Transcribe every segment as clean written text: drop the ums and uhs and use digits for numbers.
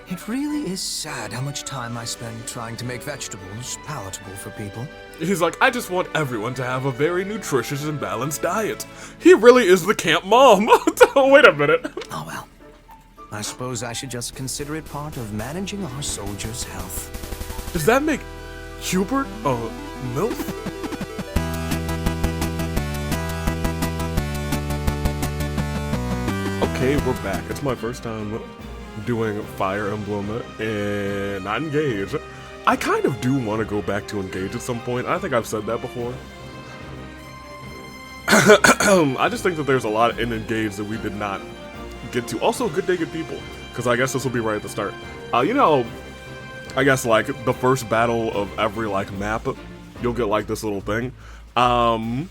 It really is sad how much time I spend trying to make vegetables palatable for people. He's like, I just want everyone to have a very nutritious and balanced diet. He really is the camp mom. Wait a minute. Oh well. I suppose I should just consider it part of managing our soldiers' health. Does that make Hubert a MILF? Okay, we're back. It's my first time doing Fire Emblem and not Engage. I kind of do want to go back to Engage at some point. I think I've said that before. I just think that there's a lot in Engage that we did not get to. Also, Good Day, Good People, because I guess this will be right at the start. You know, I guess like the first battle of every like map, you'll get like this little thing. I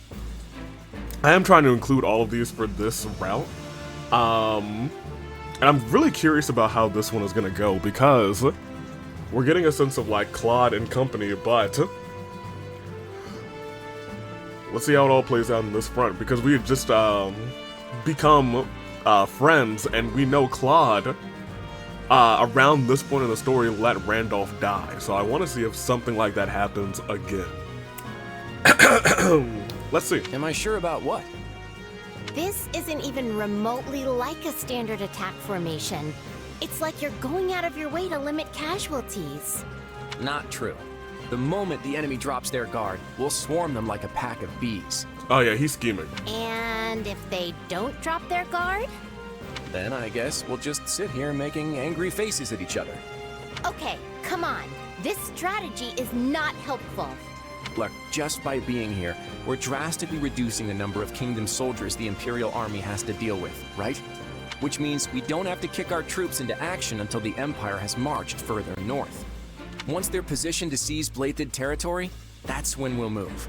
am trying to include all of these for this route. And I'm really curious about how this one is gonna go, because we're getting a sense of like Claude and company, but let's see how it all plays out in this front, because we had just become friends, and we know Claude around this point in the story let Randolph die, so I want to see if something like that happens again. Let's see. Am I sure about what? This isn't even remotely like a standard attack formation. It's like you're going out of your way to limit casualties. Not true. The moment the enemy drops their guard, we'll swarm them like a pack of bees. Oh yeah, he's scheming. And if they don't drop their guard? Then I guess we'll just sit here making angry faces at each other. Okay, come on. This strategy is not helpful. Look, just by being here, we're drastically reducing the number of Kingdom soldiers the Imperial Army has to deal with, right? Which means we don't have to kick our troops into action until the Empire has marched further north. Once they're positioned to seize Blathed territory, that's when we'll move.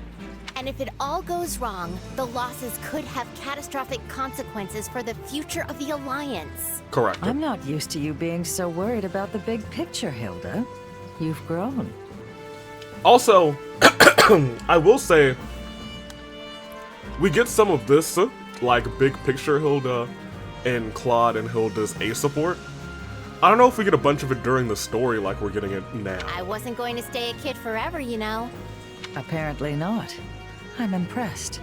And if it all goes wrong, the losses could have catastrophic consequences for the future of the Alliance. Correct. I'm not used to you being so worried about the big picture, Hilda. You've grown. Also, I will say, we get some of this, like, big picture Hilda and Claude and Hilda's A support. I don't know if we get a bunch of it during the story like we're getting it now. I wasn't going to stay a kid forever, you know. Apparently not. I'm impressed.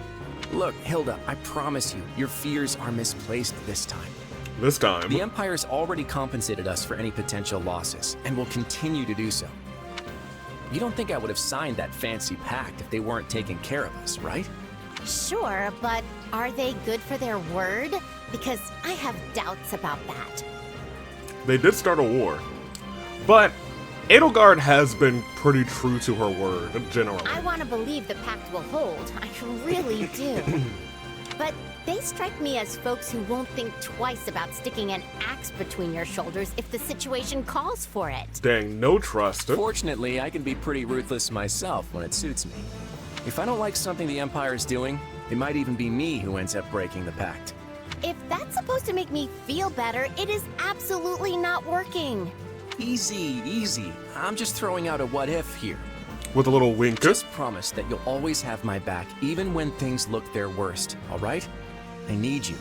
Look, Hilda, I promise you, your fears are misplaced this time. This time. The Empire's already compensated us for any potential losses, and will continue to do so. You don't think I would have signed that fancy pact if they weren't taking care of us, right? Sure, but are they good for their word? Because I have doubts about that. They did start a war, but Edelgard has been pretty true to her word, generally. I want to believe the pact will hold. I really do. But they strike me as folks who won't think twice about sticking an axe between your shoulders if the situation calls for it. Dang, no trust. Fortunately, I can be pretty ruthless myself when it suits me. If I don't like something the Empire's doing, it might even be me who ends up breaking the pact. If that's supposed to make me feel better, it is absolutely not working. Easy, easy. I'm just throwing out a what if here. With a little wink. Just promise that you'll always have my back, even when things look their worst, all right? I need you.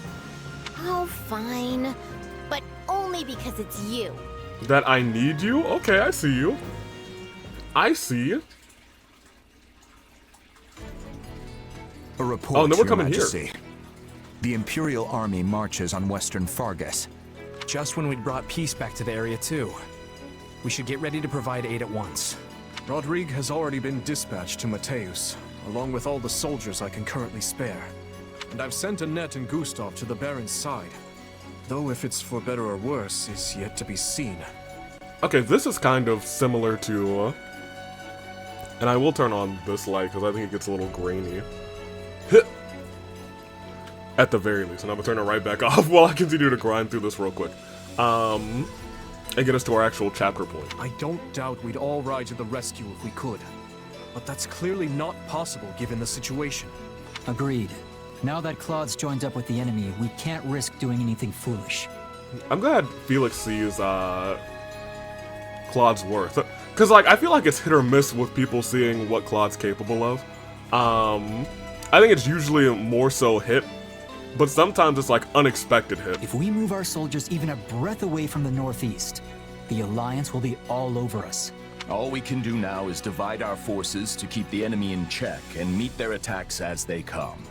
Oh, fine. But only because it's you. That I need you? Okay, I see you. I see. A report, Oh, and then we're Your coming Majesty. here. The Imperial Army marches on western Fargus. Just when we'd brought peace back to the area, too. We should get ready to provide aid at once. Rodrigue has already been dispatched to Mateus, along with all the soldiers I can currently spare. And I've sent Annette and Gustav to the Baron's side. Though if it's for better or worse is yet to be seen. Okay, this is kind of similar to... and I will turn on this light, because I think it gets a little grainy. At the very least, and I'm gonna turn it right back off while I continue to grind through this real quick. And get us to our actual chapter point. I don't doubt we'd all ride to the rescue if we could. But that's clearly not possible given the situation. Agreed. Now that Claude's joined up with the enemy, we can't risk doing anything foolish. I'm glad Felix sees Claude's worth. Because, like, I feel like it's hit or miss with people seeing what Claude's capable of. I think it's usually more so hit, but sometimes it's like unexpected hit. If we move our soldiers even a breath away from the northeast, the Alliance will be all over us. All we can do now is divide our forces to keep the enemy in check and meet their attacks as they come.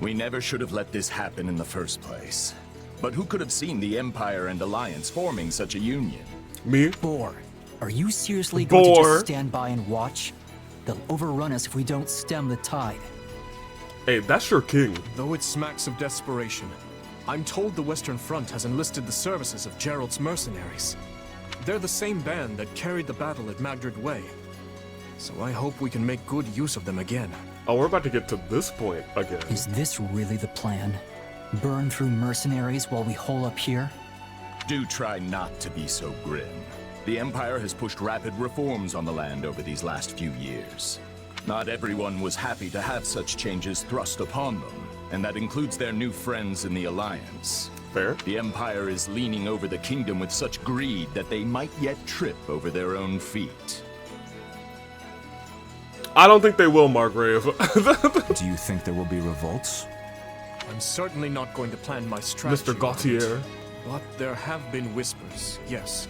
We never should have let this happen in the first place. But who could have seen the Empire and Alliance forming such a union? Me? Boar, are you seriously going to Boar. just stand by and watch? They'll overrun us if we don't stem the tide. Hey, that's your king. Though it smacks of desperation, I'm told the Western Front has enlisted the services of Gerald's mercenaries. They're the same band that carried the battle at Magdred Way. So I hope we can make good use of them again. Oh, we're about to get to this point again. Is this really the plan? Burn through mercenaries while we hole up here? Do try not to be so grim. The Empire has pushed rapid reforms on the land over these last few years. Not everyone was happy to have such changes thrust upon them, and that includes their new friends in the Alliance. Fair. The Empire is leaning over the kingdom with such greed that they might yet trip over their own feet. I don't think they will, Margrave. Do you think there will be revolts? I'm certainly not going to plan my strategy. Mr. Gautier. But there have been whispers, yes.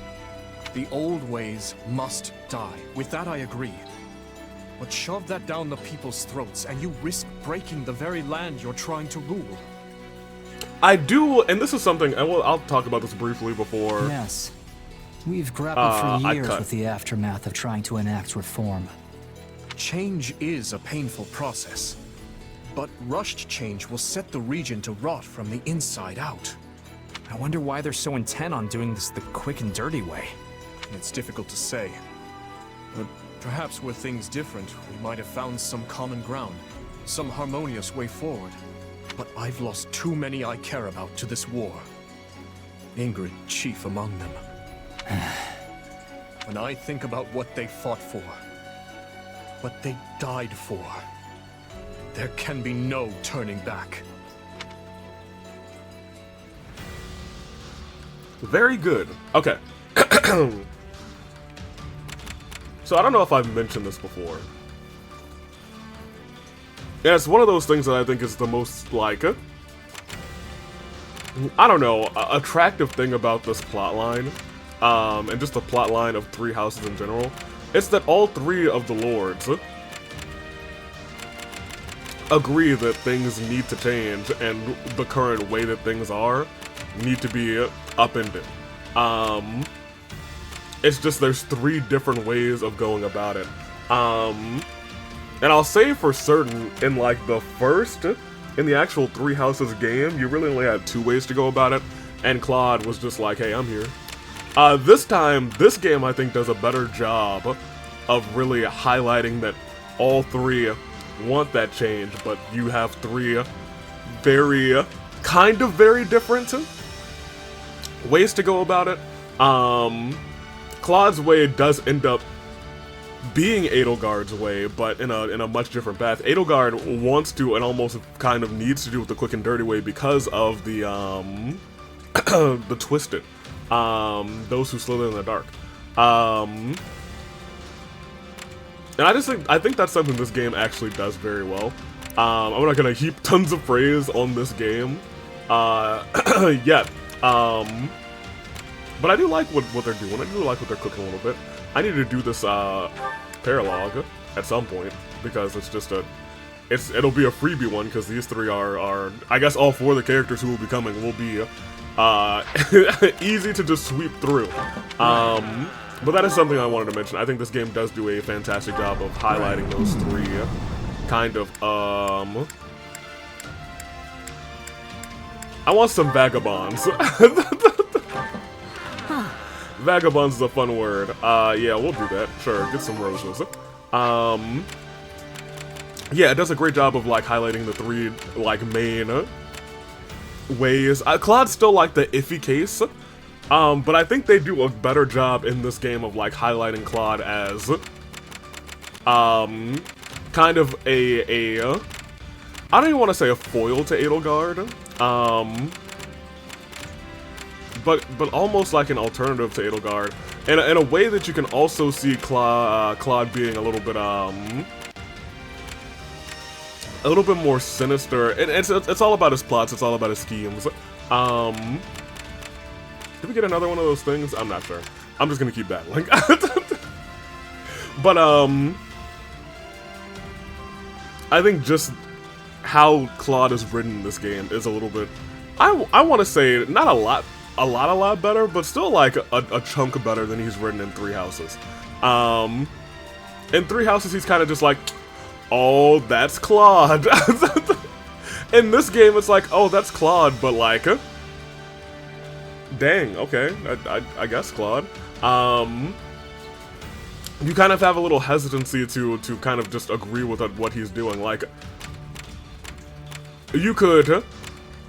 The old ways must die. With that I agree. But shove that down the people's throats, and you risk breaking the very land you're trying to rule. I do, and this is something, I'll talk about this briefly before. Yes. We've grappled for years cut. with the aftermath of trying to enact reform. Change is a painful process. But rushed change will set the region to rot from the inside out. I wonder why they're so intent on doing this the quick and dirty way. It's difficult to say. But perhaps were things different, we might have found some common ground, some harmonious way forward. But I've lost too many I care about to this war. Ingrid chief among them. When I think about what they fought for, what they died for, there can be no turning back. Very good. Okay. So I don't know if I've mentioned this before. Yeah, it's one of those things that I think is the most, like, I don't know, attractive thing about this plotline, and just the plotline of Three Houses in general. It's that all three of the lords agree that things need to change, and the current way that things are need to be upended. It's just there's three different ways of going about it. And I'll say for certain, in like the first, in the actual Three Houses game, you really only had two ways to go about it, and Claude was just like, hey, I'm here. This time, this game I think does a better job of really highlighting that all three want that change, but you have three very, kind of very different ways to go about it. Claude's way does end up being Edelgard's way, but in a much different path. Edelgard wants to and almost kind of needs to do it the quick and dirty way because of the the twisted, those who slither in the dark. And I think that's something this game actually does very well. I'm not gonna heap tons of praise on this game yet. But I do like what they're doing. I do like what they're cooking a little bit. I need to do this paralog at some point because it's just it'll be a freebie one because these three are I guess all four of the characters who will be coming will be easy to just sweep through. But that is something I wanted to mention. I think this game does do a fantastic job of highlighting those three kind of I want some vagabonds. Vagabonds is a fun word. Yeah, we'll do that. Sure, get some roses. Yeah, it does a great job of like highlighting the three like main ways. Claude's still like the iffy case, but I think they do a better job in this game of like highlighting Claude as kind of a I don't even want to say a foil to Edelgard. But almost like an alternative to Edelgard, and in a way that you can also see Claude being a little bit more sinister. And it's all about his plots. It's all about his schemes. Did we get another one of those things? I'm not sure. I'm just gonna keep battling. But I think just how Claude is written in this game is a little bit, I want to say not a lot better, but still like a chunk better than he's written in Three Houses. In Three Houses, he's kind of just like, oh, that's Claude. In this game, it's like, oh, that's Claude, but like, dang, okay, I guess Claude. You kind of have a little hesitancy to kind of just agree with what he's doing. Like, you could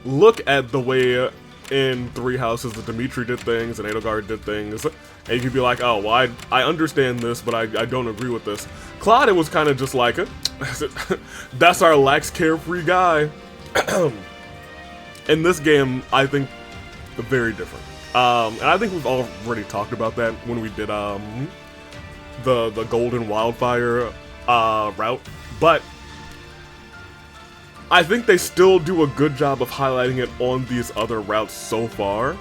look at the way in Three Houses that Dimitri did things and Edelgard did things, and you could be like, oh, well, I understand this, but I don't agree with this. Claude, it was kind of just like, that's our lax, carefree guy. In this game, I think very different. And I think we've already talked about that when we did the Golden Wildfire route, but I think they still do a good job of highlighting it on these other routes so far.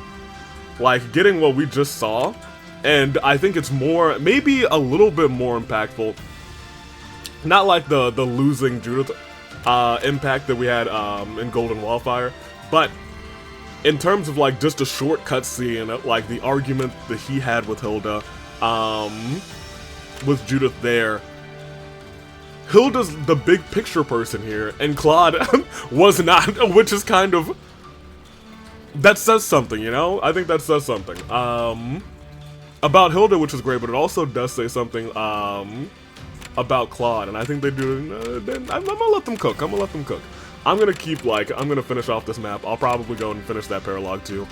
Like, getting what we just saw, and I think it's more, maybe a little bit more impactful. Not like the losing Judith impact that we had in Golden Wildfire, but in terms of like just a short cutscene, like the argument that he had with Hilda, with Judith there. Hilda's the big picture person here, and Claude was not, which is kind of, that says something, you know? I think that says something about Hilda, which is great, but it also does say something about Claude, and I think they do. I'm gonna let them cook. I'm gonna keep, like, I'm gonna finish off this map. I'll probably go and finish that paralog too,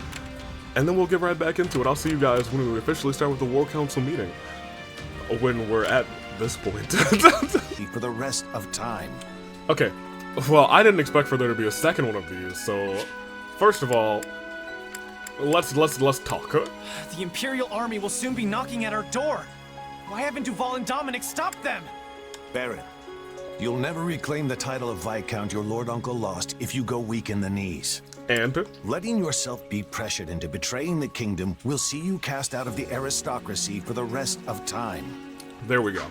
and then we'll get right back into it. I'll see you guys when we officially start with the War Council meeting, when we're at this point. For the rest of time. Okay, well, I didn't expect for there to be a second one of these, so first of all, let's talk. The Imperial army will soon be knocking at our door. Why haven't Duval and Dominic stopped them? Baron, you'll never reclaim the title of Viscount your Lord Uncle lost if you go weak in the knees. And? Letting yourself be pressured into betraying the kingdom will see you cast out of the aristocracy for the rest of time. There we go.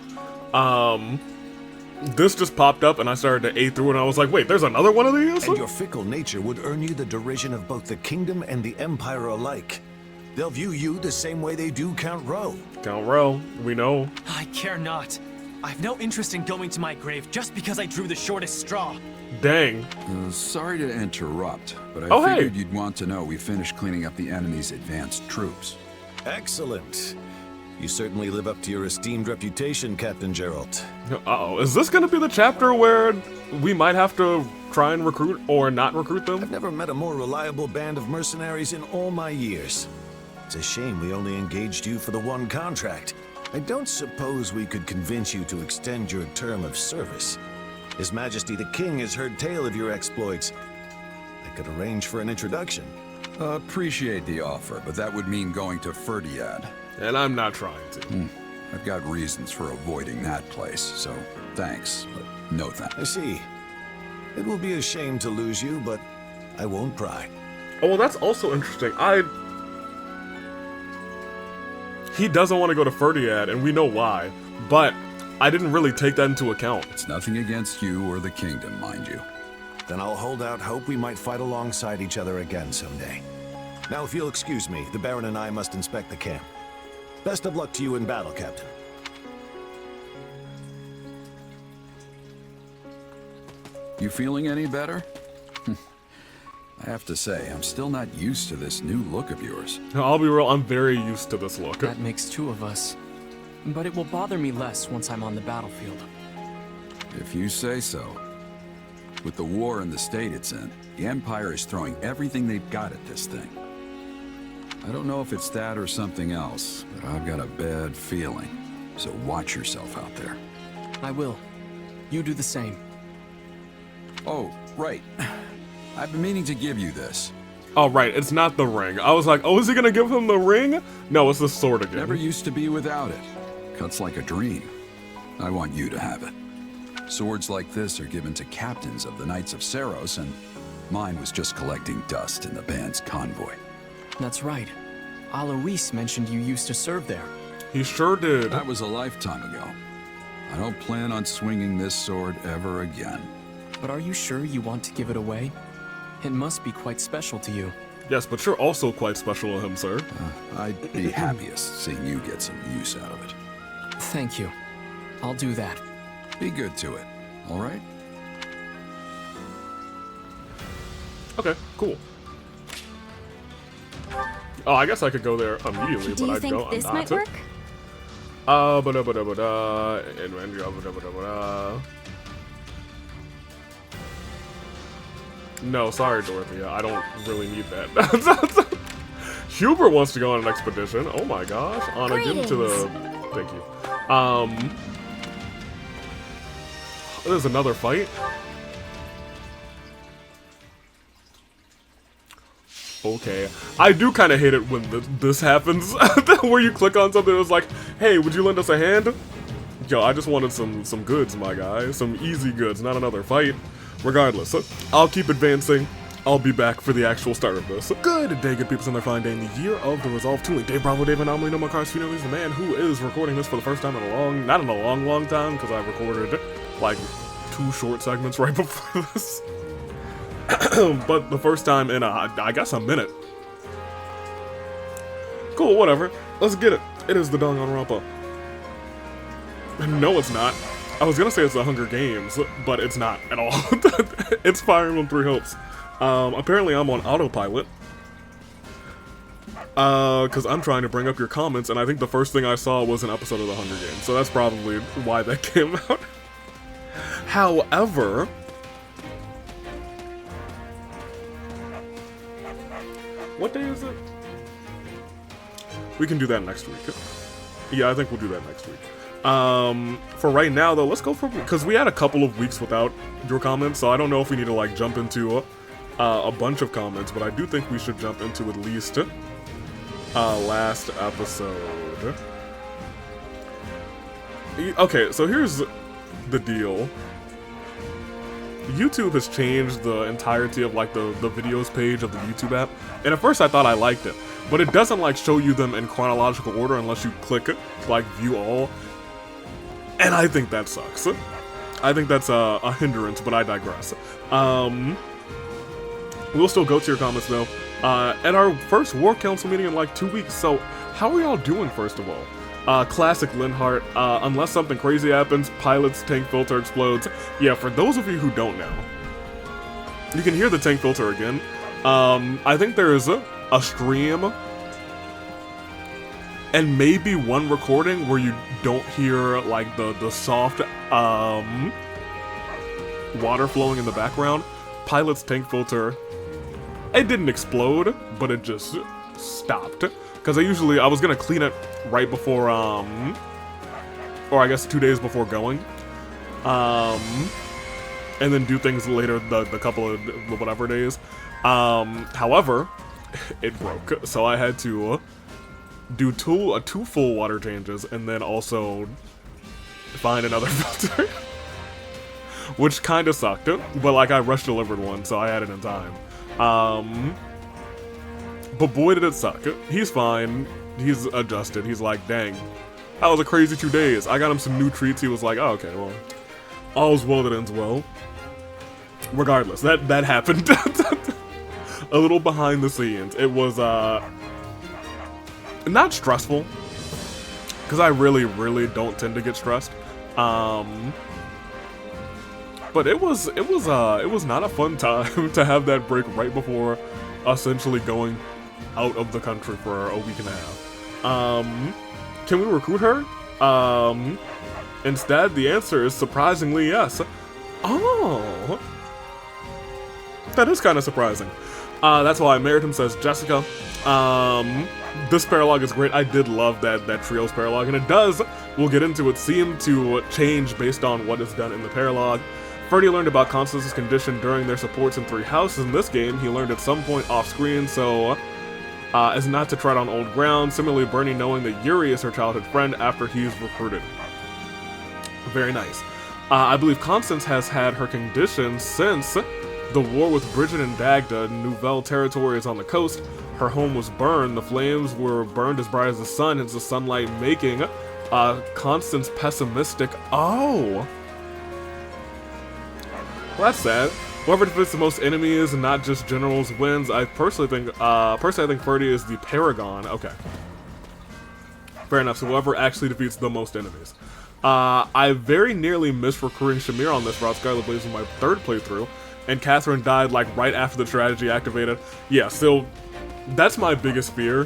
This just popped up and I started to A through and I was like, wait, there's another one of these? And your fickle nature would earn you the derision of both the kingdom and the empire alike. They'll view you the same way they do Count Rowe. Count Rowe, we know. I care not. I've no interest in going to my grave just because I drew the shortest straw. Dang. Sorry to interrupt, but Oh, I figured hey. you'd want to know we finished cleaning up the enemy's advanced troops. Excellent. You certainly live up to your esteemed reputation, Captain Geralt. Uh-oh, is this gonna be the chapter where we might have to try and recruit or not recruit them? I've never met a more reliable band of mercenaries in all my years. It's a shame we only engaged you for the one contract. I don't suppose we could convince you to extend your term of service. His Majesty the King has heard tale of your exploits. I could arrange for an introduction. Appreciate the offer, but that would mean going to Ferdiad. And I'm not trying to. I've got reasons for avoiding that place, so thanks, but no thanks. I see. It will be a shame to lose you, but I won't pry. Oh, well, that's also interesting. He doesn't want to go to Ferdiad, and we know why, but I didn't really take that into account. It's nothing against you or the kingdom, mind you. Then I'll hold out hope we might fight alongside each other again someday. Now, if you'll excuse me, the Baron and I must inspect the camp. Best of luck to you in battle, Captain. You feeling any better? I have to say, I'm still not used to this new look of yours. I'll be real, I'm very used to this look. That makes two of us. But it will bother me less once I'm on the battlefield. If you say so. With the war in the state it's in, the Empire is throwing everything they've got at this thing. I don't know if it's that or something else, but I've got a bad feeling. So watch yourself out there. I will. You do the same. Oh, right. I've been meaning to give you this. Oh, right, it's not the ring. I was like, oh, is he gonna give him the ring? No, it's the sword again. Never used to be without it. Cuts like a dream. I want you to have it. Swords like this are given to captains of the Knights of Saros, and mine was just collecting dust in the band's convoy. That's right. Alois mentioned you used to serve there. He sure did. That was a lifetime ago. I don't plan on swinging this sword ever again. But are you sure you want to give it away? It must be quite special to you. Yes, but you're also quite special to him, sir. I'd be happiest seeing you get some use out of it. Thank you. I'll do that. Be good to it, all right? Okay, cool. Oh, I guess I could go there immediately, Do but you I'd think go. this I'm might not. work? No, sorry, Dorothea. I don't really need that. Hubert wants to go on an expedition. Oh my gosh. Anna, give him to the... Thank you. There's another fight. Okay. I do kind of hate it when this happens. Where you click on something that's like, hey, would you lend us a hand? Yo, I just wanted some goods, my guy. Some easy goods, not another fight. Regardless, I'll keep advancing. I'll be back for the actual start of this. Good day, good people, and their fine day in the year of the Resolve Tooling. Dave Bravo, Dave Anomaly, No More Cars, Fino is the man who is recording this for the first time in a long, not in a long time, because I recorded like 2 short segments right before this. But the first time in I guess a minute. Cool, whatever. Let's get it. It is the Danganronpa. No, it's not. I was gonna say it's the Hunger Games, but it's not at all. It's Fire Emblem 3 Hopes. Apparently I'm on autopilot. Because I'm trying to bring up your comments, and I think the first thing I saw was an episode of the Hunger Games, so that's probably why that came out. However... What day is it? We can do that next week. Yeah, I think we'll do that next week. For right now, though, let's go for... Because we had a couple of weeks without your comments, so I don't know if we need to, like, jump into a bunch of comments, but I do think we should jump into at least last episode. Okay, so here's the deal. YouTube has changed the entirety of, like, the videos page of the YouTube app, and at first I thought I liked it, but it doesn't, like, show you them in chronological order unless you click it, like, view all. And I think that sucks. I think that's a hindrance, but I digress. We'll still go to your comments, though. At our first War Council meeting in like 2 weeks, so how are y'all doing, first of all? Classic Linhart, unless something crazy happens, pilot's tank filter explodes. Yeah, for those of you who don't know, you can hear the tank filter again. I think there is a stream and maybe one recording where you don't hear, like, the soft, water flowing in the background. Pilot's tank filter, it didn't explode, but it just stopped. Because I was gonna clean it right before, or I guess 2 days before going. And then do things later, the couple of whatever days. However, it broke, so I had to do two full water changes, and then also find another filter. Which kinda sucked, but like I rush delivered one, so I had it in time. But boy did it suck. He's fine, he's adjusted, he's like, dang, that was a crazy 2 days. I got him some new treats, he was like, oh, okay, well, all's well that ends well. Regardless, that happened. A little behind the scenes. It was, not stressful, because I really don't tend to get stressed. But it was not a fun time to have that break right before essentially going out of the country for a week and a half. Can we recruit her? Instead, the answer is surprisingly yes. Oh, that is kind of surprising. That's why Meritum says Jessica. This paralogue is great. I did love that trio's paralogue, and it does, we'll get into it, seem to change based on what is done in the paralogue. Ferdy learned about Constance's condition during their supports in 3 houses. In this game, he learned at some point off screen, so as not to tread on old ground. Similarly, Bernie knowing that Yuri is her childhood friend after he's recruited. Very nice. I believe Constance has had her condition since the war with Bridget and Dagda. Nouvelle territory is on the coast. Her home was burned. The flames were burned as bright as the sun, hence the sunlight making Constance pessimistic. Oh! Well, that's sad. Whoever defeats the most enemies and not just generals wins. I personally think Ferdy is the Paragon. Okay. Fair enough, so whoever actually defeats the most enemies. I very nearly missed recruiting Shamir on this route. Scarlet Blaze was my third playthrough, and Catherine died like right after the strategy activated. Yeah, so that's my biggest fear.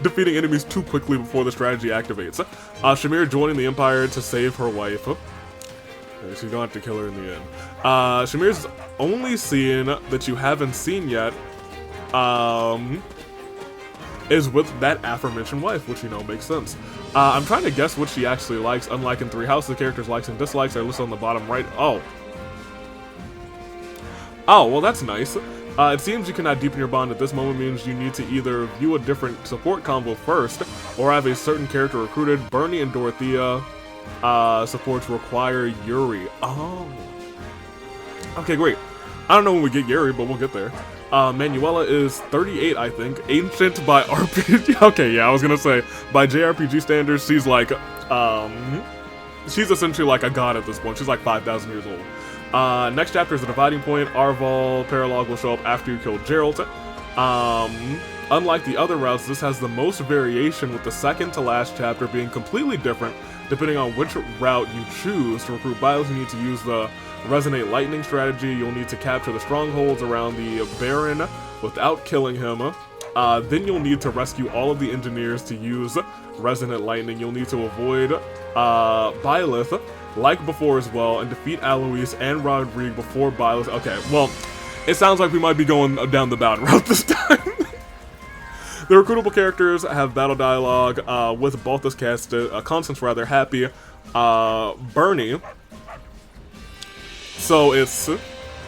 Defeating enemies too quickly before the strategy activates. Shamir joining the Empire to save her wife. She's gonna have to kill her in the end. Shamir's only scene that you haven't seen yet is with that aforementioned wife, which, you know, makes sense. I'm trying to guess what she actually likes. Unlike in Three Houses, the character's likes and dislikes are listed on the bottom right. Oh, well, that's nice. It seems you cannot deepen your bond at this moment, means you need to either view a different support combo first, or have a certain character recruited. Bernie and Dorothea supports require Yuri. Oh. Okay, great. I don't know when we get Yuri, but we'll get there. Manuela is 38, I think. Ancient by RPG. Okay, yeah, I was gonna say, by JRPG standards, she's like, she's essentially like a god at this point. She's like 5,000 years old. Next chapter is the dividing point. Arval Paralog will show up after you kill Geralt. Unlike the other routes, this has the most variation, with the second to last chapter being completely different depending on which route you choose. To recruit Biles, you need to use the Resonate Lightning strategy. You'll need to capture the strongholds around the Baron without killing him. Then you'll need to rescue all of the engineers to use Resonant Lightning. You'll need to avoid Byleth, like before as well, and defeat Alois and Rodrigue before Byleth. Okay, well, it sounds like we might be going down the bad route this time. The recruitable characters have battle dialogue with Balthus Constance rather happy. Bernie. So it's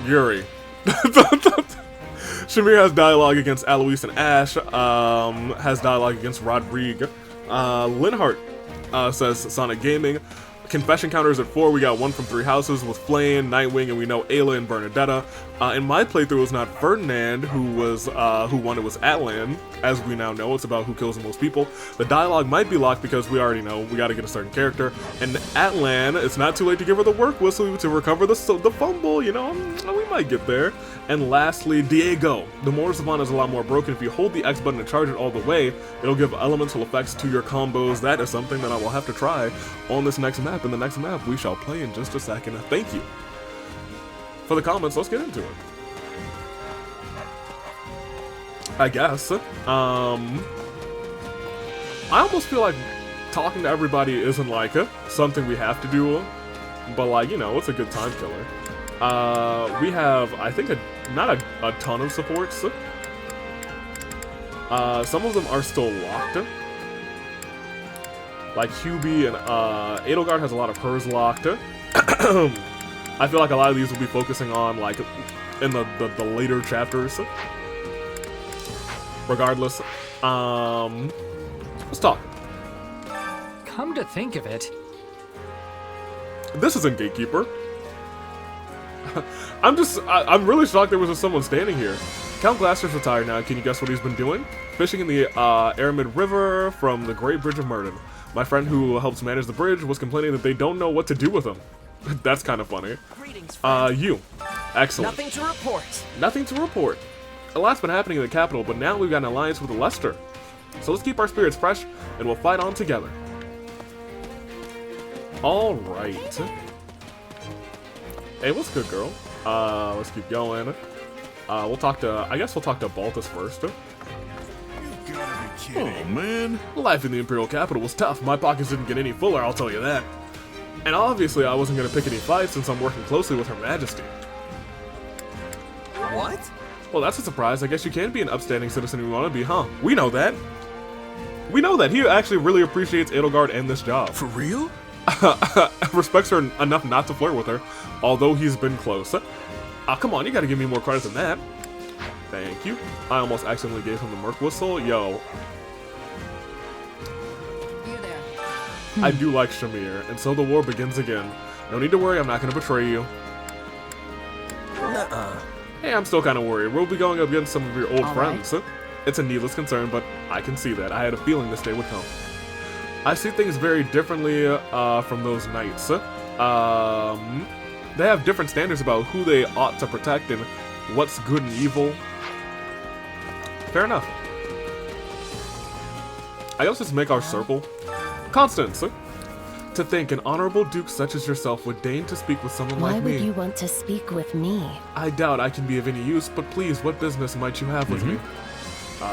Yuri. Shamir has dialogue against Alois and Ash. Has dialogue against Rodrigue. Linhart says Sonic Gaming. Confession counters at 4. We got one from Three Houses with Flame, Nightwing, and we know Ayla and Bernadetta. In my playthrough, it was not Ferdinand who won. It was Atlan. As we now know, it's about who kills the most people. The dialogue might be locked because we already know we got to get a certain character. And Atlan, it's not too late to give her the work whistle to recover the fumble. You know, we might get there. And lastly, Diego. The Mortal Savant is a lot more broken. If you hold the X button and charge it all the way, it'll give elemental effects to your combos. That is something that I will have to try on this next map. In the next map we shall play in just a second. Thank you for the comments. Let's get into it. I guess. I almost feel like talking to everybody isn't like something we have to do, but like, you know, it's a good time killer. We have, I think, not a ton of supports. Some of them are still locked. Like Hubie and Edelgard has a lot of hers locked. I feel like a lot of these will be focusing on like in the later chapters. Regardless, let's talk. Come to think of it, this isn't Gatekeeper. I'm really shocked there was just someone standing here. Count Glasser's retired now. Can you guess what he's been doing? Fishing in the Aramid River from the Great Bridge of Murden. My friend who helps manage the bridge was complaining that they don't know what to do with him. That's kind of funny. You. Excellent. Nothing to report. Nothing to report. A lot's been happening in the capital, but now we've got an alliance with Leicester. So let's keep our spirits fresh, and we'll fight on together. Alright. Hey, what's good, girl? Let's keep going. We'll talk to, I guess we'll talk to Balthus first. Oh, man. Life in the Imperial capital was tough. My pockets didn't get any fuller, I'll tell you that. And obviously I wasn't going to pick any fights since I'm working closely with Her Majesty. What? Well, that's a surprise. I guess you can be an upstanding citizen if you want to be, huh? We know that. We know that. He actually really appreciates Edelgard and this job. For real? Respects her enough not to flirt with her, although he's been close. Come on, you gotta give me more credit than that. Thank you. I almost accidentally gave him the Merc Whistle. Yo. You there. I do like Shamir, and so the war begins again. No need to worry, I'm not gonna betray you. Yeah, I'm still kind of worried. We'll be going up against some of your old friends. It's a needless concern, but I can see that. I had a feeling this day would come. I see things very differently from those knights. They have different standards about who they ought to protect and what's good and evil. Fair enough. I guess let's make our circle. Constance, to think an honorable duke such as yourself would deign to speak with someone like me. Why would you want to speak with me? I doubt I can be of any use, but please, what business might you have with me?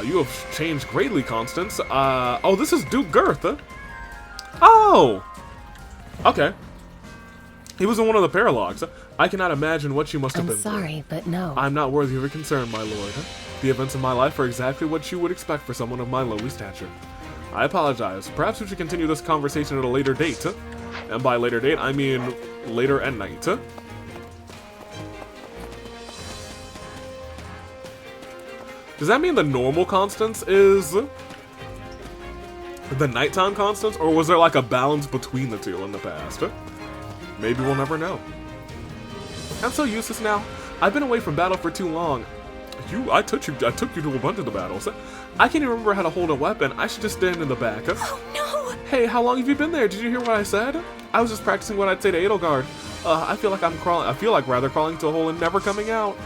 You have changed greatly, Constance. Oh, this is Duke Girth. Oh! Okay. He was in one of the paralogs. I cannot imagine what you must have been through. I'm sorry, but no. I'm not worthy of your concern, my lord. The events of my life are exactly what you would expect for someone of my lowly stature. I apologize. Perhaps we should continue this conversation at a later date. And by later date, I mean later at night. Does that mean the normal Constance is the nighttime Constance, or was there like a balance between the two in the past? Maybe we'll never know. I'm so useless now. I've been away from battle for too long. I took you to a bunch of the battles. I can't even remember how to hold a weapon. I should just stand in the back. Oh no! Hey, how long have you been there? Did you hear what I said? I was just practicing what I'd say to Edelgard. I feel like rather crawling to a hole and never coming out.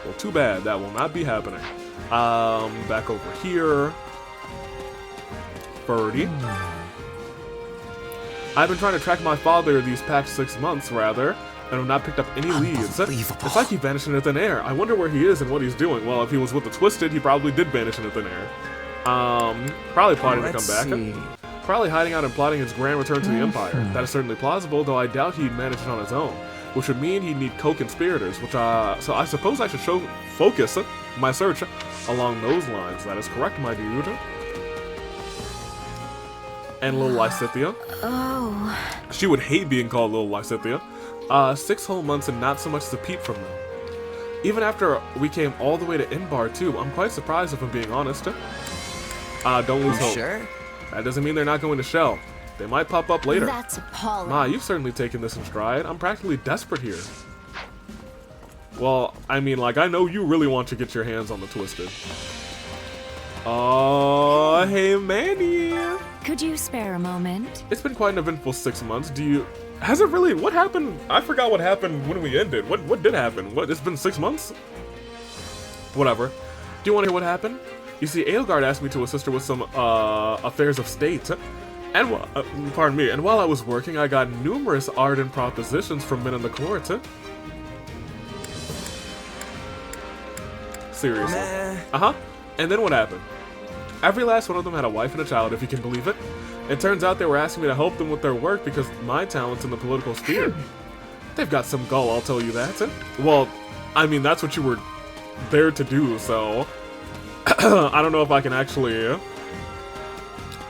Well, too bad. That will not be happening. Back over here. Birdie. I've been trying to track my father these past 6 months, rather, and have not picked up any leads. It's like he vanished into thin air. I wonder where he is and what he's doing. Well, if he was with the Twisted, he probably did vanish into thin air. Probably plotting to come back. Probably hiding out and plotting his grand return to the Empire. That is certainly plausible, though I doubt he'd manage it on his own. Which would mean he'd need co-conspirators, so I suppose I should focus my search along those lines. That is correct, my dude. And little Lysithea. Oh. She would hate being called little Lysithea. 6 whole months and not so much as a peep from them. Even after we came all the way to Inbar too, I'm quite surprised if I'm being honest. Don't lose hope. Sure? That doesn't mean they're not going to Shell. They might pop up later. That's appalling. Ma, you've certainly taken this in stride. I'm practically desperate here. Well, I mean, like, I know you really want to get your hands on the Twisted. Oh, hey, Manny. Could you spare a moment? It's been quite an eventful 6 months. Has it really? What happened? I forgot what happened when we ended. What did happen? It's been 6 months? Whatever. Do you want to hear what happened? You see, Edelgard asked me to assist her with some affairs of state. And pardon me. And while I was working, I got numerous ardent propositions from men in the court. Seriously. And then what happened? Every last one of them had a wife and a child, if you can believe it. It turns out they were asking me to help them with their work because of my talents in the political sphere. They've got some gall, I'll tell you that. Well, I mean, that's what you were there to do, so I don't know if I can actually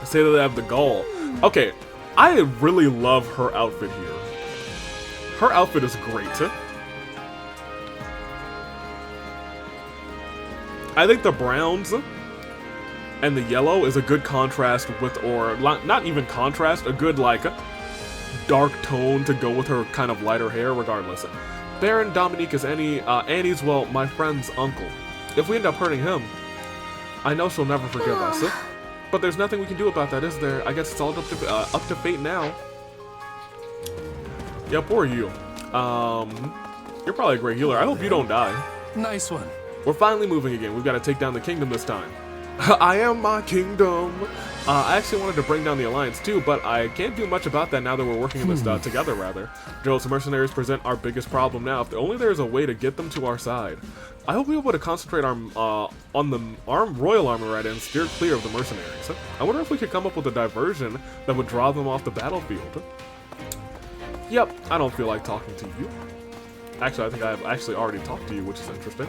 say that they have the gall. Okay, I really love her outfit here. Her outfit is great. I think the browns and the yellow is a good contrast with, or not even contrast, a good, like, dark tone to go with her kind of lighter hair, regardless. Baron Dominique is Annie's, well, my friend's uncle. If we end up hurting him, I know she'll never forgive us. But there's nothing we can do about that, is there? I guess it's all up to fate now. Yeah, poor you. You're probably a great healer. I hope you don't die. Nice one. We're finally moving again. We've got to take down the kingdom this time. I am my kingdom. I actually wanted to bring down the Alliance too, but I can't do much about that now that we're working in this together, rather. Gerald's mercenaries present our biggest problem now. If only there's a way to get them to our side. I hope we'll be able to concentrate on the royal armor right and steer clear of the mercenaries. I wonder if we could come up with a diversion that would draw them off the battlefield. Yep, I don't feel like talking to you. Actually, I think I've actually already talked to you, which is interesting.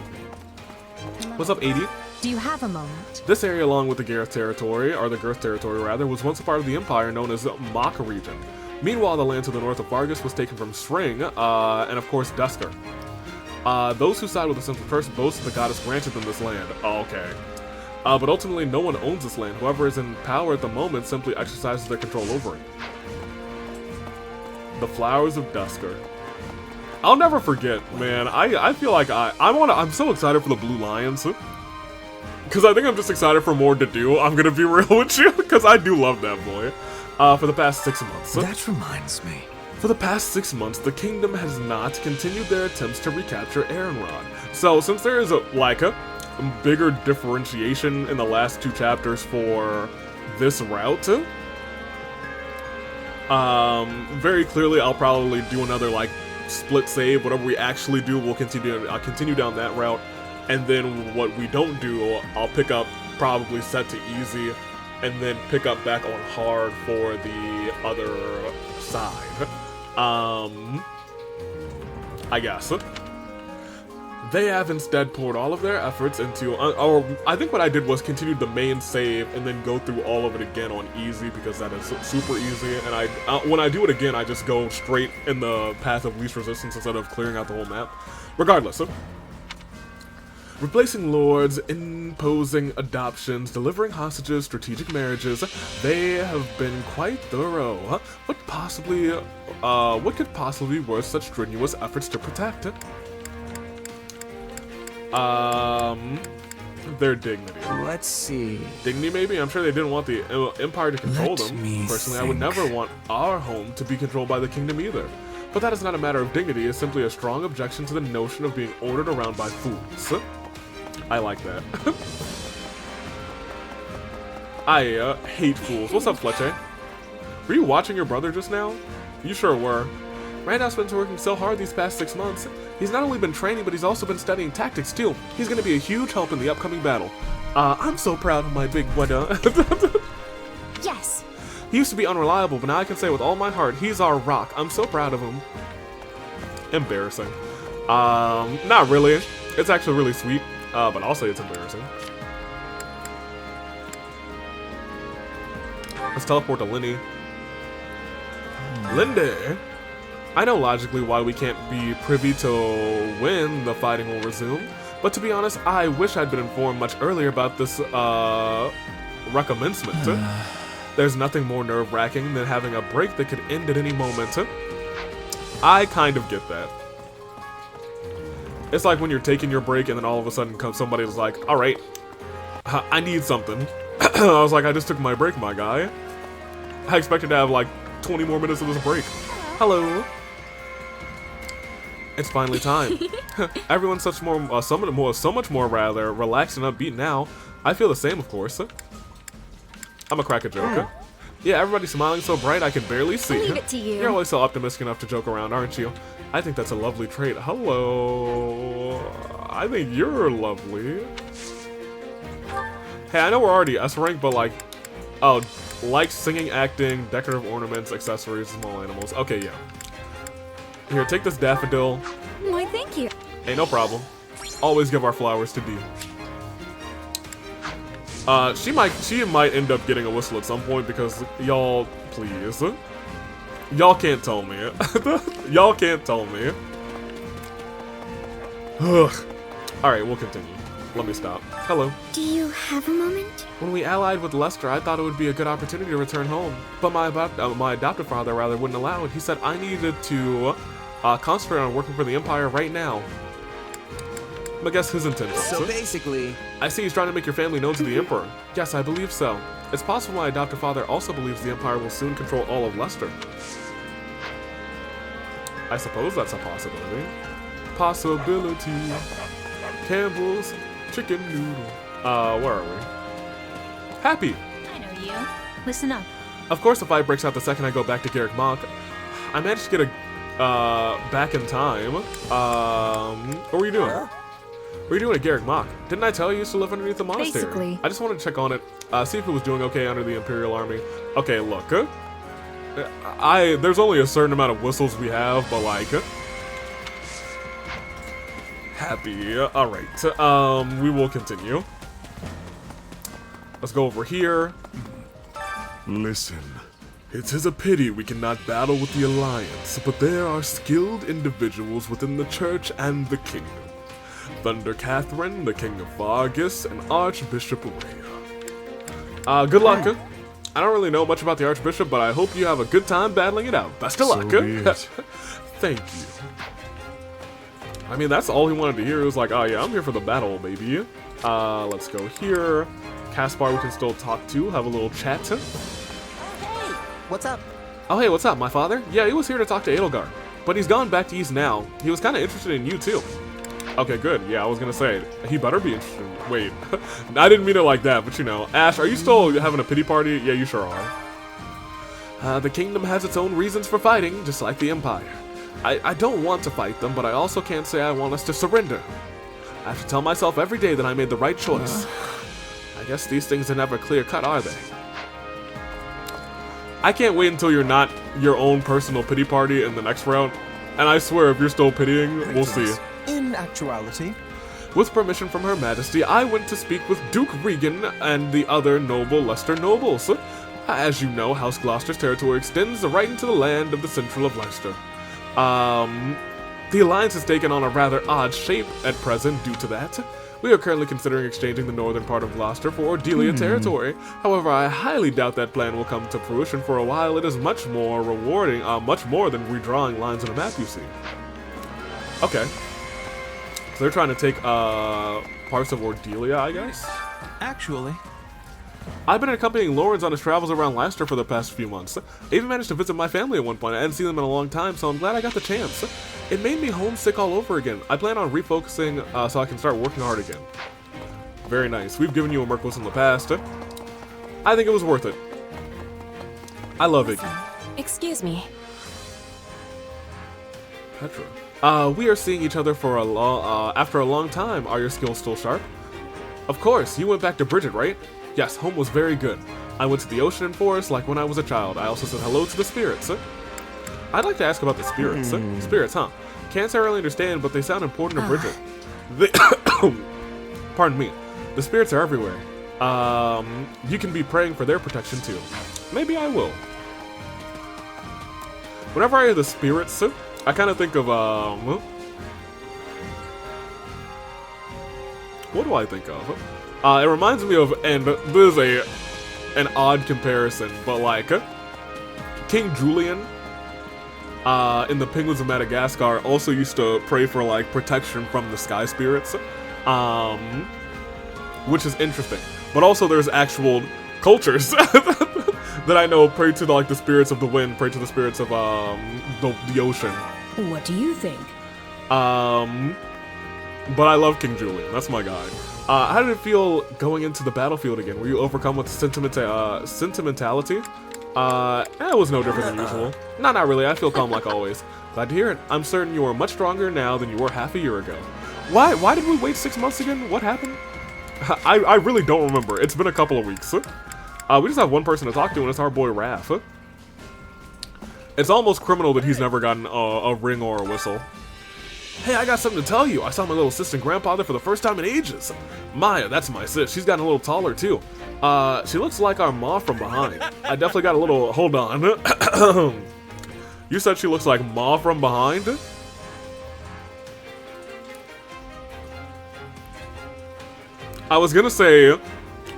What's up, 80? Do you have a moment? This area, along with the Girth territory, or the Girth territory rather, was once a part of the Empire known as the Mach region. Meanwhile, the land to the north of Vargas was taken from String, and of course Dusker. Those who side with the Central Curse boast the goddess granted them this land. Oh, okay. But ultimately, no one owns this land. Whoever is in power at the moment simply exercises their control over it. The Flowers of Dusker. I'll never forget, man. I feel like I'm so excited for the Blue Lions. Because I think I'm just excited for more to do. I'm gonna be real with you, because I do love that boy. For the past 6 months. That reminds me. For the past 6 months, the kingdom has not continued their attempts to recapture Aaronrod. So since there is a bigger differentiation in the last 2 chapters for this route, very clearly I'll probably do another like split save. Whatever we actually do, we'll continue down that route. And then what we don't do, I'll pick up probably set to easy, and then pick up back on hard for the other side. I guess. They have instead poured all of their efforts into, or I think what I did was continue the main save and then go through all of it again on easy, because that is super easy, and when I do it again, I just go straight in the path of least resistance instead of clearing out the whole map. Regardless. Replacing lords, imposing adoptions, delivering hostages, strategic marriages, they have been quite thorough. What could possibly be worth such strenuous efforts to protect? Their dignity. Let's see. Dignity, maybe? I'm sure they didn't want the Empire to control them. Personally, I would never want our home to be controlled by the kingdom either. But that is not a matter of dignity, it's simply a strong objection to the notion of being ordered around by fools. I like that. I hate fools. What's up, Fletcher? Were you watching your brother just now? You sure were. Randolph's been working so hard these past 6 months. He's not only been training, but he's also been studying tactics too. He's gonna be a huge help in the upcoming battle. I'm so proud of my big brother. Yes. He used to be unreliable, but now I can say with all my heart, he's our rock. I'm so proud of him. Embarrassing. Not really. It's actually really sweet. But I'll say it's embarrassing. Let's teleport to Linny. Lindy! I know logically why we can't be privy to when the fighting will resume, but to be honest, I wish I'd been informed much earlier about this, recommencement. There's nothing more nerve-wracking than having a break that could end at any moment. I kind of get that. It's like when you're taking your break and then all of a sudden somebody's like, alright, I need something. I was like, I just took my break, my guy. I expected to have like 20 more minutes of this break. Hello. It's finally time. Everyone's so much more rather relaxed and upbeat now. I feel the same, of course. I'm a crack a joke. Yeah, everybody's smiling so bright I can barely see. Leave it to you. You're always so optimistic enough to joke around, aren't you? I think that's a lovely trait. Hello. I think you're lovely. Hey, I know we're already S rank, but like, oh, like singing, acting, decorative ornaments, accessories, small animals. Okay, yeah. Here, take this daffodil. Why, thank you. Hey, no problem. Always give our flowers to Dee. She might end up getting a whistle at some point because y'all, please. Y'all can't tell me. Y'all can't tell me. Ugh. Alright, we'll continue. Let me stop. Hello. Do you have a moment? When we allied with Lester, I thought it would be a good opportunity to return home. But my adoptive father wouldn't allow it. He said I needed to concentrate on working for the Empire right now. I guess his intentions. So basically... I see he's trying to make your family known to the Emperor. Yes, I believe so. It's possible my adoptive father also believes the Empire will soon control all of Lester. I suppose that's a possibility. Possibility. Campbell's chicken noodle. Where are we? Happy. I know you. Listen up. Of course the fight breaks out the second I go back to Garrick Mach. I managed to get a, back in time. What were you doing? What are you doing at Garrick Mach? Didn't I tell you used to live underneath the monastery? Basically. I just wanted to check on it, see if it was doing okay under the Imperial Army. Okay, look. There's only a certain amount of whistles we have, but like... Happy. Alright, we will continue. Let's go over here. Listen. It is a pity we cannot battle with the Alliance, but there are skilled individuals within the Church and the Kingdom. Thunder Catherine, the King of Vargas, and Archbishop Rhea. Good luck. I don't really know much about the Archbishop, but I hope you have a good time battling it out. Best of luck. Thank you. I mean, that's all he wanted to hear. It was like, oh yeah, I'm here for the battle, baby. Let's go here. Caspar we can still talk to, have a little chat. Hey, what's up? Oh hey, what's up, my father? Yeah, he was here to talk to Edelgard, but he's gone back to East now. He was kind of interested in you too. Okay, good. Yeah, I was gonna say, he better be interested. Wait, I didn't mean it like that, but you know. Ash, are you still having a pity party? Yeah, you sure are. The kingdom has its own reasons for fighting, just like the Empire. I don't want to fight them, but I also can't say I want us to surrender. I have to tell myself every day that I made the right choice. I guess these things are never clear-cut, are they? I can't wait until you're not your own personal pity party in the next round. And I swear, if you're still pitying, we'll see. In actuality, with permission from Her Majesty, I went to speak with Duke Regan and the other noble Leicester nobles. As you know, House Gloucester's territory extends right into the land of the Central of Leicester. The alliance has taken on a rather odd shape at present due to that. We are currently considering exchanging the northern part of Gloucester for Ordelia territory. However, I highly doubt that plan will come to fruition. For a while. It is much more rewarding, much more than redrawing lines on a map, you see. Okay. So they're trying to take parts of Ordelia, I guess? Actually, I've been accompanying Lawrence on his travels around Leicester for the past few months. I even managed to visit my family at one point. I hadn't seen them in a long time, so I'm glad I got the chance. It made me homesick all over again. I plan on refocusing so I can start working hard again. Very nice. We've given you a Mercless in the past. I think it was worth it. I love it. Excuse me. Petra. We are seeing each other for after a long time. Are your skills still sharp? Of course. You went back to Bridget, right? Yes, home was very good. I went to the ocean and forest like when I was a child. I also said hello to the spirits. I'd like to ask about the spirits. Spirits, huh? Can't necessarily understand, but they sound important to Bridget. Pardon me. The spirits are everywhere. You can be praying for their protection too. Maybe I will. Whenever I hear the spirits, I kind of think of, what do I think of? It reminds me of, and this is an odd comparison, but like, King Julian, in the Penguins of Madagascar also used to pray for like protection from the sky spirits, which is interesting. But also there's actual cultures that I know pray to the spirits of the wind, pray to the spirits of the ocean. What do you think? But I love King Julian. That's my guy. How did it feel going into the battlefield again? Were you overcome with sentimentality? It was no different than usual. No, not really. I feel calm like always. Glad to hear it. I'm certain you are much stronger now than you were half a year ago. Why did we wait 6 months again? What happened? I really don't remember. It's been a couple of weeks. We just have one person to talk to, and it's our boy Raph. It's almost criminal that he's never gotten a ring or a whistle. Hey, I got something to tell you. I saw my little sis and grandfather for the first time in ages. Maya, that's my sis. She's gotten a little taller, too. She looks like our Ma from behind. I definitely got a little... Hold on. You said she looks like Ma from behind? I was gonna say,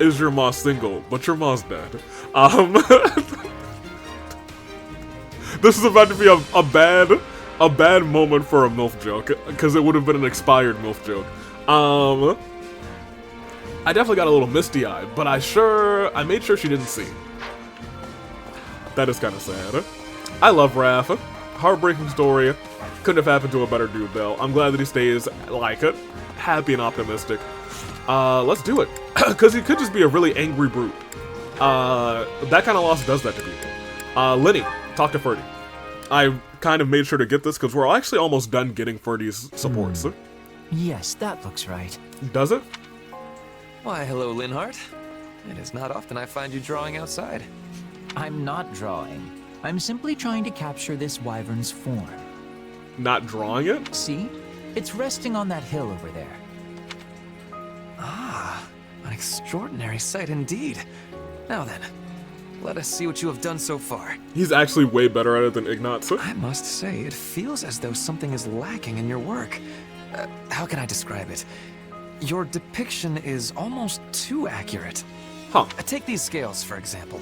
is your Ma single? But your Ma's dead. This is about to be a bad moment for a MILF joke, because it would have been an expired MILF joke. I definitely got a little misty-eyed, but I made sure she didn't see. That is kind of sad. I love Raph. Heartbreaking story. Couldn't have happened to a better dude, though. I'm glad that he stays, like, happy and optimistic. Let's do it. Because he could just be a really angry brute. That kind of loss does that to people. Lenny, talk to Ferdy. I kind of made sure to get this because we're actually almost done getting Ferdy's supports. Yes, that looks right. Does it? Why, hello, Linhart. It is not often I find you drawing outside. I'm not drawing. I'm simply trying to capture this wyvern's form. Not drawing it? See? It's resting on that hill over there. Ah, an extraordinary sight indeed. Now then, let us see what you have done so far. He's actually way better at it than Ignatz. I must say, it feels as though something is lacking in your work. How can I describe it? Your depiction is almost too accurate. Huh. Take these scales, for example.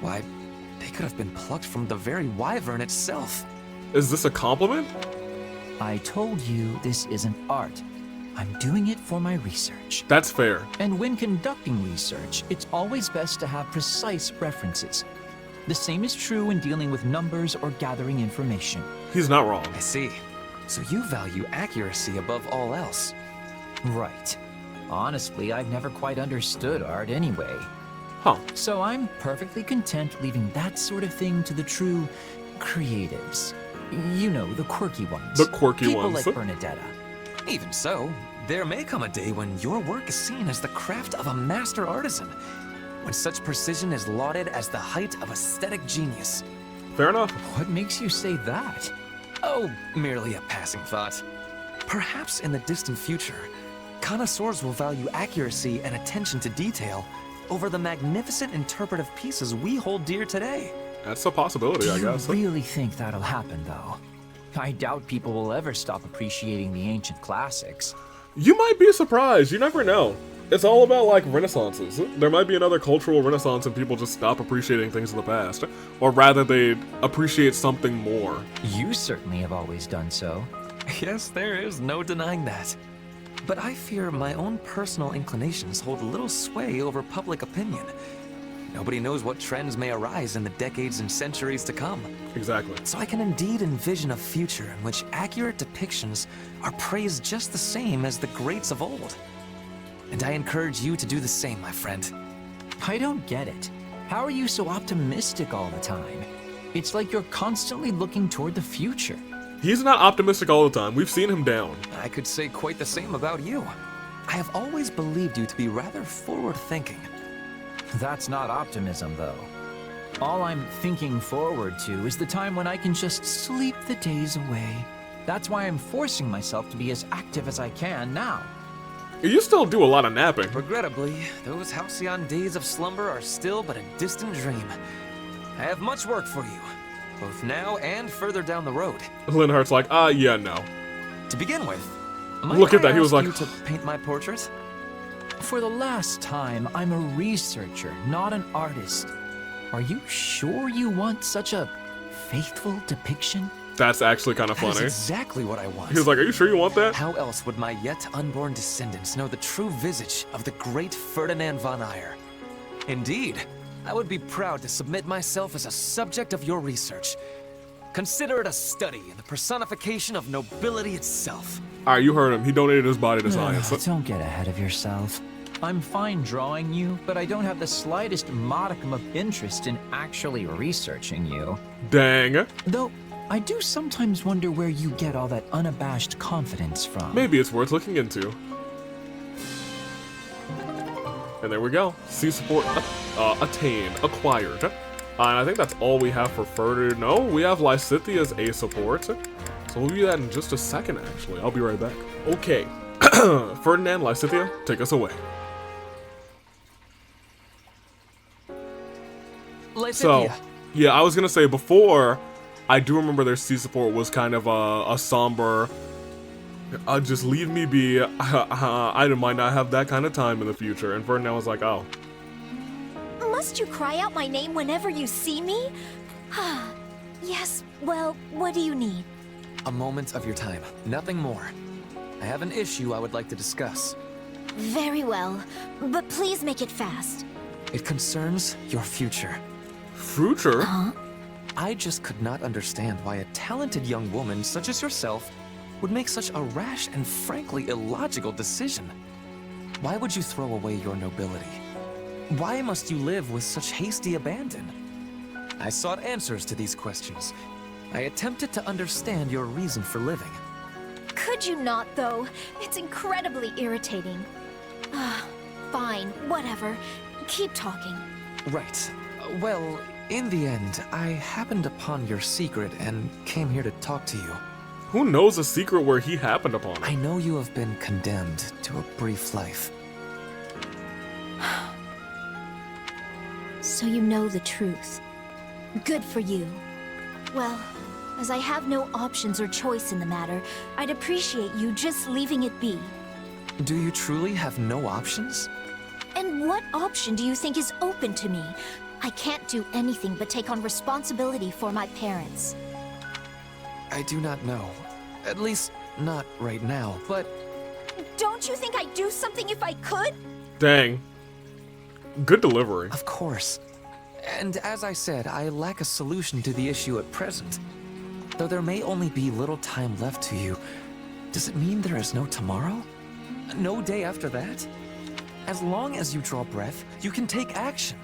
Why, they could have been plucked from the very wyvern itself. Is this a compliment? I told you this isn't art. I'm doing it for my research. That's fair. And when conducting research, it's always best to have precise references. The same is true when dealing with numbers or gathering information. He's not wrong. I see. So you value accuracy above all else. Right. Honestly, I've never quite understood art anyway. Huh. So I'm perfectly content leaving that sort of thing to the true creatives. You know, the quirky ones. The quirky People ones. like Bernadetta. Even so, there may come a day when your work is seen as the craft of a master artisan, when such precision is lauded as the height of aesthetic genius. Fair enough. What makes you say that? Oh, merely a passing thought. Perhaps in the distant future, connoisseurs will value accuracy and attention to detail over the magnificent interpretive pieces we hold dear today. That's a possibility, I guess. Do you really think that'll happen, though? I doubt people will ever stop appreciating the ancient classics. You might be surprised. You never know. It's all about, like, renaissances. There might be another cultural renaissance and people just stop appreciating things in the past. Or rather, they appreciate something more. You certainly have always done so. Yes, there is no denying that. But I fear my own personal inclinations hold little sway over public opinion. Nobody knows what trends may arise in the decades and centuries to come. Exactly. So I can indeed envision a future in which accurate depictions are praised just the same as the greats of old. And I encourage you to do the same, my friend. I don't get it. How are you so optimistic all the time? It's like you're constantly looking toward the future. He's not optimistic all the time. We've seen him down. I could say quite the same about you. I have always believed you to be rather forward-thinking. That's not optimism, though. All I'm thinking forward to is the time when I can just sleep the days away. That's why I'm forcing myself to be as active as I can now. You still do a lot of napping. Regrettably, those halcyon days of slumber are still but a distant dream. I have much work for you, both now and further down the road. Linhart's like, yeah, no. To begin with, look at that. He was like, you to paint my portrait? For the last time, I'm a researcher, not an artist. Are you sure you want such a faithful depiction? That's actually kind of funny. That is exactly what I want. He was like, are you sure you want that? How else would my yet unborn descendants know the true visage of the great Ferdinand von Aegir? Indeed, I would be proud to submit myself as a subject of your research. Consider it a study in the personification of nobility itself. Alright, you heard him. He donated his body to science. Don't get ahead of yourself. I'm fine drawing you, but I don't have the slightest modicum of interest in actually researching you. Dang. Though, I do sometimes wonder where you get all that unabashed confidence from. Maybe it's worth looking into. And there we go. C support attained, acquired. And I think that's all we have for further. No, we have Lysithia's A support. So we'll do that in just a second, actually. I'll be right back. Okay. Ferdinand, Lysithia, take us away. Lysithia. So, yeah, I was gonna say before, I do remember their C support was kind of a somber, just leave me be, I might not have that kind of time in the future. And Ferdinand was like, oh. Must you cry out my name whenever you see me? Yes, well, what do you need? A moment of your time, nothing more. I have an issue I would like to discuss. Very well, but please make it fast. It concerns your future. Future? Huh? I just could not understand why a talented young woman such as yourself would make such a rash and frankly illogical decision. Why would you throw away your nobility? Why must you live with such hasty abandon? I sought answers to these questions. I attempted to understand your reason for living. Could you not, though? It's incredibly irritating. Fine, whatever. Keep talking. Right. Well, in the end, I happened upon your secret and came here to talk to you. Who knows a secret where he happened upon it? I know you have been condemned to a brief life. So you know the truth. Good for you. Well, as I have no options or choice in the matter, I'd appreciate you just leaving it be. Do you truly have no options? And what option do you think is open to me? I can't do anything but take on responsibility for my parents. I do not know. At least, not right now, but... Don't you think I'd do something if I could? Dang. Good delivery. Of course. And as I said, I lack a solution to the issue at present. Though there may only be little time left to you, does it mean there is no tomorrow? No day after that? As long as you draw breath, you can take action.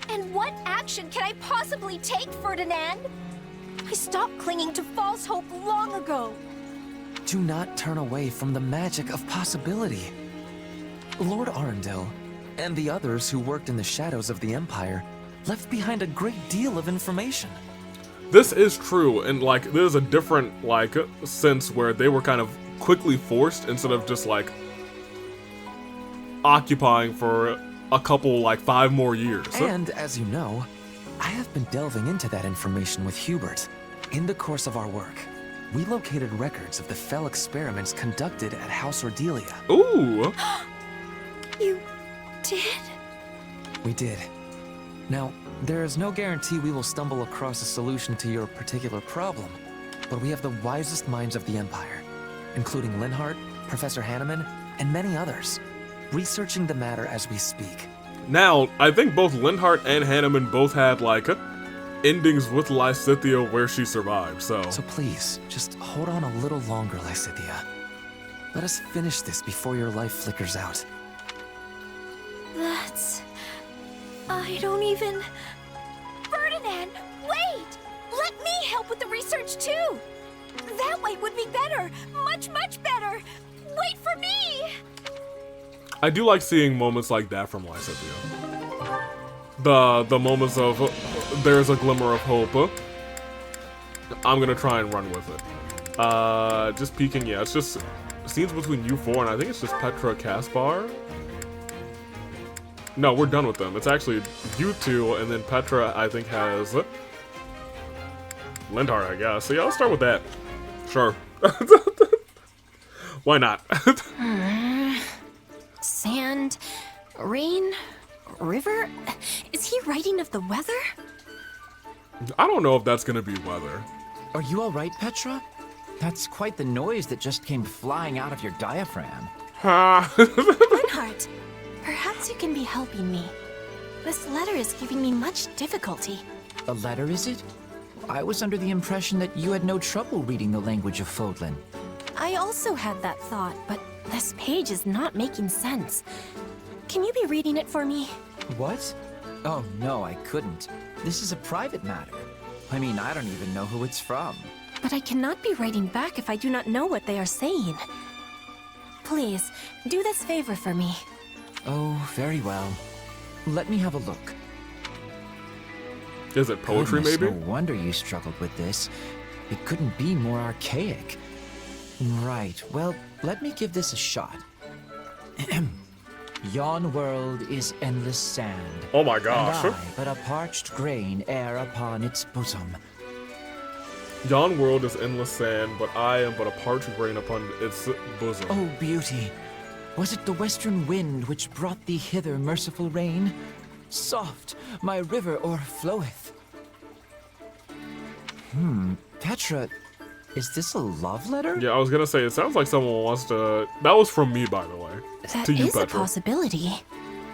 And what action can I possibly take, Ferdinand? I stopped clinging to false hope long ago. Do not turn away from the magic of possibility. Lord Arundel, and the others who worked in the shadows of the Empire, left behind a great deal of information. This is true, and like there's a different like sense where they were kind of quickly forced instead of just like occupying for a couple, like 5 more years. And as you know, I have been delving into that information with Hubert. In the course of our work, we located records of the fell experiments conducted at House Ordelia. Ooh! You did? We did. Now, there is no guarantee we will stumble across a solution to your particular problem, but we have the wisest minds of the Empire, including Linhardt, Professor Hanneman, and many others, researching the matter as we speak. Now, I think both Linhardt and Hanneman both had like endings with Lysithea where she survived, so please, just hold on a little longer, Lysithea. Let us finish this before your life flickers out. That's... I don't even... Ferdinand, wait! Let me help with the research too! That way would be better! Much, much better! Wait for me! I do like seeing moments like that from Lysithea. The moments of there's a glimmer of hope. I'm gonna try and run with it. Just peeking, yeah, it's just scenes between you four, and I think it's just Petra Caspar. No, we're done with them. It's actually you two, and then Petra, I think, has Linhardt, I guess. So yeah, let's start with that. Sure. Why not? Sand, rain, river? Is he writing of the weather? I don't know if that's gonna be weather. Are you alright, Petra? That's quite the noise that just came flying out of your diaphragm. Linhardt, perhaps you can be helping me. This letter is giving me much difficulty. A letter, is it? I was under the impression that you had no trouble reading the language of Fodlan. I also had that thought, but this page is not making sense. Can you be reading it for me? What? Oh, no, I couldn't. This is a private matter. I mean, I don't even know who it's from. But I cannot be writing back if I do not know what they are saying. Please, do this favor for me. Oh, very well. Let me have a look. Is it poetry, Goodness, maybe? No wonder you struggled with this. It couldn't be more archaic. Right, well, let me give this a shot. Yon world is endless sand. Oh my gosh. And I, but a parched grain, air upon its bosom. Yon world is endless sand, but I am but a parched grain upon its bosom. Oh, beauty! Was it the western wind which brought thee hither, merciful rain? Soft, my river o'erfloweth. Petra, is this a love letter? Yeah, I was gonna say, it sounds like someone wants to... That was from me, by the way. That To you, is a Petra. possibility,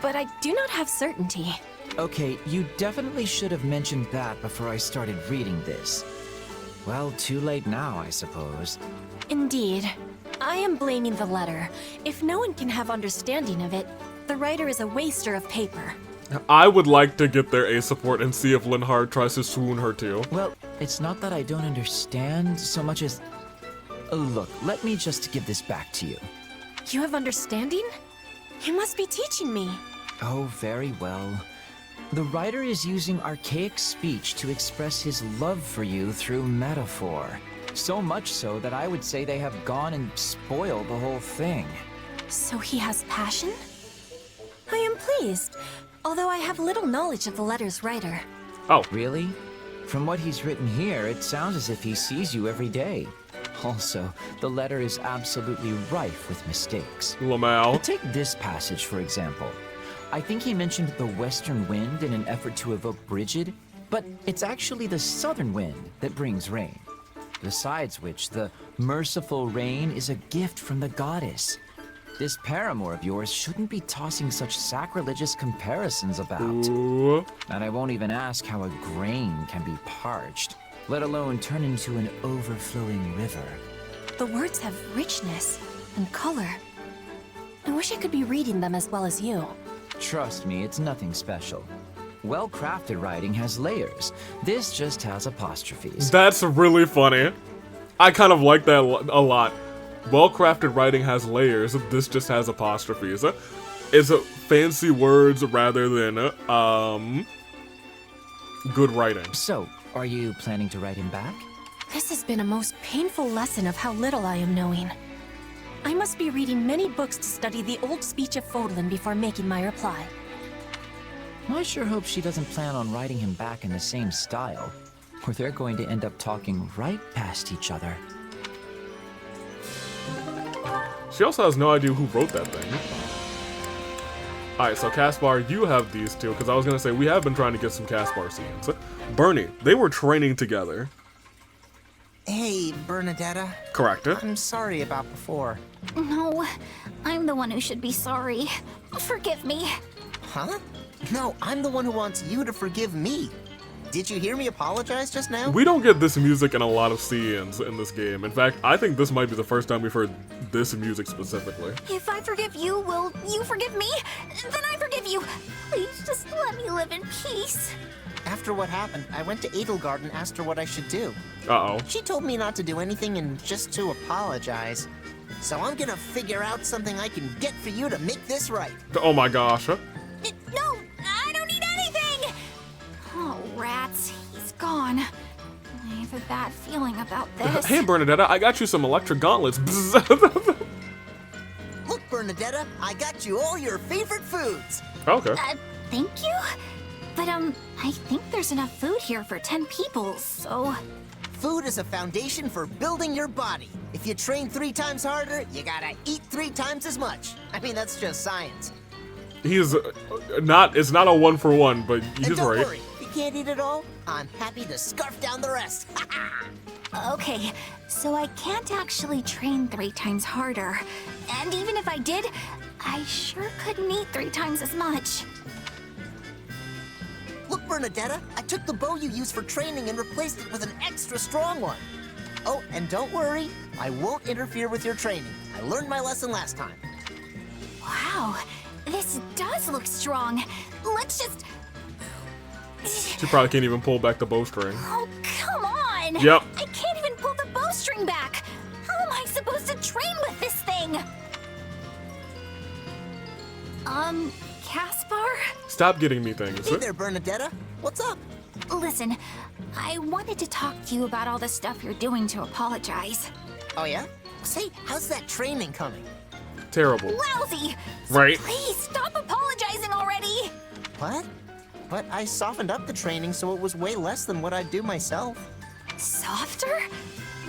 but I do not have certainty. Okay, you definitely should have mentioned that before I started reading this. Well, too late now, I suppose. Indeed. I am blaming the letter. If no one can have understanding of it, the writer is a waster of paper. I would like to get their A support and see if Linhardt tries to swoon her too. Well, it's not that I don't understand so much as... Look, let me just give this back to you. You have understanding? You must be teaching me. Oh, very well. The writer is using archaic speech to express his love for you through metaphor. So much so that I would say they have gone and spoiled the whole thing. So he has passion? I am pleased, although I have little knowledge of the letter's writer. Oh. Really? From what he's written here, it sounds as if he sees you every day. Also, the letter is absolutely rife with mistakes. Lamau. Take this passage, for example. I think he mentioned the western wind in an effort to evoke Brigid, but it's actually the southern wind that brings rain. Besides which, the merciful rain is a gift from the goddess. This paramour of yours shouldn't be tossing such sacrilegious comparisons about. Ooh. And I won't even ask how a grain can be parched, let alone turn into an overflowing river. The words have richness and color. I wish I could be reading them as well as you. Trust me, it's nothing special. Well-crafted writing has layers. This just has apostrophes. That's really funny. I kind of like that a lot. Well-crafted writing has layers. This just has apostrophes. It's fancy words rather than good writing. So, are you planning to write him back? This has been a most painful lesson of how little I am knowing. I must be reading many books to study the old speech of Fodlan before making my reply. I sure hope she doesn't plan on writing him back in the same style, or they're going to end up talking right past each other. She also has no idea who wrote that thing. Alright, so Caspar, you have these two, because I was going to say, we have been trying to get some Caspar scenes. Bernie, they were training together. Hey, Bernadetta. Correct. I'm sorry about before. No, I'm the one who should be sorry. Forgive me. Huh? No, I'm the one who wants you to forgive me. Did you hear me apologize just now? We don't get this music in a lot of scenes in this game. In fact, I think this might be the first time we've heard this music specifically. If I forgive you, will you forgive me? Then I forgive you. Please just let me live in peace. After what happened, I went to Edelgard and asked her what I should do. Uh-oh. She told me not to do anything and just to apologize. So I'm gonna figure out something I can get for you to make this right. Oh my gosh. No, I don't need anything! Oh, rats, he's gone. I have a bad feeling about this. Hey, Bernadetta, I got you some electric gauntlets. Look, Bernadetta, I got you all your favorite foods. Okay. Thank you? But, I think there's enough food here for 10 people, so... Food is a foundation for building your body. If you train 3 times harder, you gotta eat 3 times as much. I mean, that's just science. He's not, it's not a 1-for-1, but he's And don't right. worry, if you can't eat it all, I'm happy to scarf down the rest. Okay, so I can't actually train 3 times harder. And even if I did, I sure couldn't eat 3 times as much. Look, Bernadetta, I took the bow you use for training and replaced it with an extra strong one. Oh, and don't worry, I won't interfere with your training. I learned my lesson last time. Wow, this does look strong. Let's just... She probably can't even pull back the bowstring. Oh, come on! Yep. I can't even pull the bowstring back! How am I supposed to train with this thing? Caspar? Stop getting me things. Hey there, Bernadetta. What's up? Listen, I wanted to talk to you about all the stuff you're doing to apologize. Oh, yeah? Say, how's that training coming? Terrible. Lousy! So Right. please, stop apologizing already! What? But I softened up the training so it was way less than what I'd do myself. Softer?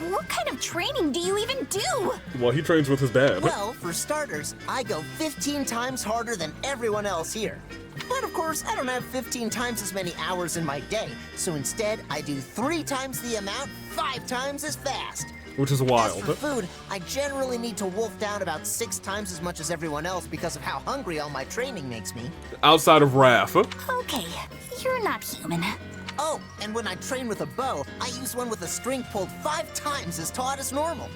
What kind of training do you even do? Well, he trains with his dad. Well, for starters, I go 15 times harder than everyone else here. But of course, I don't have 15 times as many hours in my day, so instead, I do 3 times the amount, 5 times as fast. Which is wild. As for food, I generally need to wolf down about 6 times as much as everyone else because of how hungry all my training makes me. Outside of Raph. Okay, you're not human. Oh, and when I train with a bow, I use one with a string pulled 5 times as taut as normal.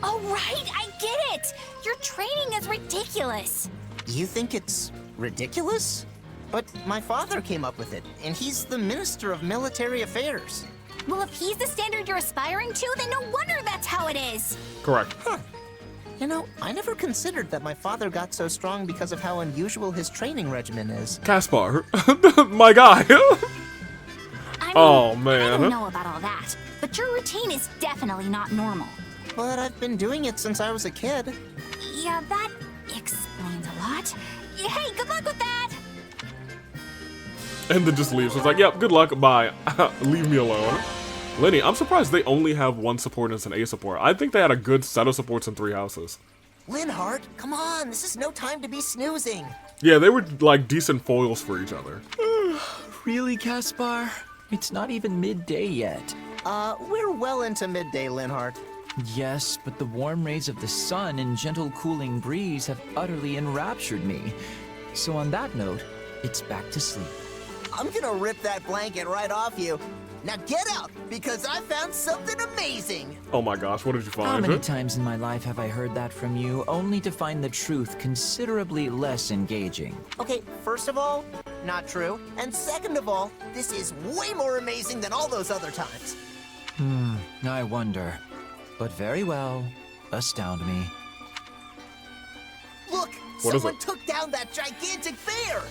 Oh, right, I get it! Your training is ridiculous. You think it's ridiculous? But my father came up with it, and he's the Minister of Military Affairs. Well, if he's the standard you're aspiring to, then no wonder that's how it is. Correct. Huh. You know, I never considered that my father got so strong because of how unusual his training regimen is. Caspar. My guy. I mean, oh, man. I don't know about all that, but your routine is definitely not normal. But I've been doing it since I was a kid. Yeah, that explains a lot. Hey, good luck with that! And then just leaves. It's like, yep, good luck, bye. Leave me alone. Lenny, I'm surprised they only have 1 support and an A support. I think they had a good set of supports in 3 houses. Linhardt, come on, this is no time to be snoozing. Yeah, they were like decent foils for each other. Really, Caspar? It's not even midday yet. We're well into midday, Linhart. Yes, but the warm rays of the sun and gentle cooling breeze have utterly enraptured me. So on that note, it's back to sleep. I'm gonna rip that blanket right off you. Now get up, because I found something amazing! Oh my gosh, what did you find? How many times in my life have I heard that from you, only to find the truth considerably less engaging? Okay, first of all, not true. And second of all, this is way more amazing than all those other times. I wonder. But very well, astound me. Look, What is someone it? took down that gigantic bear!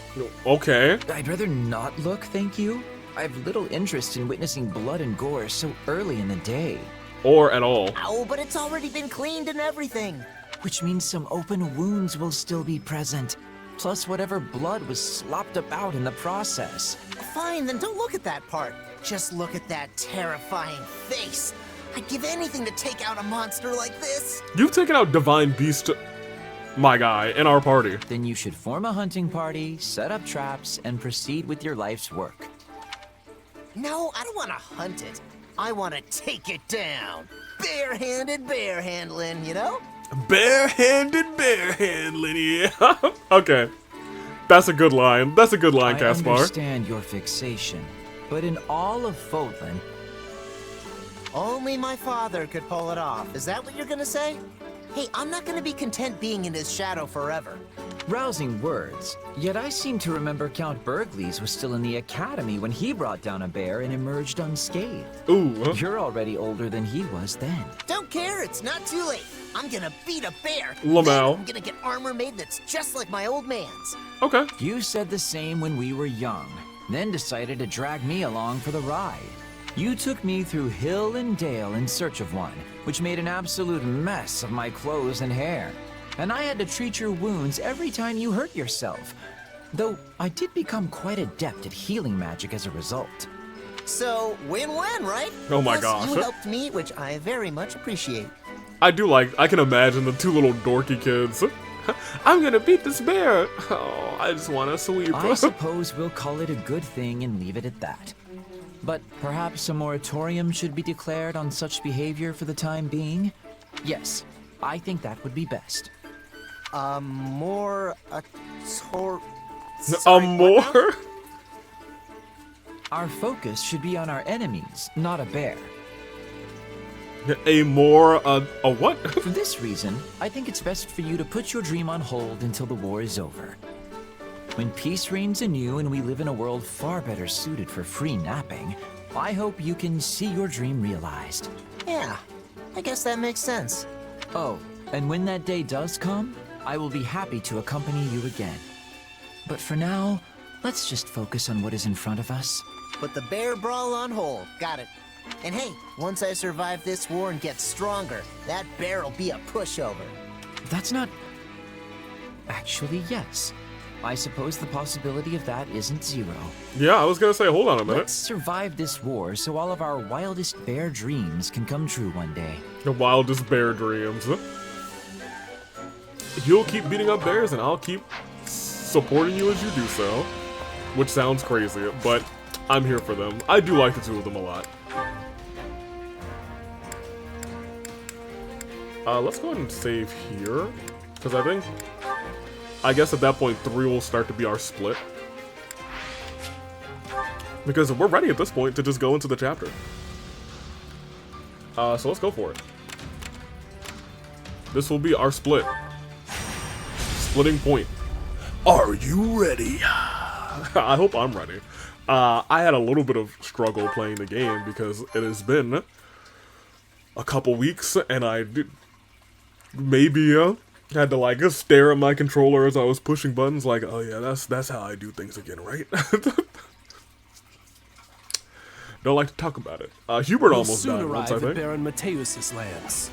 Okay. I'd rather not look, thank you. I've little interest in witnessing blood and gore so early in the day. Or at all. Oh, but it's already been cleaned and everything. Which means some open wounds will still be present, plus whatever blood was slopped about in the process. Fine, then don't look at that part. Just look at that terrifying face. I'd give anything to take out a monster like this. You've taken out Divine Beast, my guy, in our party. Then you should form a hunting party, set up traps, and proceed with your life's work. No, I don't want to hunt it. I want to take it down. Barehanded bear handling, you know? Barehanded bear handling, yeah. Okay. That's a good line. That's a good line, I Caspar. understand your fixation, but in all of Fodlan, Only my father could pull it off. Is that what you're gonna say? Hey, I'm not gonna be content being in his shadow forever. rousing words. Yet I seem to remember Count Burgleys was still in the academy when he brought down a bear and emerged unscathed. Ooh. You're already older than he was then. Don't care, it's not too late. I'm gonna beat a bear. Lamau. Then I'm gonna get armor made that's just like my old man's. Okay. You said the same when we were young, then decided to drag me along for the ride. You took me through hill and dale in search of one, which made an absolute mess of my clothes and hair. And I had to treat your wounds every time you hurt yourself. Though I did become quite adept at healing magic as a result. So, win-win, right? Oh my Plus, gosh. You helped me, which I very much appreciate. I can imagine the two little dorky kids. I'm gonna beat this bear. Oh, I just want to sweep. I suppose we'll call it a good thing and leave it at that. But perhaps a moratorium should be declared on such behavior for the time being? Yes, I think that would be best. More... more? Our focus should be on our enemies, not a bear. A what? For this reason, I think it's best for you to put your dream on hold until the war is over. When peace reigns anew and we live in a world far better suited for free napping, I hope you can see your dream realized. Yeah, I guess that makes sense. Oh, and when that day does come, I will be happy to accompany you again. But for now, let's just focus on what is in front of us. Put the bear brawl on hold. Got it. And hey, once I survive this war and get stronger, that bear will be a pushover. That's not... Actually, yes. I suppose the possibility of that isn't zero. Yeah, I was gonna say, hold on a minute. Let's survive this war so all of our wildest bear dreams can come true one day. The wildest bear dreams. You'll keep beating up bears and I'll keep supporting you as you do so. Which sounds crazy, but I'm here for them. I do like the two of them a lot. Let's go ahead and save here, because I guess at that point 3 will start to be our split. Because we're ready at this point to just go into the chapter. So let's go for it. This will be our split. Splitting point. Are you ready? I hope I'm ready. I had a little bit of struggle playing the game because it has been a couple weeks and I maybe had to stare at my controller as I was pushing buttons like, oh yeah, that's how I do things again, right? Don't like to talk about it. Hubert almost died once, I arrive think. at Baron Mateus's lands.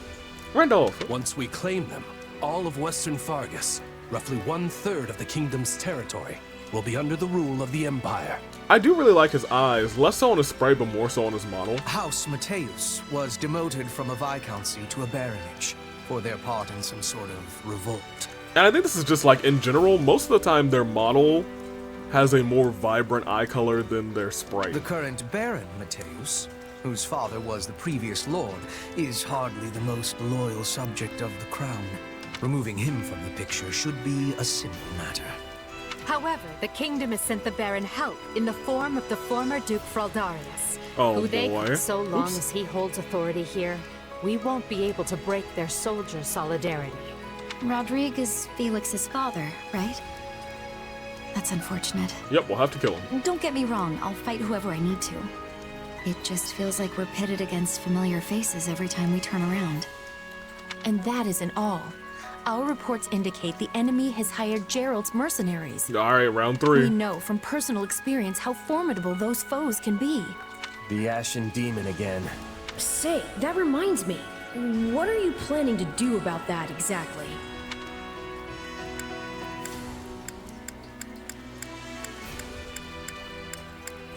Randolph. Once we claim them, all of Western Fargus, roughly 1/3 of the kingdom's territory, will be under the rule of the Empire. I do really like his eyes, less so on his sprite, but more so on his model. House Mateus was demoted from a viscountcy to a baronage for their part in some sort of revolt. And I think this is just in general, most of the time their model has a more vibrant eye color than their sprite. The current Baron Mateus whose father was the previous lord, is hardly the most loyal subject of the crown. Removing him from the picture should be a simple matter. However, the kingdom has sent the Baron help in the form of the former Duke Fraldarius. Oh, who they boy. so long Oops. as he holds authority here, we won't be able to break their soldier solidarity. Rodrigue is Felix's father, right? That's unfortunate. Yep, we'll have to kill him. Don't get me wrong, I'll fight whoever I need to. It just feels like we're pitted against familiar faces every time we turn around. And that isn't all. Our reports indicate the enemy has hired Gerald's mercenaries. Alright, round We 3. know from personal experience how formidable those foes can be. The Ashen Demon again. Say, that reminds me. What are you planning to do about that exactly?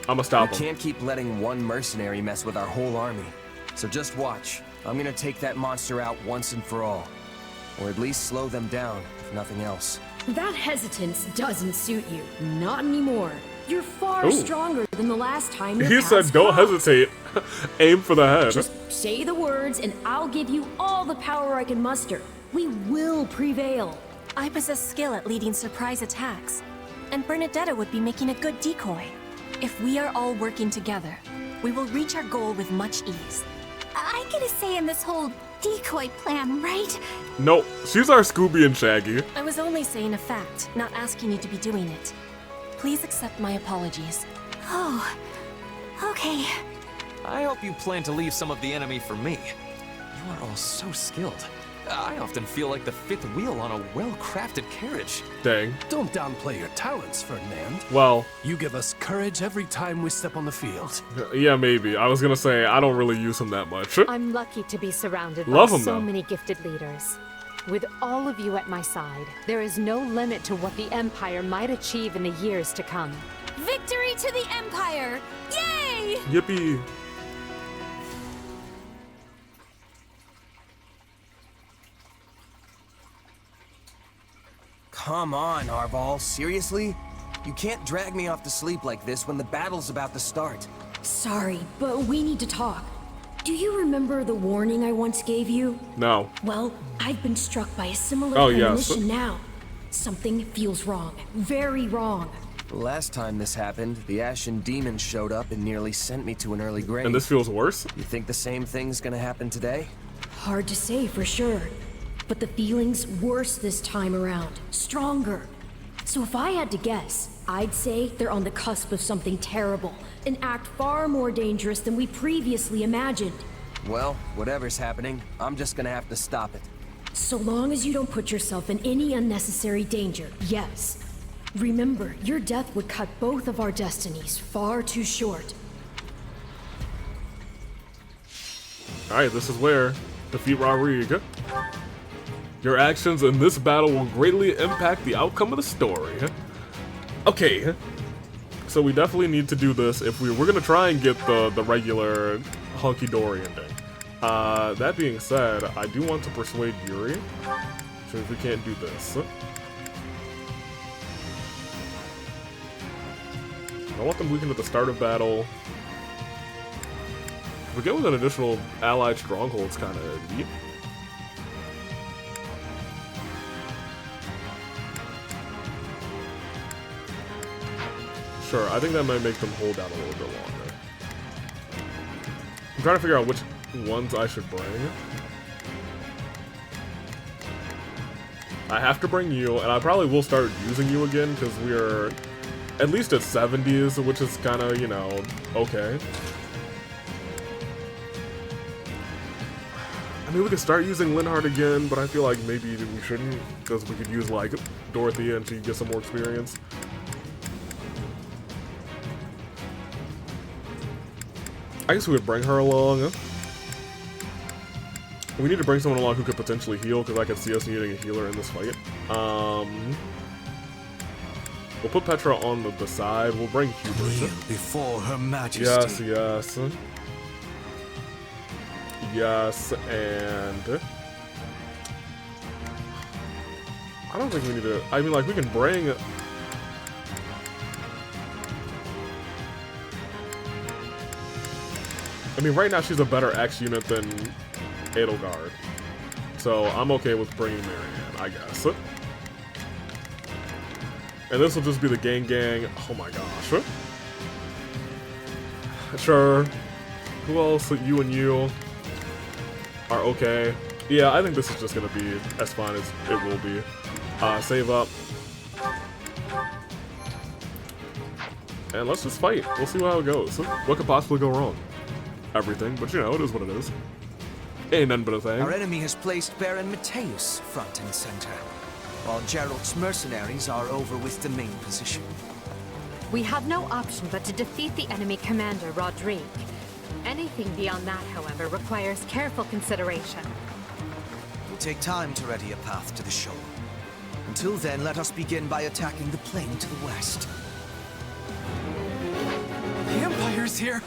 I'ma stop We him. can't keep letting one mercenary mess with our whole army. So just watch. I'm gonna take that monster out once and for all. Or at least slow them down, if nothing else. That hesitance doesn't suit you. Not anymore. You're far Ooh. stronger than the last time your He said, paths don't crossed. hesitate. Aim for the head. Just say the words and I'll give you all the power I can muster. We will prevail. I possess skill at leading surprise attacks, and Bernadetta would be making a good decoy. If we are all working together, we will reach our goal with much ease. I get a say in this whole decoy plan, right? No, she's our Scooby and Shaggy. I was only saying a fact, not asking you to be doing it. Please accept my apologies. Oh, okay. I hope you plan to leave some of the enemy for me. You are all so skilled. I often feel like the fifth wheel on a well-crafted carriage. Dang. Don't downplay your talents, Ferdinand. Well, You give us courage every time we step on the field. yeah, maybe. I was gonna say, I don't really use him that much. I'm lucky to be surrounded Love by him, so though. many gifted leaders. With all of you at my side, there is no limit to what the Empire might achieve in the years to come. Victory to the Empire! Yay! Yippee. Come on, Arval, seriously? You can't drag me off to sleep like this when the battle's about to start. Sorry, but we need to talk. Do you remember the warning I once gave you? No. Well, I've been struck by a similar Oh, yes. premonition now. Something feels wrong. Very wrong. Last time this happened, the Ashen Demon showed up and nearly sent me to an early grave. And this feels worse? You think the same thing's gonna happen today? Hard to say for sure. But the feeling's worse this time around. Stronger. So if I had to guess, I'd say they're on the cusp of something terrible. An act far more dangerous than we previously imagined. Well, whatever's happening, I'm just gonna have to stop it. So long as you don't put yourself in any unnecessary danger, yes. Remember, your death would cut both of our destinies far too short. Alright, this is where. Defeat Rodrigue. Your actions in this battle will greatly impact the outcome of the story. Okay. So we definitely need to do this if we're gonna try and get the regular hunky-dory ending. That being said, I do want to persuade Yuri. So if we can't do this. I want them weakened at the start of battle. If we get with an additional allied stronghold, it's kind of neat. Sure, I think that might make them hold down a little bit longer. I'm trying to figure out which ones I should bring. I have to bring you, and I probably will start using you again, because we're at least at 70s, which is kind of, you know, okay. I mean, we could start using Linhardt again, but I feel like maybe we shouldn't, because we could use, like, Dorothea and she could get some more experience. I guess we would bring her along. We need to bring someone along who could potentially heal, because I could see us needing a healer in this fight. We'll put Petra on the side. We'll bring Hubert. Kneel before Her Majesty. Yes, yes. Yes, and... I don't think we need to... I mean, like, we can bring... I mean, right now she's a better X unit than Edelgard. So I'm okay with bringing Marianne, I guess. And this will just be the gang. Oh my gosh. Sure. Who else? You and you are okay. Yeah, I think this is just gonna be as fine as it will be. Save up. And let's just fight. We'll see how it goes. What could possibly go wrong? Everything, but you know, it is what it is. Ain't nothing but a thing. Our enemy has placed Baron Mateus front and center, while Gerald's mercenaries are over with the main position. We have no option but to defeat the enemy commander, Rodrigue. Anything beyond that, however, requires careful consideration. It will take time to ready a path to the shore. Until then, let us begin by attacking the plain to the west. The Empire's here!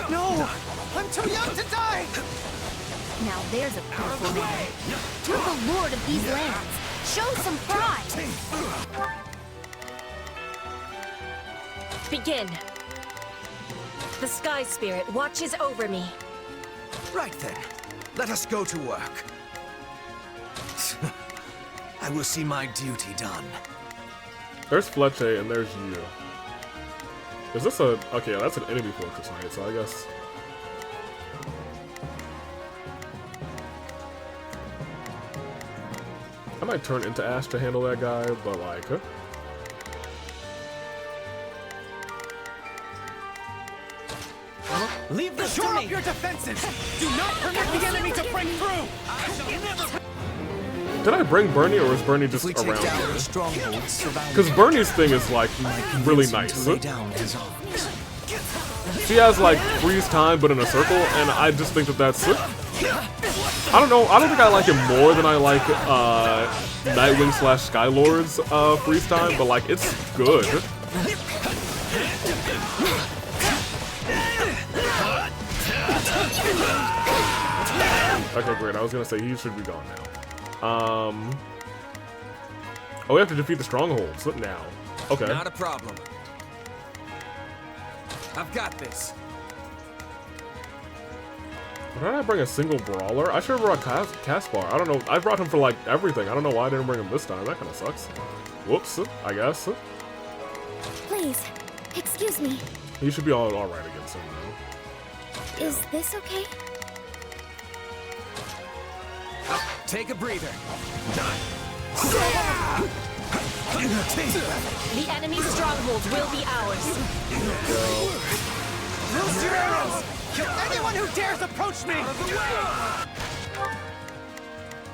No! I'm too young to die! Now there's a powerful man. You're the lord of these lands. Show some pride! Begin. The Sky Spirit watches over me. Right then, let us go to work. I will see my duty done. There's Fletcher and there's you. Is this a... Okay, that's an enemy fortress, right? So I guess... I might turn into Ash to handle that guy, but like... Leave the shore up your defenses! Do not permit the enemy to break through! Did I bring Bernie, or is Bernie just around here? Because Bernie's thing is like really nice. She has like freeze time, but in a circle, and I just think that that's... I don't know. I don't think I like it more than I like Nightwing / Skylord's freeze time, but like it's good. Okay, great. I was gonna say he should be gone now. Oh, we have to defeat the strongholds now. Okay. Not a problem. I've got this. Why did I bring a single brawler? I should have brought Caspar. I don't know. I brought him for like everything. I don't know why I didn't bring him this time. That kind of sucks. Whoops, I guess. Please, excuse me. He should be all right again soon, though. Is this okay? Take a breather. The enemy's stronghold will be ours. Loose your arrows! Kill anyone who dares approach me!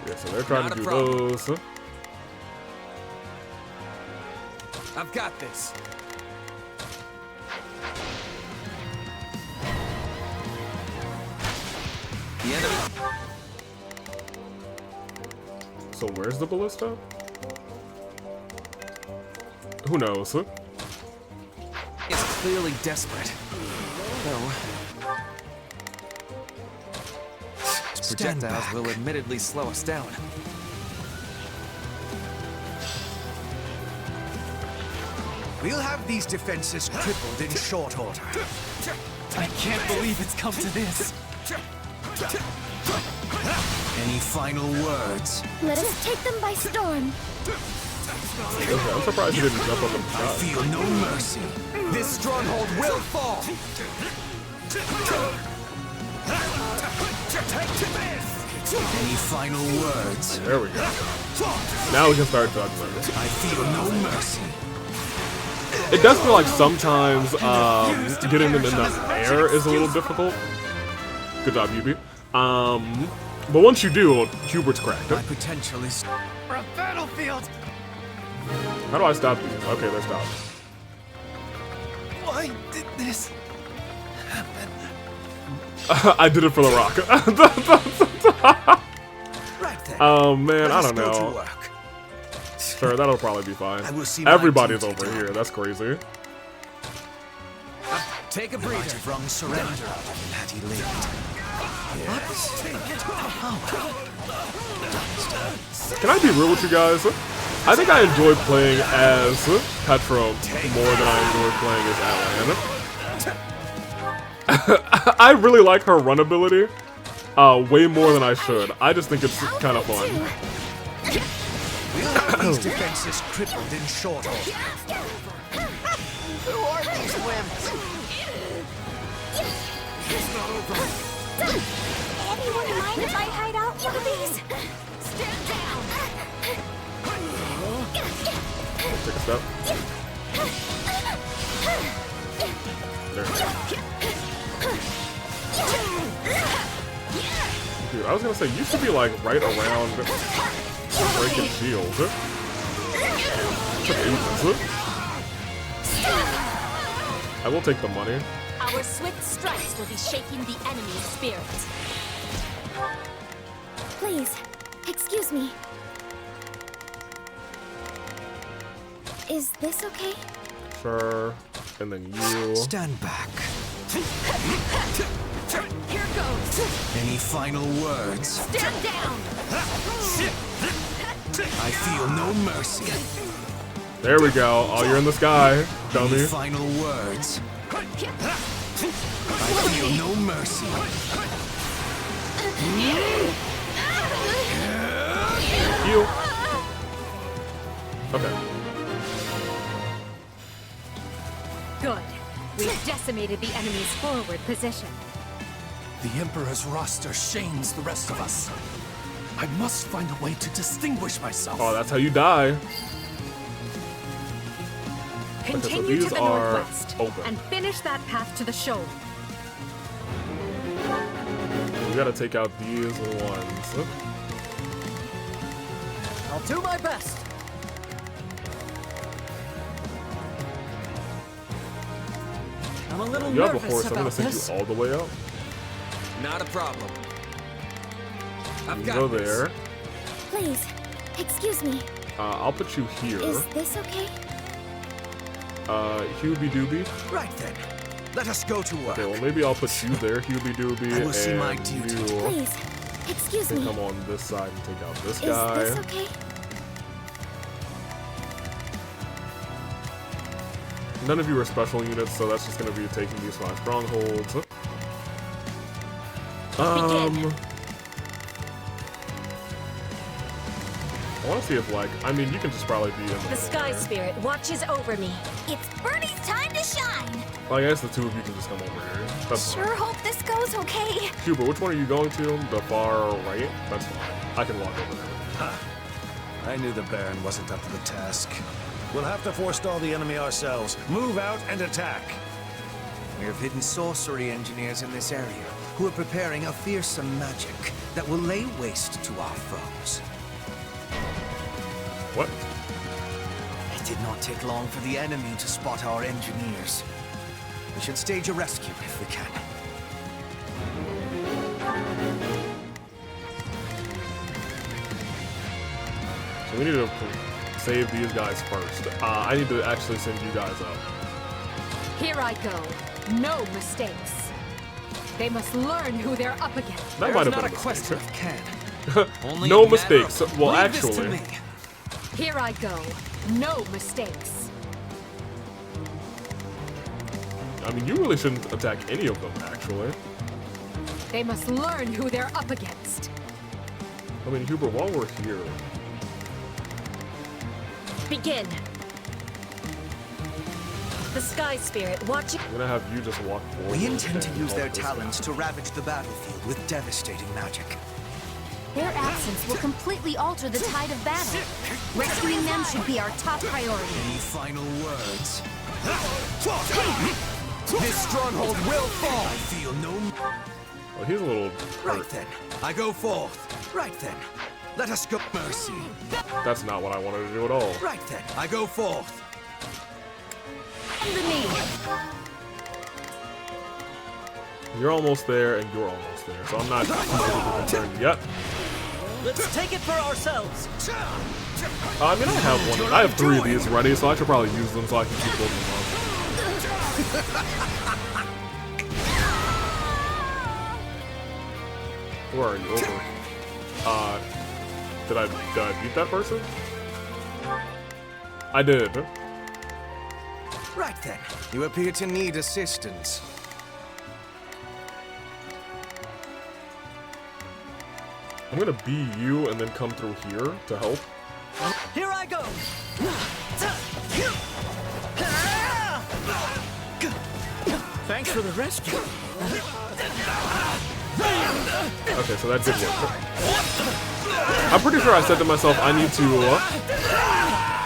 Yeah, so they're trying to do those. I've got this. The enemy. So where's the ballista? Who knows? It's clearly desperate. No. Its projectiles will admittedly slow us down. We'll have these defenses crippled in short order. I can't believe it's come to this. Any final words? Let us take them by storm. Okay, I'm surprised he didn't jump up in the sky. I feel no mercy. This stronghold will fall. Any final words? There we go. Now we can start talking about it. I feel no mercy. It does feel like sometimes getting them in the air is a little difficult. Good job, Yubi. But once you do, Hubert's cracked. My potential is... For a battlefield! How do I stop these? Okay, they're stopped. Why did this happen? I did it for the rock. Right then. Oh man, I Let us don't go to know. work. Sure, that'll probably be fine. I will see my Everybody's duty over done. here. That's crazy. Take a The might breather. have wrung surrender had he lived. Yes. Can I be real with you guys? I think I enjoy playing as Petro more than I enjoy playing as Alan. I really like her run ability. Way more than I should. I just think it's kind of fun. We'll have these defenses crippled in short order. Who are these wimps? It's not over. Anyone mind if I hide out one of these? Stand down! Take a step. There. Dude, I was gonna say, you should be like right around breaking shield. I will take the money. Our swift strikes will be shaking the enemy's spirit. Please, excuse me. Is this okay? Sure. And then you. Stand back. Here goes! Any final words? Stand down! I feel no mercy. There we go. Oh, you're in the sky, dummy. Any final words? I feel no mercy. You. Okay. Good. We've decimated the enemy's forward position. The Emperor's roster shames the rest of us. I must find a way to distinguish myself. Oh, that's how you die. Continue these to the are northwest open. and finish that path to the shoal. We gotta take out these ones. I'll do my best. I'm a little You have a nervous horse. I'm gonna about send this. you all the way up. Not a problem. You go there. Please, excuse me. I'll put you here. Is this okay? Hubie Doobie. Right then. Let us go to work. Okay, well maybe I'll put you there, Hubie Doobie, I will see my and duty. you Please, excuse can me. come on this side and take out this Is guy. this okay? None of you are special units, so that's just gonna be taking these 5 strongholds. I want to see if, like, I mean, you can just probably be in The Sky Spirit watches over me. It's Birdie's time to shine. Well, I guess the two of you can just come over here. That's Sure hope this goes okay. fine. Cuba, which one are you going to? The far right? That's fine. I can walk over there. I knew the Baron wasn't up to the task. We'll have to forestall the enemy ourselves. Move out and attack. We have hidden sorcery engineers in this area who are preparing a fearsome magic that will lay waste to our foes. What? It did not take long for the enemy to spot our engineers. We should stage a rescue if we can. So we need to save these guys first. I need to actually send you guys up. Here I go. No mistakes. They must learn who they're up against. That might have been not a a question mistake. of can. No mistakes. Well, Leave this to actually, me. Here I go. No mistakes. I mean, you really shouldn't attack any of them, actually. They must learn who they're up against. I mean, Huber, while we're here, Begin. The Sky Spirit watching. I'm gonna have you just walk forward. We intend to and use help their this talents guy. to ravage the battlefield with devastating magic. Their absence will completely alter the tide of battle. Rescuing them should be our top priority. Any final words? This stronghold will fall! I feel no... Oh, he's a little Right hurt. then. I go forth. Right then. Let us go mercy. That's not what I wanted to do at all. Right then. I go forth. The knee. You're almost there, and you're almost there, so I'm not concerned yet. Let's take it for ourselves. I mean, I have one. I have 3 of these ready, so I should probably use them so I can keep building them up. Where are you? Over. Did I beat that person? I did. Right then. You appear to need assistance. I'm gonna be you and then come through here to help. Here I go! Thanks for the rescue. Okay, so that did work. I'm pretty sure I said to myself, I need to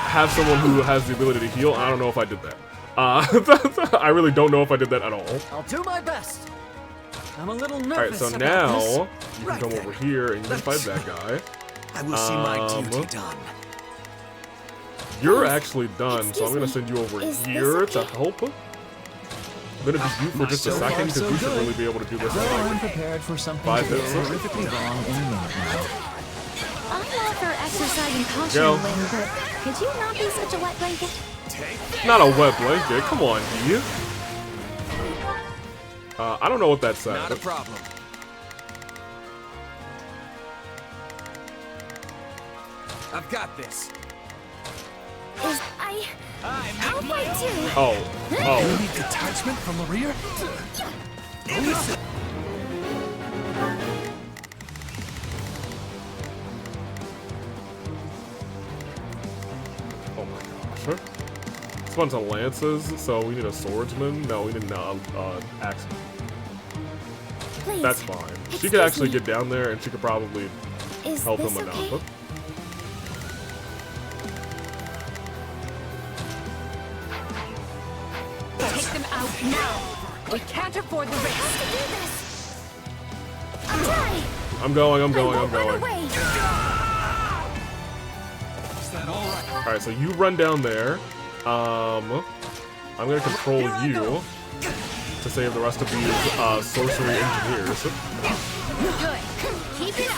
have someone who has the ability to heal. I don't know if I did that. I really don't know if I did that at all. I'll do my best. I'm a little nervous. Alright, so about now this. you can come over here and you can fight that guy. I will see my duty done. You're actually done, so I'm gonna send you over here to help. I'm gonna be you for just a second because we should really be able to do this in I'm like prepared for something 5 to go minutes. horrifically wrong in a minute now. I'm all for exercising caution, Go. Wing, but could you not be such a wet blanket? Not a wet blanket, come on, D. I don't know what that said. Not a problem. I've got this. I'll fight too. Oh. Enemy detachment from the rear? Listen. Oh my gosh. This one's on lances, so we need a swordsman. No, we need an axeman. Please, That's fine. She excuse could actually me. get down there and she could probably Is help this him okay? enough. Take them out now. We can't afford the risk. I'll try. I'm going. Run away. Alright, so you run down there. I'm gonna control you to save the rest of these sorcery engineers. Good. Keep it up.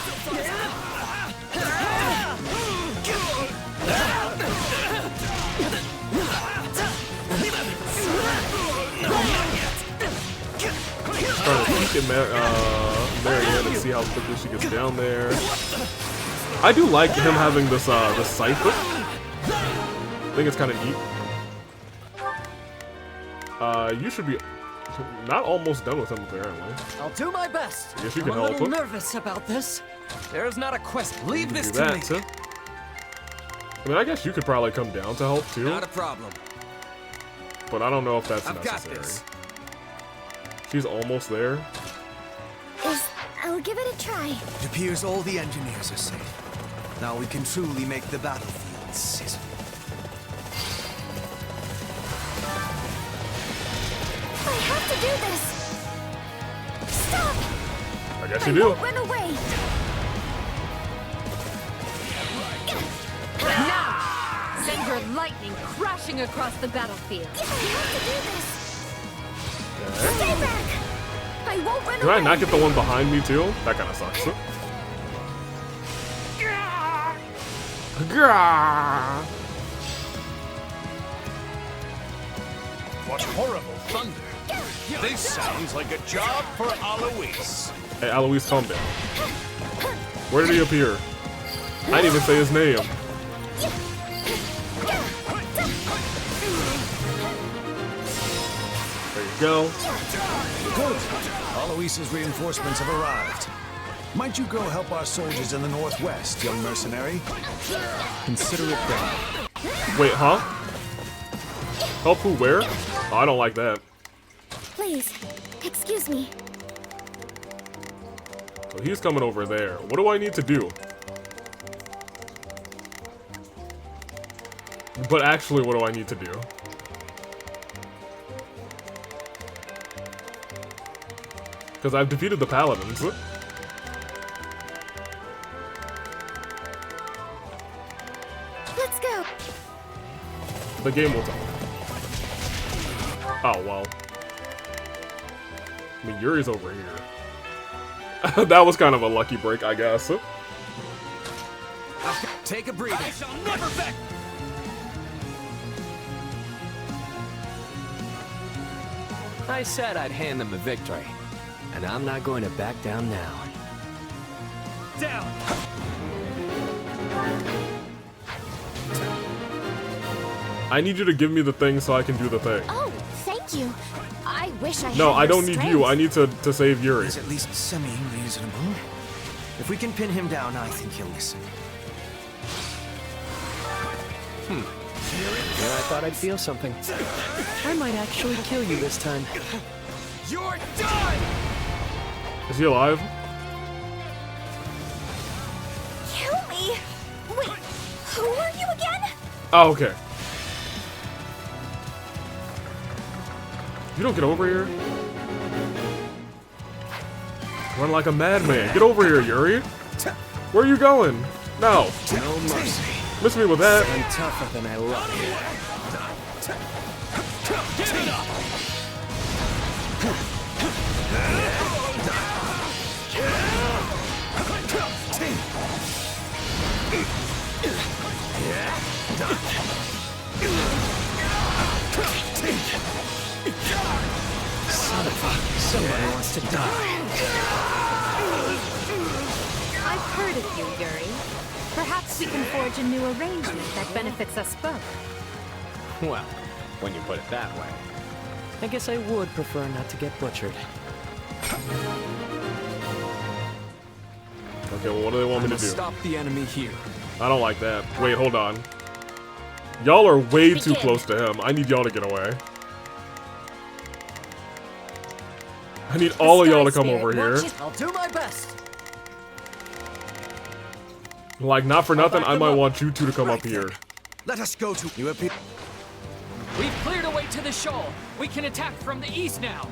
Trying to peek at Marianne and see how quickly she gets down there. I do like him having this this scythe. I think it's kind of neat. You should be not almost done with him apparently. I'll do my best. I guess you I'm can a help little him. nervous about this. There's not a quest. Leave this Do to me. that. I mean, I guess you could probably come down to help too, Not a problem. but I don't know if that's I've got necessary. this. She's almost there. I'll give it a try. It appears all the engineers are safe. Now we can truly make the battlefield sizzle. I have to do this. Stop! I guess you do. Run away. Now, send your lightning crashing across the battlefield. I have to do this. Stay back. I won't run Did away. I not get the one behind me too? That kind of sucks. What horrible thunder. This sounds like a job for Alois. Hey, Alois, calm down. Where did he appear? I didn't even say his name. There you go. Good. Alois's reinforcements have arrived. Might you go help our soldiers in the northwest, young mercenary? Consider it done. Wait, huh? Help who where? Oh, I don't like that. Please, excuse me. So he's coming over there. What do I need to do? But actually, what do I need to do? Because I've defeated the paladins. Let's go. The game will tell. Oh, well. I mean, Yuri's over here. That was kind of a lucky break, I guess. Take a breather. I shall never back. I said I'd hand them a victory, and I'm not going to back down now. Down. I need you to give me the thing so I can do the thing. Oh, thank you. I wish I had No, I your don't need you. strength. I need to save Yuri. It's at least semi-reasonable. If we can pin him down, I think he'll listen. Yeah, I thought I'd feel something. I might actually kill you this time. You're done! Is he alive? Kill me? Wait, who are you again? Oh, okay. You don't get over here. Run like a madman. Get over here, Yuri. Where are you going? No. No mercy. Miss me with that. I'm tougher than I look. Give it up! Son of a... Somebody wants to die. I've heard of you, Yuri. Perhaps we can forge a new arrangement that benefits us both. Well, when you put it that way. I guess I would prefer not to get butchered. Okay, well, what do they want me to do? Stop the enemy here. I don't like that. Wait, hold on. Y'all are way too close to him. I need y'all to get away. I need all of y'all to come over here. I'll do my best. Like, not for nothing, I might want you two to come up here. Let us go to you. We've cleared a way to the shoal. We can attack from the east now.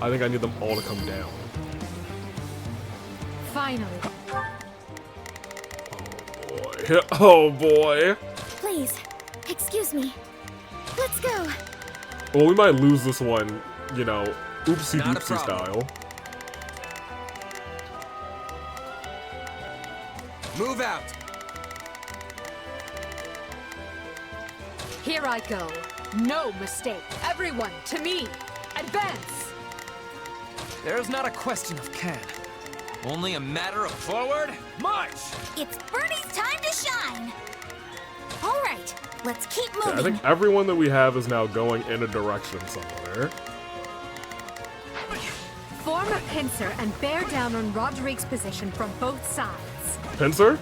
I think I need them all to come down. Finally. Boy. Oh boy. Please, excuse me. Let's go. Well, we might lose this one, you know, oopsie doopsie style. Move out. Here I go. No mistake. Everyone, to me. Advance. There's not a question of can. Only a matter of forward march! It's Bernie's time to shine. All right, let's keep Okay, moving. I think everyone that we have is now going in a direction somewhere. Form a pincer and bear down on Rodrigue's position from both sides. Pincer?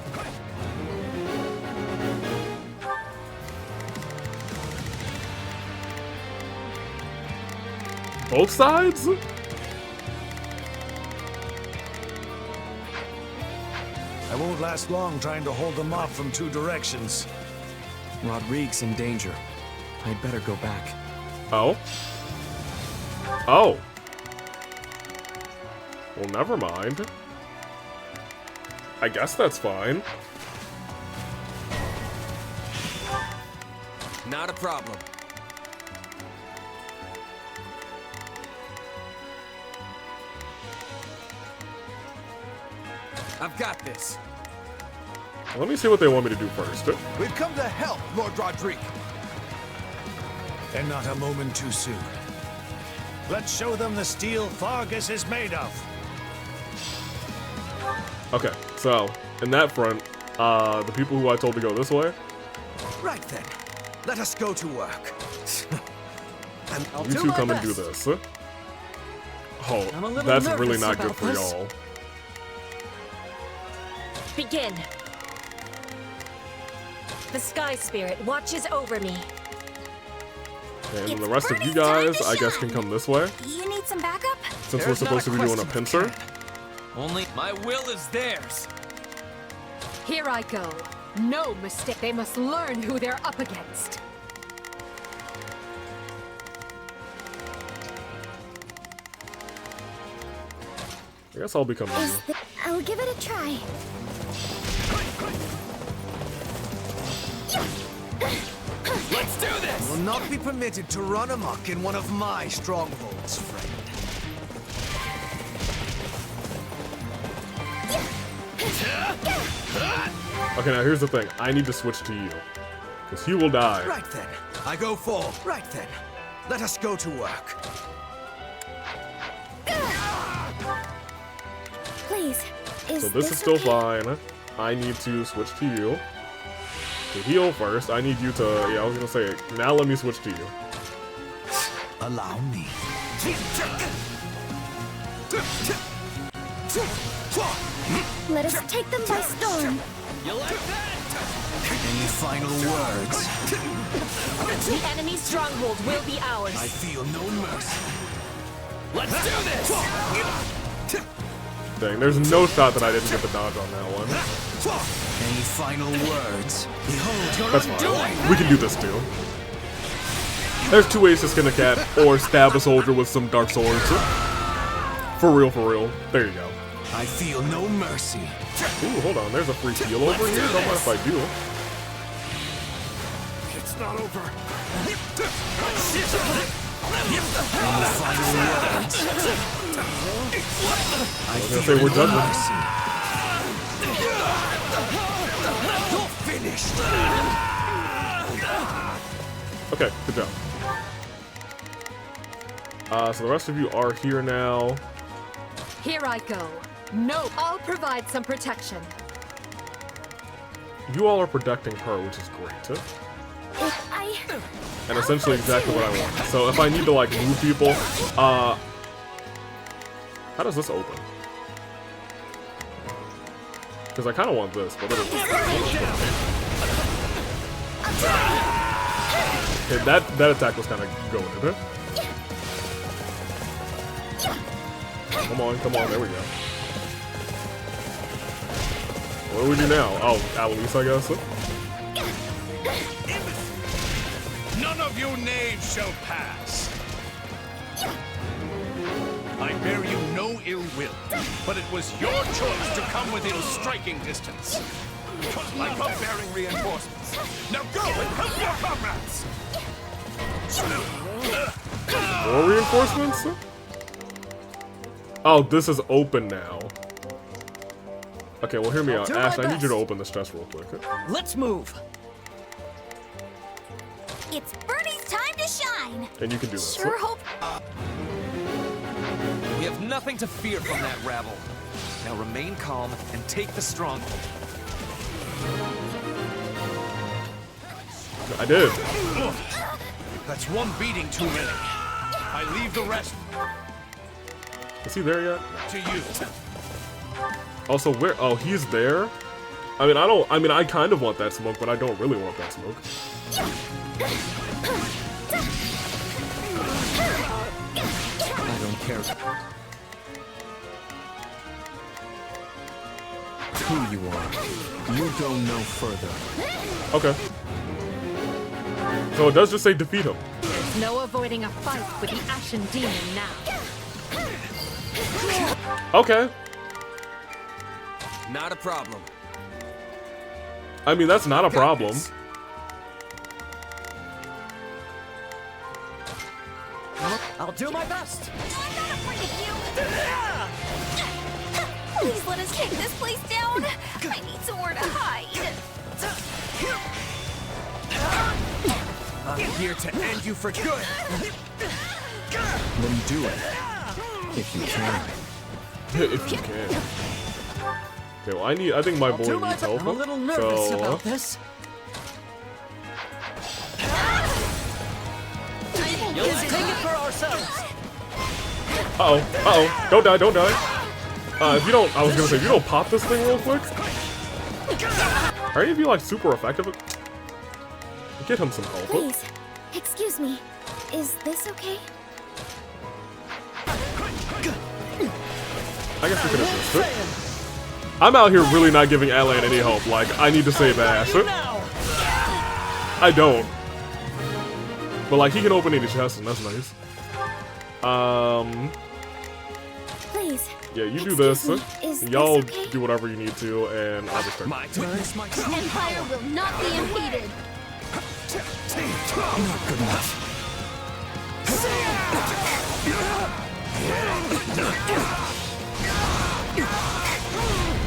Both sides? I won't last long trying to hold them off from two directions. Rodrigue's in danger. I'd better go back. Oh? Oh. Well, never mind. I guess that's fine. Not a problem. I've got this. Let me see what they want me to do first. We've come to help, Lord Rodrigue. And not a moment too soon. Let's show them the steel Fargus is made of. Okay, so, in that front, the people who I told to go this way. Right then, let us go to work. You two come and do this. Oh, that's really not good for y'all. Begin. The Sky Spirit watches over me. And the rest of you guys, I guess, can come this way. You need some backup? Since we're supposed to be doing a pincer. Only my will is theirs. Here I go. No mistake. They must learn who they're up against. I guess I'll become you. I'll give it a try. Let's do this! Will not be permitted to run amok in one of my strongholds, friend. Okay, now here's the thing. I need to switch to you. Because he will die. Right then. I go full. Right then. Let us go to work. Please, So this is still fine. I need to switch to you. To heal first, I need you to... Yeah, I was gonna say it. Now let me switch to you. Allow me. Let us take them by storm. You like that? Any final words? The enemy's stronghold will be ours. I feel no mercy. Let's do this! Dang, there's no shot that I didn't get the dodge on that one. Any final words? Behold your That's undoing! fine. We can do this too. There's two ways to skin a cat, or stab a soldier with some dark swords. For real, for real. There you go. I feel no mercy. Ooh, hold on. There's a free heal over here. Don't mind if I do. It's not over. Any final words? I was gonna say we're done with You're finished. Okay, good job. So the rest of you are here now. Here I go. No, I'll provide some protection. You all are protecting her, which is great. And essentially exactly what I want. So if I need to like move people, how does this open? Because I kind of want this, but it doesn't. Okay, that attack was kind of going, isn't it? Come on, there we go. What do we do now? Oh, Aloise, I guess. None of you knaves shall pass. I bear you no ill will, but it was your choice to come within striking distance. Like bearing reinforcements. Now go and help your comrades! More reinforcements? Oh, this is open now. Okay, well, hear me out. Ash, I need you to open this chest real quick. Let's move. It's Birdie's time to shine. And you can do this. Sure hope. We have nothing to fear from that rabble. Now remain calm and take the stronghold. I did. That's one beating too many. I leave the rest Is he there yet? to you. Also, where? Oh, he's there. I mean, I kind of want that smoke, but I don't really want that smoke. I don't care who you are. You go no further. Okay. So it does just say defeat him. There's no avoiding a fight with the Ashen Demon now. Okay. Not a problem. I mean, that's not a problem. I'll do my best. I'm not afraid of you. Please let us take this place down. I need somewhere to hide. I'm here to end you for good. Then do it. If you can. If you can. Okay, well, I think my boy needs help. I'm a little nervous So, about this. Let's take it for ourselves. uh-oh. Don't die. If you don't, I was gonna say, if you don't pop this thing real quick. Are any of you like super effective? Get him some help. Please, excuse me. Is this okay? I guess we could have missed it. I'm out here really not giving Alan any help. Like, I need to save Ash. I don't. But like, he can open any chests, and that's nice. Please. Yeah, you do this. Y'all okay? do whatever you need to, and I'll just start. The Empire will not be impeded. Not good enough.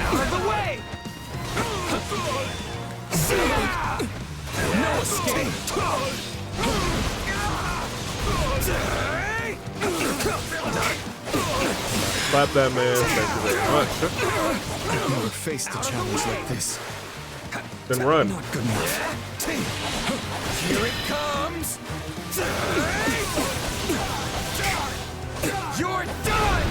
Out of the way! No escape! Slap that man. Thank you very much. I've never faced a challenge like this. Then run. Not good enough. Here it comes! You're done!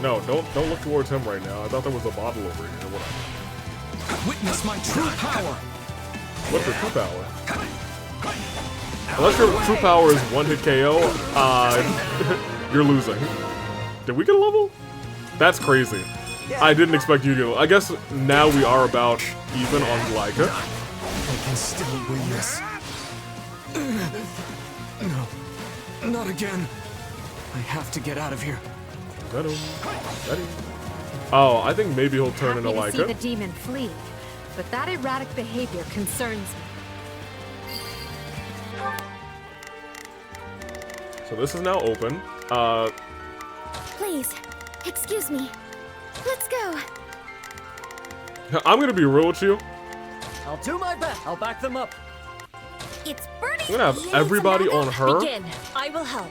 No, don't look towards him right now. I thought there was a bottle over here. What? Witness my true power. What's your true power? Unless your true power is one-hit KO, you're losing. Did we get a level? That's crazy. I didn't expect you to. I guess now we are about even on Glyca. I can still win this. No, not again. I have to get out of here. Oh, I think maybe he'll turn into Happy to see Lyca. the demon flee, but that erratic behavior concerns me. So this is now open. Please, excuse me. Let's go. I'm gonna be real with you. I'll do my best. I'll back them up. It's Birdie. I'm gonna have everybody on her, Begin. I will help.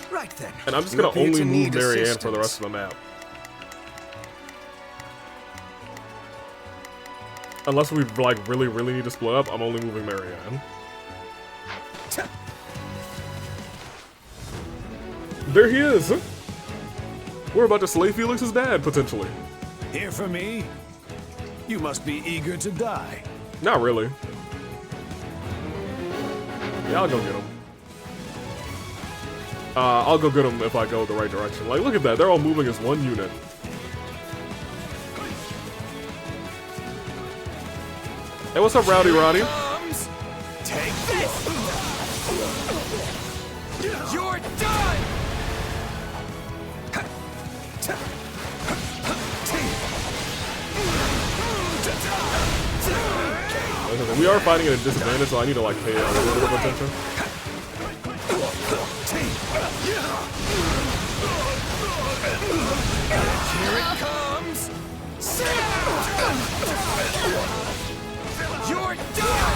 Right then. and I'm just You gonna appear only to move need Marianne for the assistance. rest of the map. Unless we like really need to split up, I'm only moving Marianne. There he is. We're about to slay Felix's dad, potentially. Here for me? You must be eager to die. Not really. Yeah, I'll go get him. I'll go get him if I go the right direction. Like, look at that. They're all moving as one unit. Hey, what's up, Rowdy Roddy? Take this! You're done! Listen, we are fighting at a disadvantage, so I need to like pay a little bit of attention. Here it comes! You're done!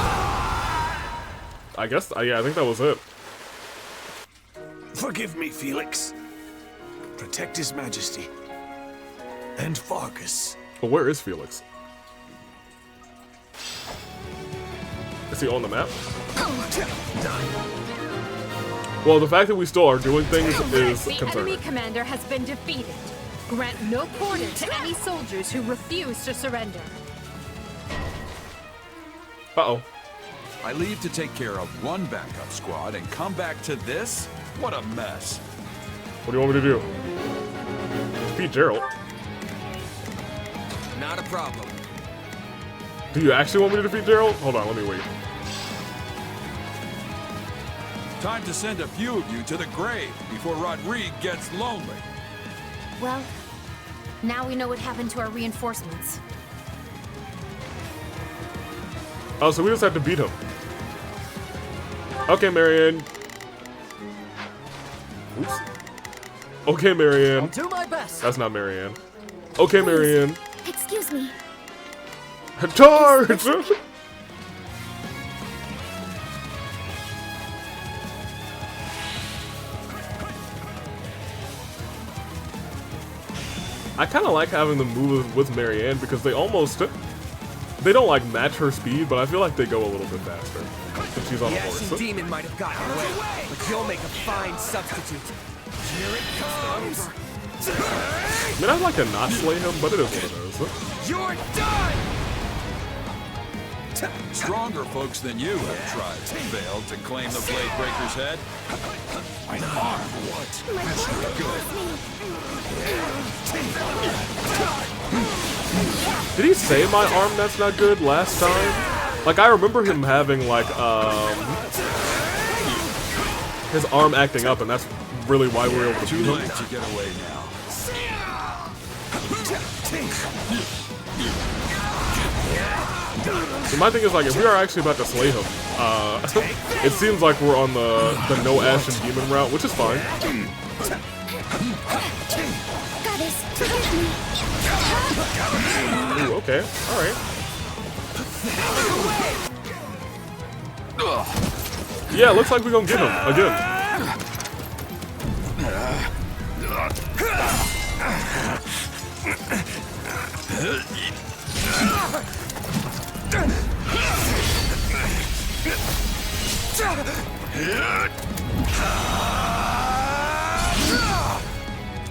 I guess, yeah, I think that was it. Forgive me, Felix. Protect His Majesty. And Fargus. But where is Felix? Is he on the map? Well, the fact that we still are doing things is The concerning. enemy commander has been defeated. Grant no quarter to any soldiers who refuse to surrender. Uh-oh. I leave to take care of one backup squad and come back to this? What a mess. What do you want me to do? Defeat Gerald. Not a problem. Do you actually want me to defeat Gerald? Hold on, let me wait. Time to send a few of you to the grave before Rodrigue gets lonely. Well, now we know what happened to our reinforcements. Oh, so we just have to beat him. Okay, Marianne. Oops. Okay, Marianne. I'll do my best. That's not Marianne. Okay, Marianne. Excuse me. Charge! I kind of like having them move with Marianne because they almost... They don't like match her speed, but I feel like they go a little bit faster since she's on a The horse. Ashen Demon might have gotten away, but you'll make a fine substitute. Here it comes! I mean, I'd like to not slay him, but it is what it is. You're done! Stronger folks than you have tried and failed to claim the Blade Breaker's head. My arm, what? That's not good. Did he say my arm that's not good last time? Like, I remember him having, like, his arm acting up, and that's really why we were able to Too beat him. late to get away now. So my thing is, like, if we are actually about to slay him, it seems like we're on the no Ashen Demon route, which is fine. Goddess, forgive me. Ooh, okay, alright. Yeah, looks like we're gonna get him, again.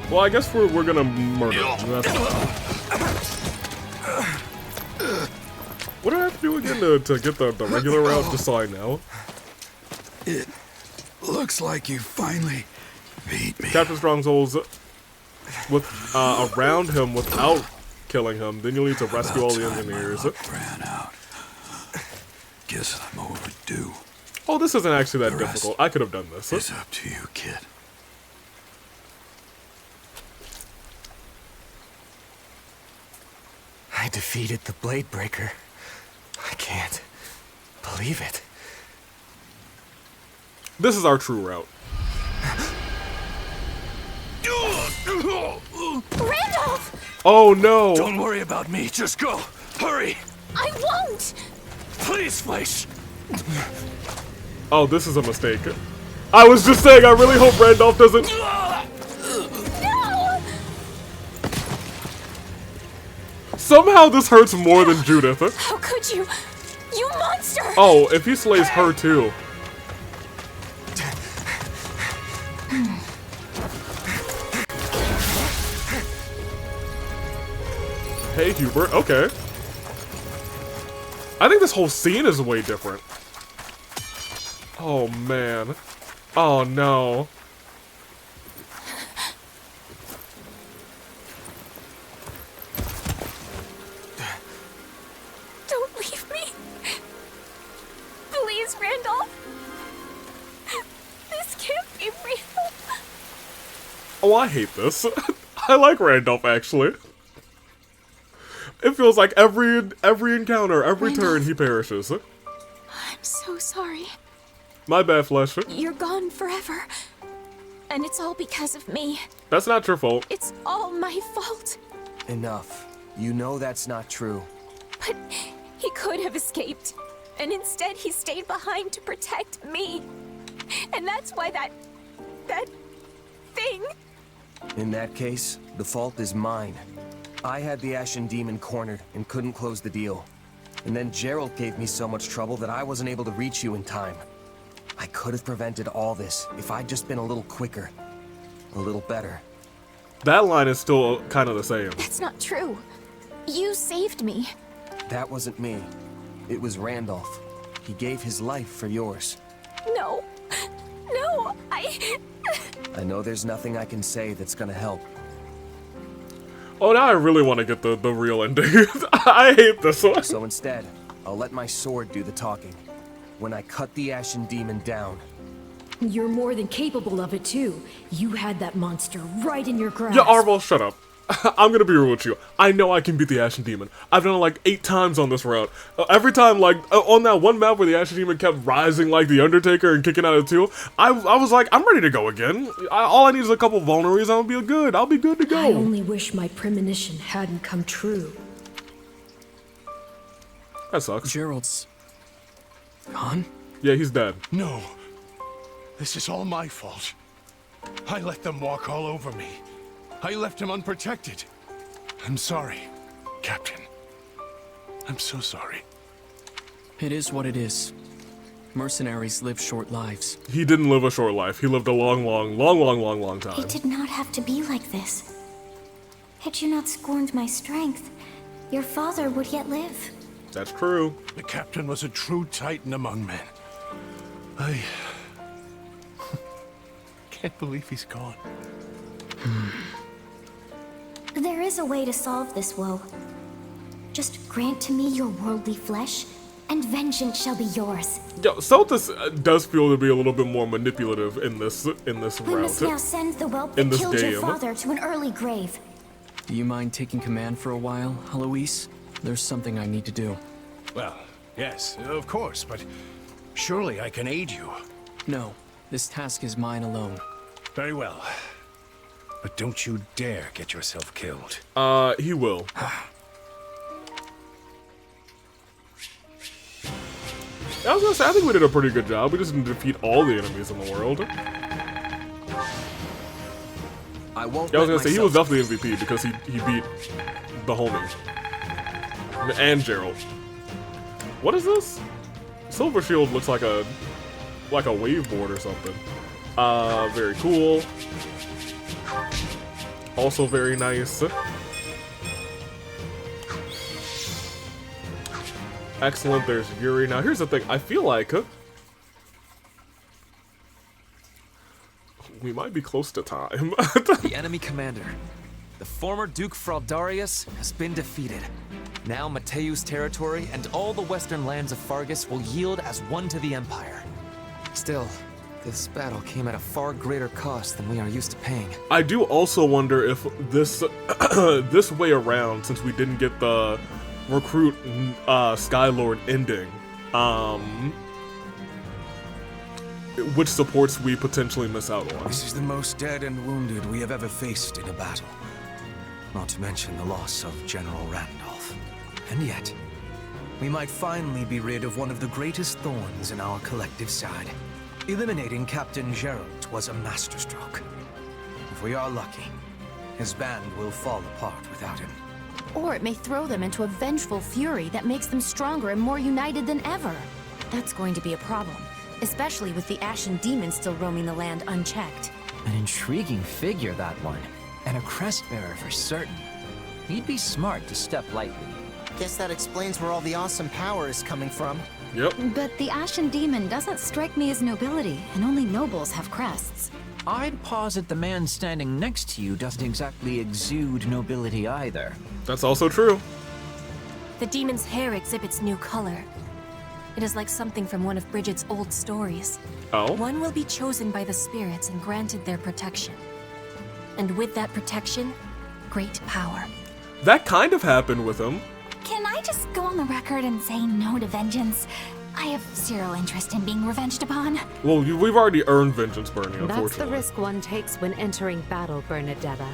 Well, I guess we're gonna murder him. What do I have to do again to get the regular route, just so I know? It looks like you finally beat me. Capture Strongholds with around him without killing him. Then you'll need to rescue all the engineers. Ran out. Guess I'm overdue. Oh, this isn't actually that difficult. I could have done this. It's up to you, kid. I defeated the Blade Breaker. I can't believe it. This is our true route. Randolph! Oh no! Don't worry about me. Just go. Hurry. I won't! Please, Fleisch. Oh, this is a mistake. I was just saying, I really hope Randolph doesn't... No! Somehow this hurts more than Judith. How could you? You monster! Oh, if he slays her too. Hey, Hubert. Okay. I think this whole scene is way different. Oh, man. Oh, no. Don't leave me. Please, Randolph. This can't be real. Oh, I hate this. I like Randolph, actually. It feels like every encounter, every turn, he perishes. I'm so sorry. My bad, Flesh. You're gone forever. And it's all because of me. That's not your fault. It's all my fault. Enough. You know that's not true. But he could have escaped. And instead he stayed behind to protect me. And that's why that thing... In that case, the fault is mine. I had the Ashen Demon cornered and couldn't close the deal. And then Gerald gave me so much trouble that I wasn't able to reach you in time. I could have prevented all this if I'd just been a little quicker. A little better. That line is still kind of the same. That's not true. You saved me. That wasn't me. It was Randolph. He gave his life for yours. No. No, I know there's nothing I can say that's gonna help. Oh, now I really want to get the real ending. I hate this one. So instead, I'll let my sword do the talking. When I cut the Ashen Demon down. You're more than capable of it, too. You had that monster right in your grasp. Yeah, Arvel, shut up. I'm gonna be real with you. I know I can beat the Ashen Demon. I've done it like 8 times on this route. Every time, like, on that one map where the Ashen Demon kept rising like the Undertaker and kicking out of 2, I was like, I'm ready to go again. All I need is a couple vulneraries and I'll be good. I'll be good to go. I only wish my premonition hadn't come true. That sucks. Gerald's gone? Yeah, he's dead. No. This is all my fault. I let them walk all over me. I left him unprotected. I'm sorry, Captain. I'm so sorry. It is what it is. Mercenaries live short lives. He didn't live a short life. He lived a long time. It did not have to be like this. Had you not scorned my strength, your father would yet live. That's true. The Captain was a true titan among men. I can't believe he's gone. There is a way to solve this woe. Just grant to me your worldly flesh, and vengeance shall be yours. Yo, Celtis does feel to be a little bit more manipulative in this We route. must now send the whelp In that this killed your game. father to an early grave. Do you mind taking command for a while, Heloise? There's something I need to do. Well, yes, of course, but surely I can aid you. No, this task is mine alone. Very well. But don't you dare get yourself killed. He will. I was gonna say, I think we did a pretty good job. We just didn't defeat all the enemies in the world. I won't. Yeah, I was gonna say, he was definitely MVP because he beat the homie. And Gerald. What is this? Silver Shield looks like a wave board or something. Very cool. Also very nice. Excellent, there's Yuri. Now here's the thing, I feel like we might be close to time. The enemy commander, the former Duke Fraldarius, has been defeated. Now Mateu's territory and all the western lands of Fargus will yield as one to the Empire. Still, this battle came at a far greater cost than we are used to paying. I do also wonder if this this way around, since we didn't get the recruit Skylord ending, which supports we potentially miss out on. This is the most dead and wounded we have ever faced in a battle. Not to mention the loss of General Randolph. And yet, we might finally be rid of one of the greatest thorns in our collective side. Eliminating Captain Gerald was a masterstroke. If we are lucky, his band will fall apart without him. Or it may throw them into a vengeful fury that makes them stronger and more united than ever. That's going to be a problem, especially with the Ashen Demon still roaming the land unchecked. An intriguing figure, that one. And a crest bearer for certain. He'd be smart to step lightly. Guess that explains where all the awesome power is coming from. Yep. But the Ashen Demon doesn't strike me as nobility, and only nobles have crests. I'd posit the man standing next to you doesn't exactly exude nobility either. That's also true. The demon's hair exhibits new color. It is like something from one of Bridget's old stories. Oh? One will be chosen by the spirits and granted their protection. And with that protection, great power. That kind of happened with him. Can I just go on the record and say no to vengeance? I have zero interest in being revenged upon. Well, we've already earned vengeance, Bernie, unfortunately. That's the risk one takes when entering battle, Bernadetta.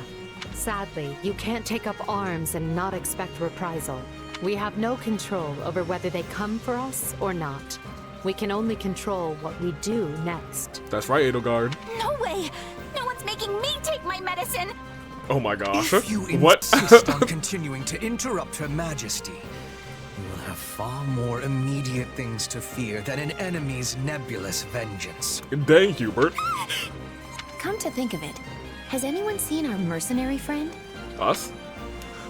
Sadly, you can't take up arms and not expect reprisal. We have no control over whether they come for us or not. We can only control what we do next. That's right, Edelgard. No way! No one's making me take my medicine! Oh my gosh. If you What? insist on continuing to interrupt Her Majesty, you will have far more immediate things to fear than an enemy's nebulous vengeance. Dang, Hubert. Come to think of it, has anyone seen our mercenary friend? Us?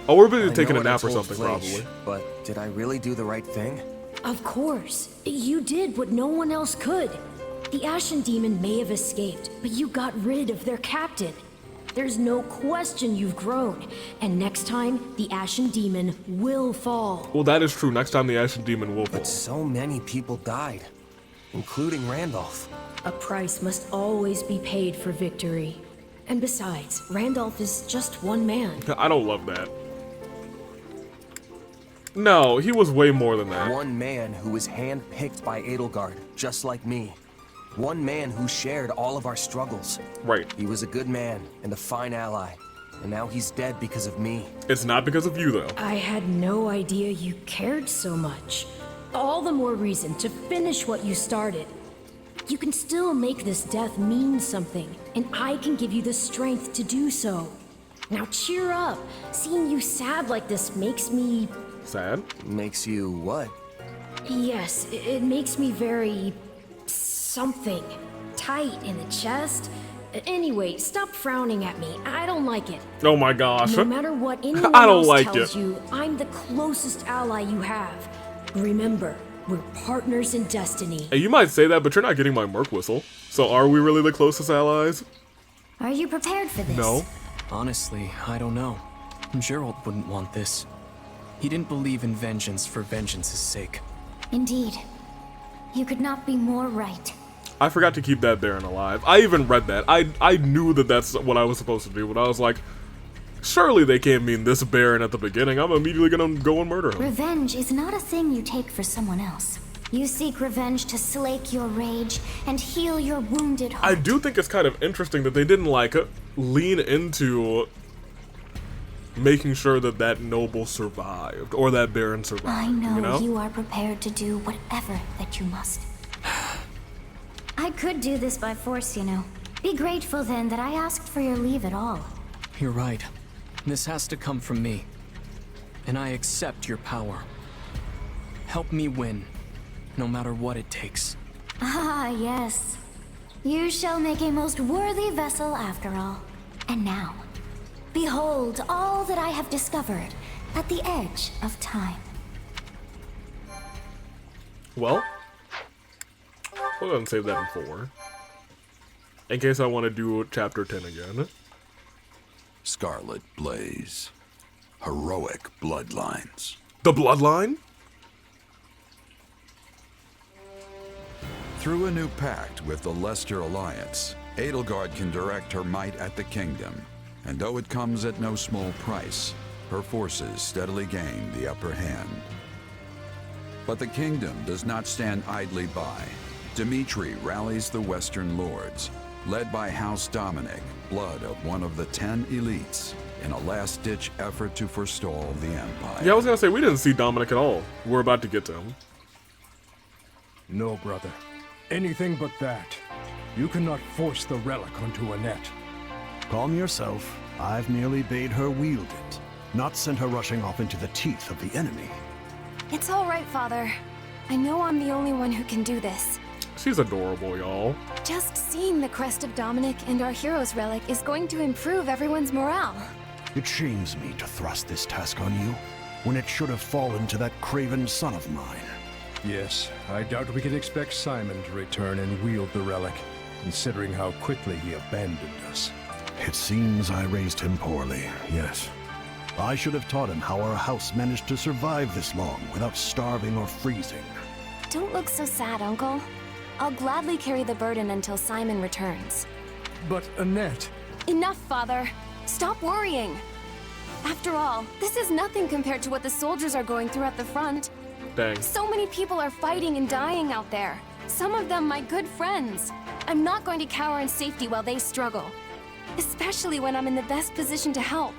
Oh, we're busy I taking know a what I nap or told something, Fleisch, probably. But did I really do the right thing? Of course. You did what no one else could. The Ashen Demon may have escaped, but you got rid of their captain. There's no question you've grown, and next time, the Ashen Demon will fall. Well, that is true. Next time the Ashen Demon will fall. But so many people died, including Randolph. A price must always be paid for victory. And besides, Randolph is just one man. I don't love that. No, he was way more than that. One man who was handpicked by Edelgard, just like me. One man who shared all of our struggles. Right. He was a good man and a fine ally. And now he's dead because of me. It's not because of you, though. I had no idea you cared so much. All the more reason to finish what you started. You can still make this death mean something, and I can give you the strength to do so. Now cheer up. Seeing you sad like this makes me... Sad? Makes you what? Yes, it makes me very... something. Tight in the chest. Anyway, stop frowning at me. I don't like it. Oh my gosh. No matter what anyone I don't else like tells it. you, I'm the closest ally you have. Remember, we're partners in destiny. Hey, you might say that, but you're not getting my Merc Whistle. So are we really the closest allies? Are you prepared for this? No. Honestly, I don't know. Gerald wouldn't want this. He didn't believe in vengeance for vengeance's sake. Indeed. You could not be more right. I forgot to keep that Baron alive. I even read that. I knew that that's what I was supposed to do, but I was like, surely they can't mean this Baron at the beginning. I'm immediately gonna go and murder him. Revenge is not a thing you take for someone else. You seek revenge to slake your rage and heal your wounded heart. I do think it's kind of interesting that they didn't, like, lean into making sure that that noble survived, or that Baron survived, I know, you know? you are prepared to do whatever that you must. I could do this by force, you know. Be grateful then that I asked for your leave at all. You're right. This has to come from me. And I accept your power. Help me win, no matter what it takes. Ah, yes. You shall make a most worthy vessel after all. And now, Behold all that I have discovered at the edge of time. Well, we'll go and save that in 4. In case I want to do chapter 10 again. Scarlet Blaze. Heroic bloodlines. The bloodline? Through a new pact with the Leicester Alliance, Edelgard can direct her might at the kingdom, and though it comes at no small price, her forces steadily gain the upper hand. But the kingdom does not stand idly by. Dimitri rallies the Western Lords, led by House Dominic, blood of one of the 10 elites, in a last-ditch effort to forestall the Empire. Yeah, I was gonna say, we didn't see Dominic at all. We're about to get to him. No, brother. Anything but that. You cannot force the relic onto Annette. Calm yourself. I've merely bade her wield it, not sent her rushing off into the teeth of the enemy. It's all right, Father. I know I'm the only one who can do this. She's adorable, y'all. Just seeing the crest of Dominic and our hero's relic is going to improve everyone's morale. It shames me to thrust this task on you, when it should have fallen to that craven son of mine. Yes, I doubt we can expect Simon to return and wield the relic, considering how quickly he abandoned us. It seems I raised him poorly, yes. I should have taught him how our house managed to survive this long without starving or freezing. Don't look so sad, Uncle. I'll gladly carry the burden until Simon returns. But Annette... Enough, Father. Stop worrying. After all, this is nothing compared to what the soldiers are going through at the front. Dang. So many people are fighting and dying out there. Some of them my good friends. I'm not going to cower in safety while they struggle. Especially when I'm in the best position to help.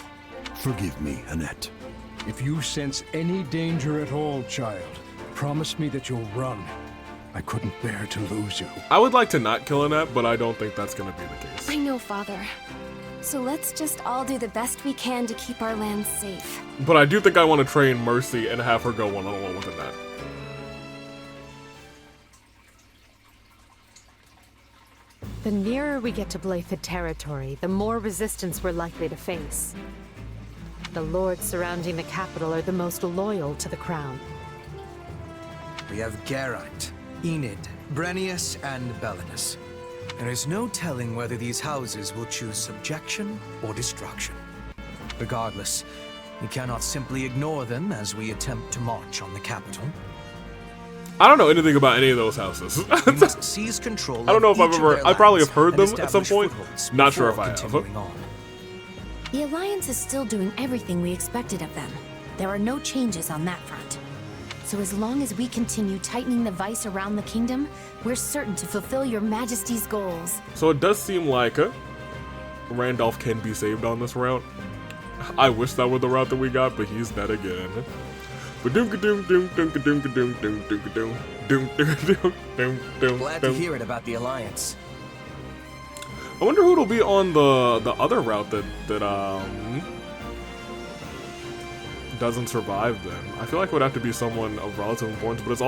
Forgive me, Annette. If you sense any danger at all, child, promise me that you'll run. I couldn't bear to lose you. I would like to not kill Annette, but I don't think that's gonna be the case. I know, Father. So let's just all do the best we can to keep our land safe. But I do think I want to train Mercy and have her go one-on-one with Annette. The nearer we get to Blythe territory, the more resistance we're likely to face. The lords surrounding the capital are the most loyal to the crown. We have Geraint, Enid, Brennius, and Belinus. There is no telling whether these houses will choose subjection or destruction. Regardless, we cannot simply ignore them as we attempt to march on the capital. I don't know anything about any of those houses. We must seize control. I don't know if I've ever... I probably have heard them at some establish point. footholds Not sure if before I have. continuing on. The Alliance is still doing everything we expected of them. There are no changes on that front. So as long as we continue tightening the vice around the kingdom, we're certain to fulfill your Majesty's goals. So it does seem like Randolph can be saved on this route. I wish that were the route that we got, but he's dead again. Glad to hear it about the Alliance. I wonder who will be on the other route that doesn't survive then. I feel like it would have to be someone of relative importance, but it's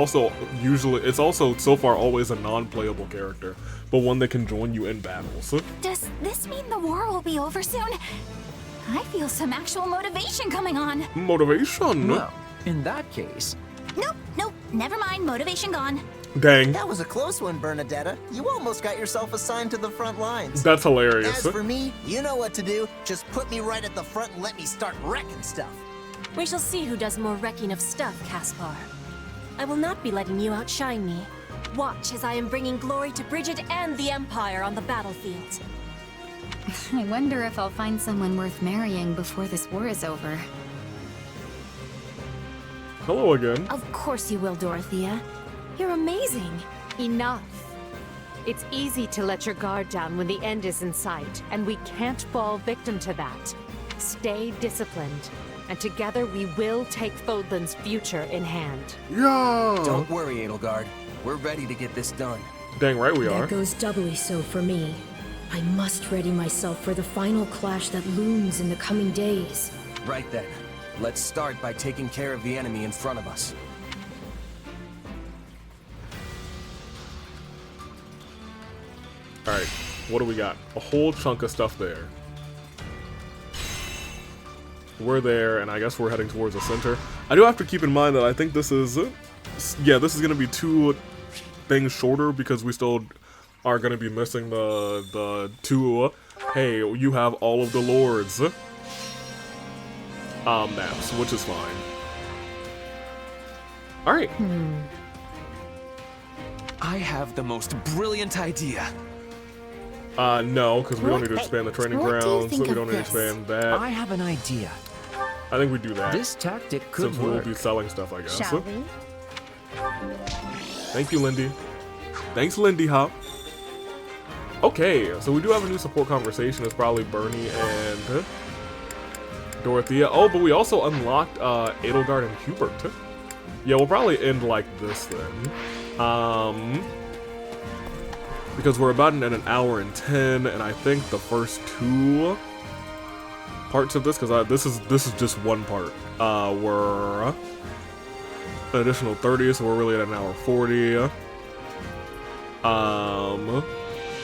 also so far always a non-playable character, but one that can join you in battles. Does this mean the war will be over soon? I feel some actual motivation coming on. Motivation? Well, in that case... Nope, never mind, motivation gone. Dang. That was a close one, Bernadetta. You almost got yourself assigned to the front lines. That's hilarious. As for me, you know what to do. Just put me right at the front and let me start wrecking stuff. We shall see who does more wrecking of stuff, Caspar. I will not be letting you outshine me. Watch as I am bringing glory to Bridget and the Empire on the battlefield. I wonder if I'll find someone worth marrying before this war is over. Hello again. Of course you will, Dorothea. You're amazing. Enough. It's easy to let your guard down when the end is in sight, and we can't fall victim to that. Stay disciplined, and together we will take Fodlan's future in hand. Yeah. Don't worry, Edelgard. We're ready to get this done. Dang right we are. That goes doubly so for me. I must ready myself for the final clash that looms in the coming days. Right then. Let's start by taking care of the enemy in front of us. Alright, what do we got? A whole chunk of stuff there. we're there, and I guess we're heading towards the center. I do have to keep in mind that I think this is, yeah, this is going to be 2 things shorter because we still are going to be missing the 2, hey, you have all of the lords maps, which is fine. Alright. I have the most brilliant idea. No, because we don't need to expand the training grounds, so we don't need to expand that. I have an idea. I think we do that. This tactic could since work. we'll be selling stuff, I guess. Shall we? Thank you, Lindy. Thanks, Lindy Hop. Okay, so we do have a new support conversation. It's probably Bernie and Dorothea. Oh, but we also unlocked Edelgard and Hubert. Yeah, we'll probably end like this then. Because we're about in an hour and 10, and I think the first 2 parts of this, because this is just one part, were an additional 30, so we're really at an hour 40.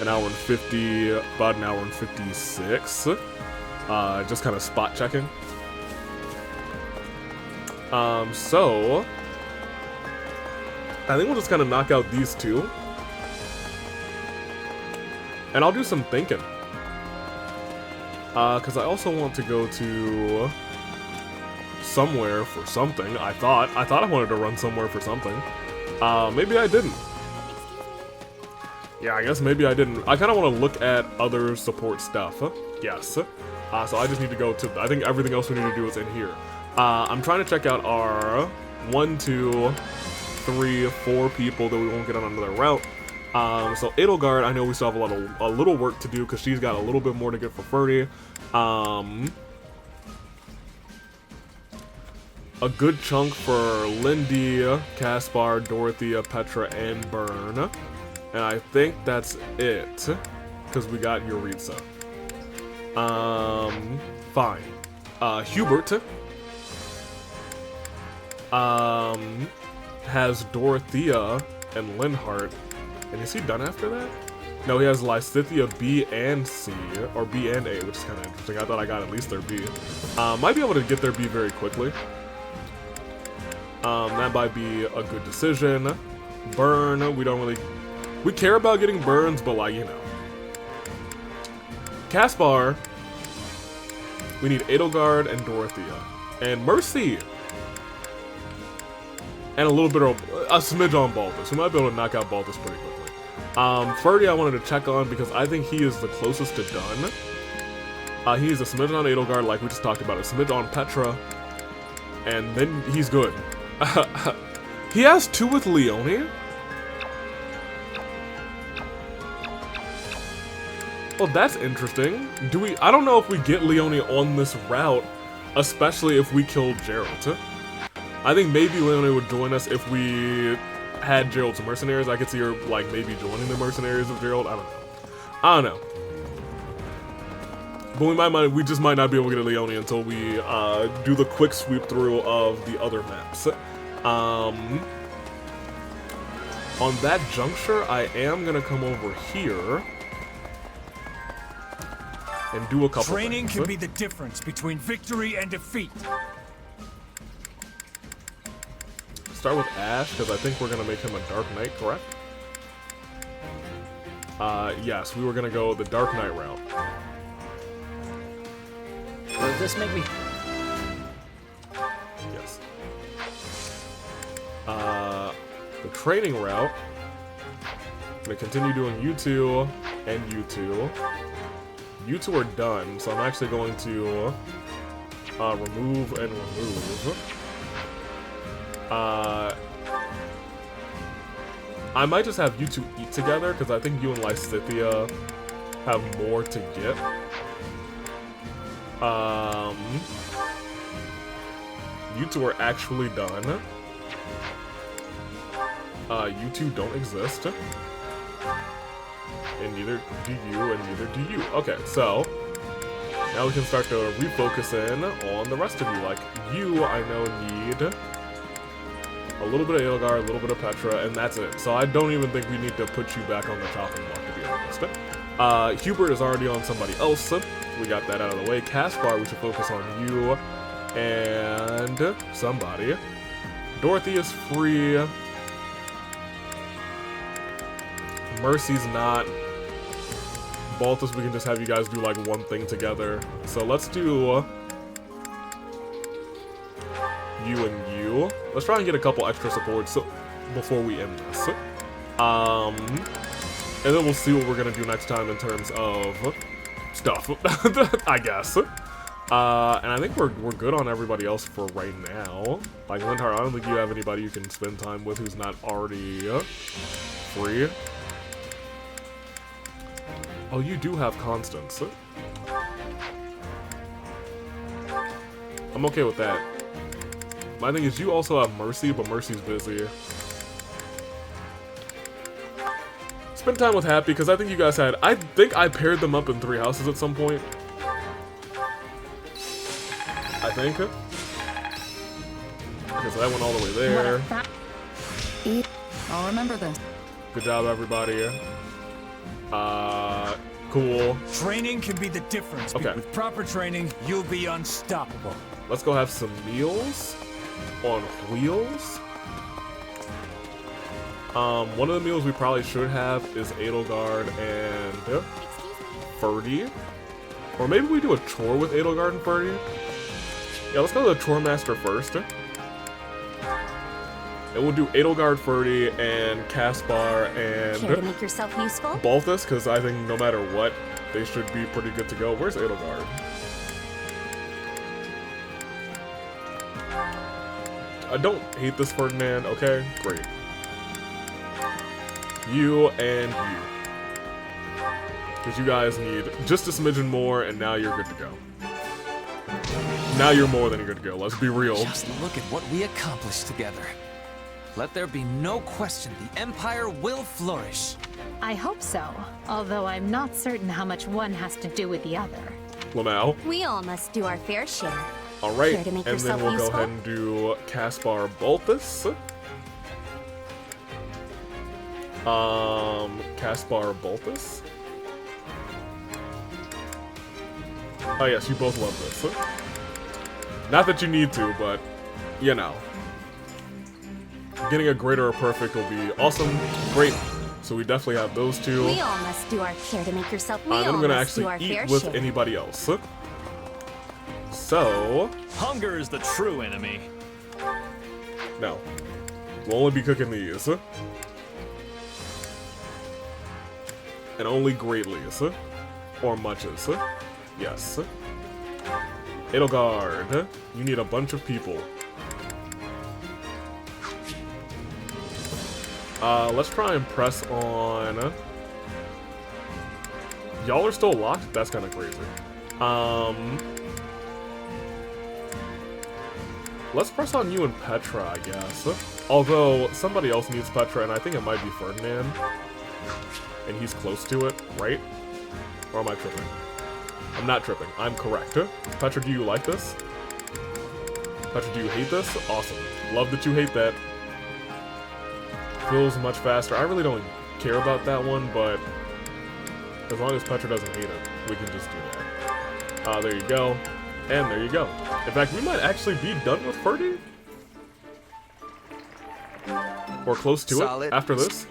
An hour and 50, about an hour and 56. Just kind of spot checking. So I think we'll just kind of knock out these 2. And I'll do some thinking. Because I also want to go to somewhere for something. I thought I wanted to run somewhere for something. Maybe I didn't. Yeah, I guess maybe I didn't. I kind of want to look at other support stuff. Yes. So I just need to go to... I think everything else we need to do is in here. I'm trying to check out our 1, 2, 3, 4 people that we won't get on another route. So Edelgard, I know we still have a little work to do because she's got a little bit more to get for 30. A good chunk for Lindy, Caspar, Dorothea, Petra, and Byrne. And I think that's it, because we got Yuritsa. Fine. Hubert has Dorothea and Linhart. And is he done after that? No, he has Lysithea B and C, or B and A, which is kind of interesting. I thought I got at least their B. Might be able to get their B very quickly. That might be a good decision. Burn, we care about getting burns, but like, you know. Caspar, we need Edelgard and Dorothea. And Mercy. And a little bit of, a smidge on Balthus. We might be able to knock out Balthus pretty quickly. Ferdy I wanted to check on because I think he is the closest to done. He is a smidge on Edelgard, like we just talked about, a smidge on Petra, and then he's good. He has 2 with Leone? Well, that's interesting. I don't know if we get Leone on this route, especially if we killed Geralt. I think maybe Leone would join us if we had Geralt's mercenaries. I could see her, like, maybe joining the mercenaries of Geralt. I don't know. But we just might not be able to get a Leone until we do the quick sweep through of the other maps. On that juncture, I am gonna come over here and do a couple Training things. can be the difference between victory and defeat. Start with Ash, because I think we're going to make him a Dark Knight, correct? Yes, we were going to go the Dark Knight route. Will this make me... Yes. The training route, I'm going to continue doing you 2 and you 2. You 2 are done, so I'm actually going to remove and remove. I might just have you 2 eat together, because I think you and Lysithea have more to get. You 2 are actually done. You 2 don't exist. And neither do you, and neither do you. Okay, so now we can start to refocus in on the rest of you. Like, you, I know, need a little bit of Edelgard, a little bit of Petra, and that's it. So I don't even think we need to put you back on the chopping block, to be honest. Hubert is already on somebody else. We got that out of the way. Caspar, we should focus on you. And somebody. Dorothy is free. Mercy's not. Baltus, we can just have you guys do like one thing together. So let's do you and you. Let's try and get a couple extra supports before we end this. And then we'll see what we're gonna do next time in terms of stuff, I guess. And I think we're good on everybody else for right now. Like Lindhar, I don't think you have anybody you can spend time with who's not already free. Oh, you do have Constance. I'm okay with that. My thing is you also have Mercy, but Mercy's busy. Spend time with Happy, because I think you guys had... I think I paired them up in 3 houses at some point. I think. Okay, so that went all the way there. I'll remember this. Good job, everybody. Cool. Training can be the difference. Okay. With proper training, you'll be unstoppable. Let's go have some meals on wheels. One of the meals we probably should have is Edelgard and Ferdy. Or maybe we do a chore with Edelgard and Ferdy. Yeah, let's go to the Chore Master first. And we'll do Edelgard, Ferdy, and Caspar, and Care to make yourself useful? Balthus, because I think no matter what, they should be pretty good to go. Where's Edelgard? I don't hate this Ferdinand, okay? Great. You and you. Because you guys need just a smidgen more, and now you're good to go. Now you're more than good to go, let's be real. Just look at what we accomplished together. Let there be no question the Empire will flourish. I hope so, although I'm not certain how much one has to do with the other. Lamau. We all must do our fair share. Alright, Care to make and then yourself we'll useful? go ahead and do Caspar Balthus. Caspar Balthus. Oh yes, you both love this. Not that you need to, but, you know. Getting a greater or perfect will be awesome. Great. So we definitely have those two. We all must do our care to make yourself. We And then all I'm gonna must do our actually fair eat with share. anybody else. So... Hunger is the true enemy. No. We'll only be cooking these. And only greatly. Or muches. Yes. Edelgard, you need a bunch of people. Let's try and press on... Y'all are still locked? That's kind of crazy. Let's press on you and Petra, I guess. Although, somebody else needs Petra, and I think it might be Ferdinand. And he's close to it, right? Or am I tripping? I'm not tripping. I'm correct. Petra, do you like this? Petra, do you hate this? Awesome. Love that you hate that. Feels much faster. I really don't care about that one, but as long as Petra doesn't hate it, we can just do that. There you go. And there you go. In fact, we might actually be done with Ferdy. Or close to it after this.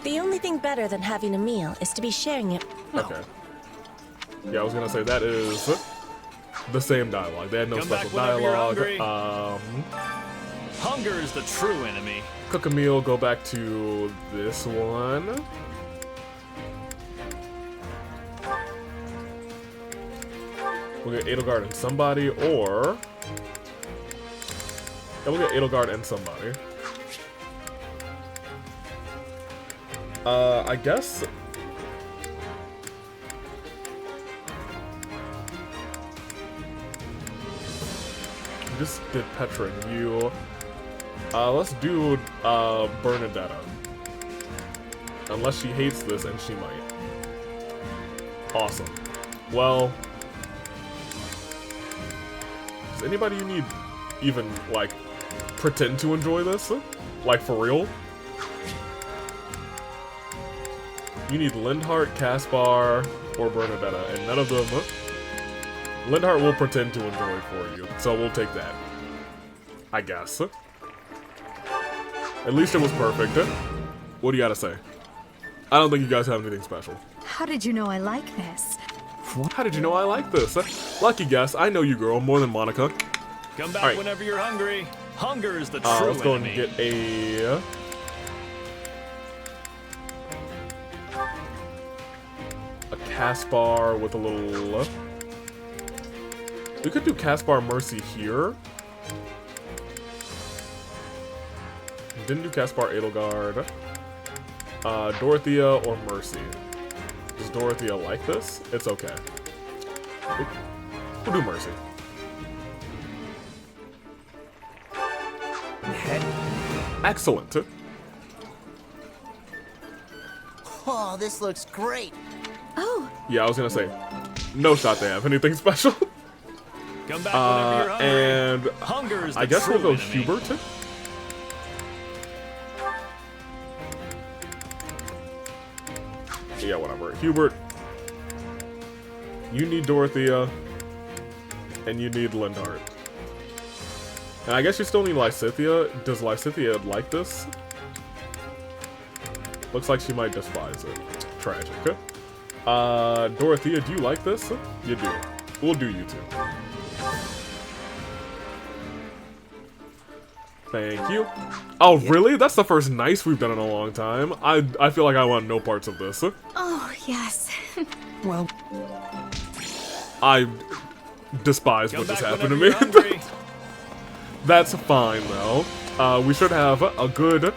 The only thing better than having a meal is to be sharing it. Okay. Yeah, I was gonna say that is the same dialogue. They had no special dialogue. Hunger is the true enemy. Cook a meal, go back to this one. We'll get Edelgard and somebody, or... Yeah, we'll get Edelgard and somebody. I guess... We just did Petra and you. Let's do Bernadetta. Unless she hates this, and she might. Awesome. Well... Does anybody you need even, like, pretend to enjoy this? Like, for real? You need Lindhart, Caspar, or Bernadetta, and none of them. Lindhart will pretend to enjoy for you, so we'll take that. I guess. At least it was perfect. What do you gotta say? I don't think you guys have anything special. How did you know I like this? How did you know I like this? Lucky guess. I know you, girl, more than Monica. Come back whenever you're hungry. Hunger is the true let's go enemy. and get a Caspar with a little. We could do Caspar Mercy here. Didn't do Caspar Edelgard. Dorothea or Mercy. Does Dorothea like this? It's okay. We'll do Mercy. Excellent. Oh, this looks great. Oh. Yeah, I was gonna say, no shot they have anything special. Come back whenever you're hungry. And Hunger is the I guess we'll true go enemy. Hubert. Yeah, whatever. Hubert, you need Dorothea, and you need Lindhart. And I guess you still need Lysithea. Does Lysithea like this? Looks like she might despise it. Tragic. Dorothea, do you like this? You do. We'll do you two. Thank you. Oh, really? That's the first nice we've done in a long time. I feel like I want no parts of this. Oh, yes. Well, I despise what just happened to me. That's fine, though. We should have a good,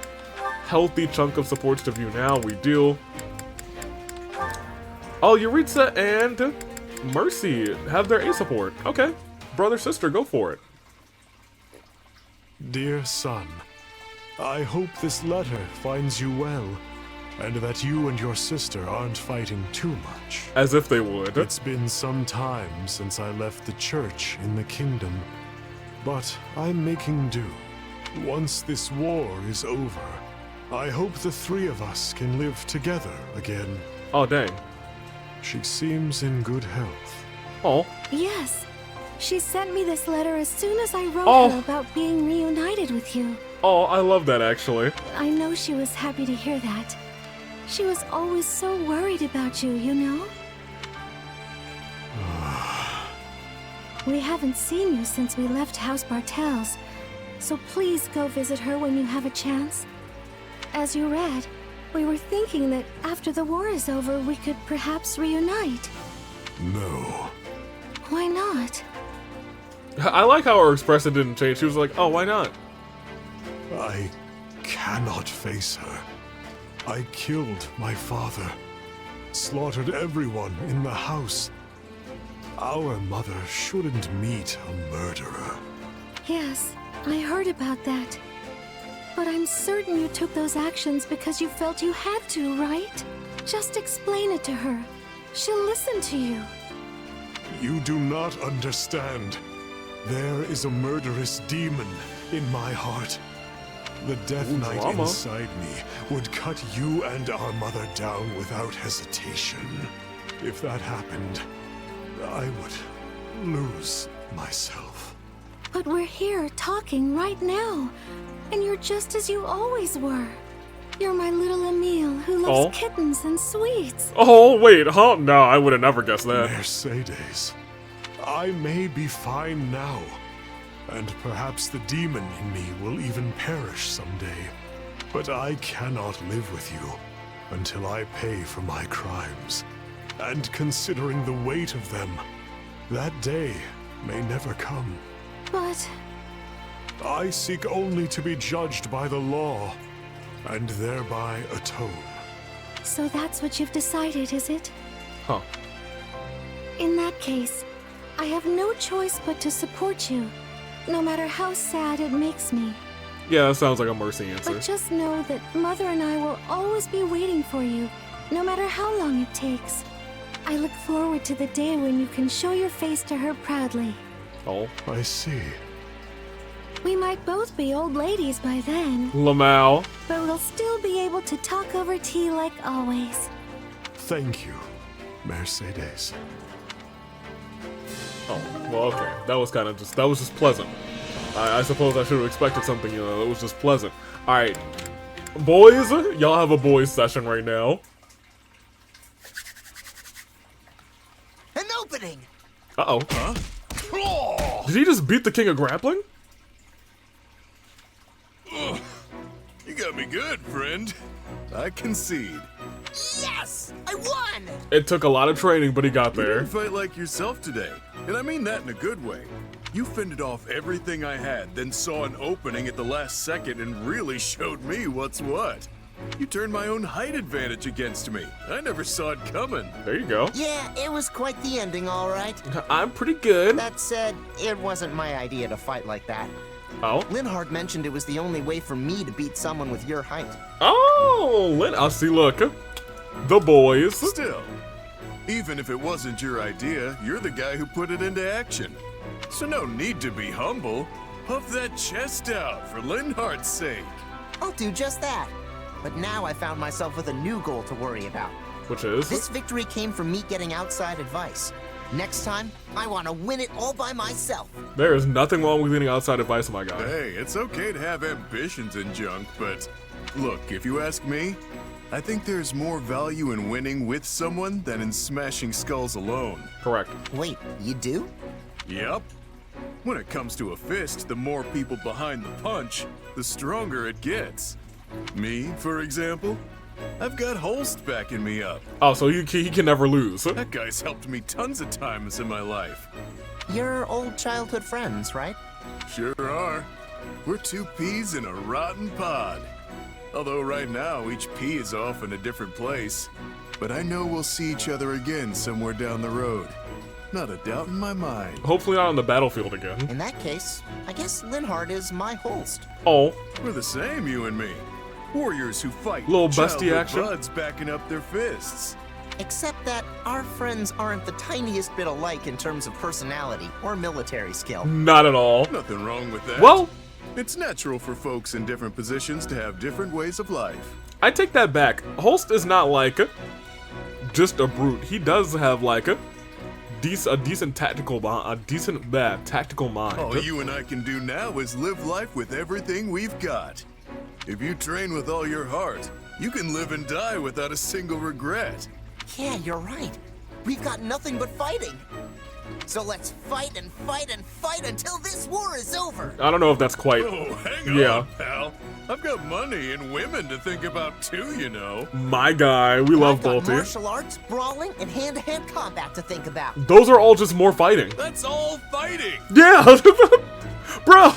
healthy chunk of supports to view now. We do. Oh, Yuritsa and Mercy have their A support. Okay. Brother, sister, go for it. Dear son, I hope this letter finds you well, and that you and your sister aren't fighting too much. As if they would. It's been some time since I left the church in the kingdom, but I'm making do. Once this war is over, I hope the three of us can live together again. Oh, dang. She seems in good health. Oh. Yes. She sent me this letter as soon as I wrote Oh. her about being reunited with you. Oh, I love that, actually. I know she was happy to hear that. She was always so worried about you, you know? We haven't seen you since we left House Bartels, so please go visit her when you have a chance. As you read, we were thinking that after the war is over, we could perhaps reunite. No. Why not? I like how her expression didn't change. She was like, oh, why not? I cannot face her. I killed my father, slaughtered everyone in the house. Our mother shouldn't meet a murderer. Yes, I heard about that. But I'm certain you took those actions because you felt you had to, right? Just explain it to her. She'll listen to you. You do not understand. There is a murderous demon in my heart. The Death Knight drama. inside me would cut you and our mother down without hesitation. If that happened, I would lose myself. But we're here talking right now, and you're just as you always were. You're my little Emile who loves Oh. kittens and sweets. Oh, wait, huh? No, I would have never guessed that. Mercedes, I may be fine now, and perhaps the demon in me will even perish someday. But I cannot live with you until I pay for my crimes. And considering the weight of them, that day may never come. But I seek only to be judged by the law, and thereby atone. so that's what you've decided, is it? Huh. In that case, I have no choice but to support you, no matter how sad it makes me. Yeah, that sounds like a Mercy answer. But just know that Mother and I will always be waiting for you, no matter how long it takes. I look forward to the day when you can show your face to her proudly. Oh. I see. We might both be old ladies by then, Lamau. but we'll still be able to talk over tea like always. Thank you, Mercedes. Oh, well, okay. That was just pleasant. I suppose I should have expected something, it was just pleasant. Alright. Boys, y'all have a boys session right now. An opening! Uh-oh. Huh? Did he just beat the king of grappling? You got me good, friend. I concede. Yes! I won! It took a lot of training, but he got You there. didn't fight like yourself today. And I mean that in a good way. You fended off everything I had, then saw an opening at the last second and really showed me what's what. You turned my own height advantage against me. I never saw it coming. There you go. Yeah, it was quite the ending, all right. I'm pretty good. That said, it wasn't my idea to fight like that. Oh? Linhart mentioned it was the only way for me to beat someone with your height. Oh, I'll see, look. The boys. Still, even if it wasn't your idea, you're the guy who put it into action. So no need to be humble. Puff that chest out for Linhart's sake. I'll do just that. But now I found myself with a new goal to worry about. Which is? This victory came from me getting outside advice. Next time, I want to win it all by myself. There is nothing wrong with getting outside advice, my guy. Hey, it's okay to have ambitions and junk, but look, if you ask me, I think there's more value in winning with someone than in smashing skulls alone. Correct. Wait, you do? Yep. When it comes to a fist, the more people behind the punch, the stronger it gets. Me, for example, I've got Holst backing me up. Oh, so he can never lose. That guy's helped me tons of times in my life. You're old childhood friends, right? Sure are. We're two peas in a rotten pod. Although right now, each pea is off in a different place. But I know we'll see each other again somewhere down the road. Not a doubt in my mind. Hopefully not on the battlefield again. In that case, I guess Linhart is my Holst. Oh. We're the same, you and me. Warriors who fight. Little bestie childhood action. buds backing up their fists. Except that our friends aren't the tiniest bit alike in terms of personality or military skill. Not at all. Nothing wrong with that. Well, it's natural for folks in different positions to have different ways of life. I take that back. Holst is not like just a brute. He does have like a decent tactical mind. All you and I can do now is live life with everything we've got. If you train with all your heart, you can live and die without a single regret. Yeah, you're right. We've got nothing but fighting. So let's fight and fight and fight until this war is over. I don't know if that's quite. Oh, hang on, pal. I've got money and women to think about too, you know. My guy, we love I've got Bolty. martial arts, brawling, and hand-to-hand combat to think about. Those are all just more fighting. That's all fighting. Yeah, bro.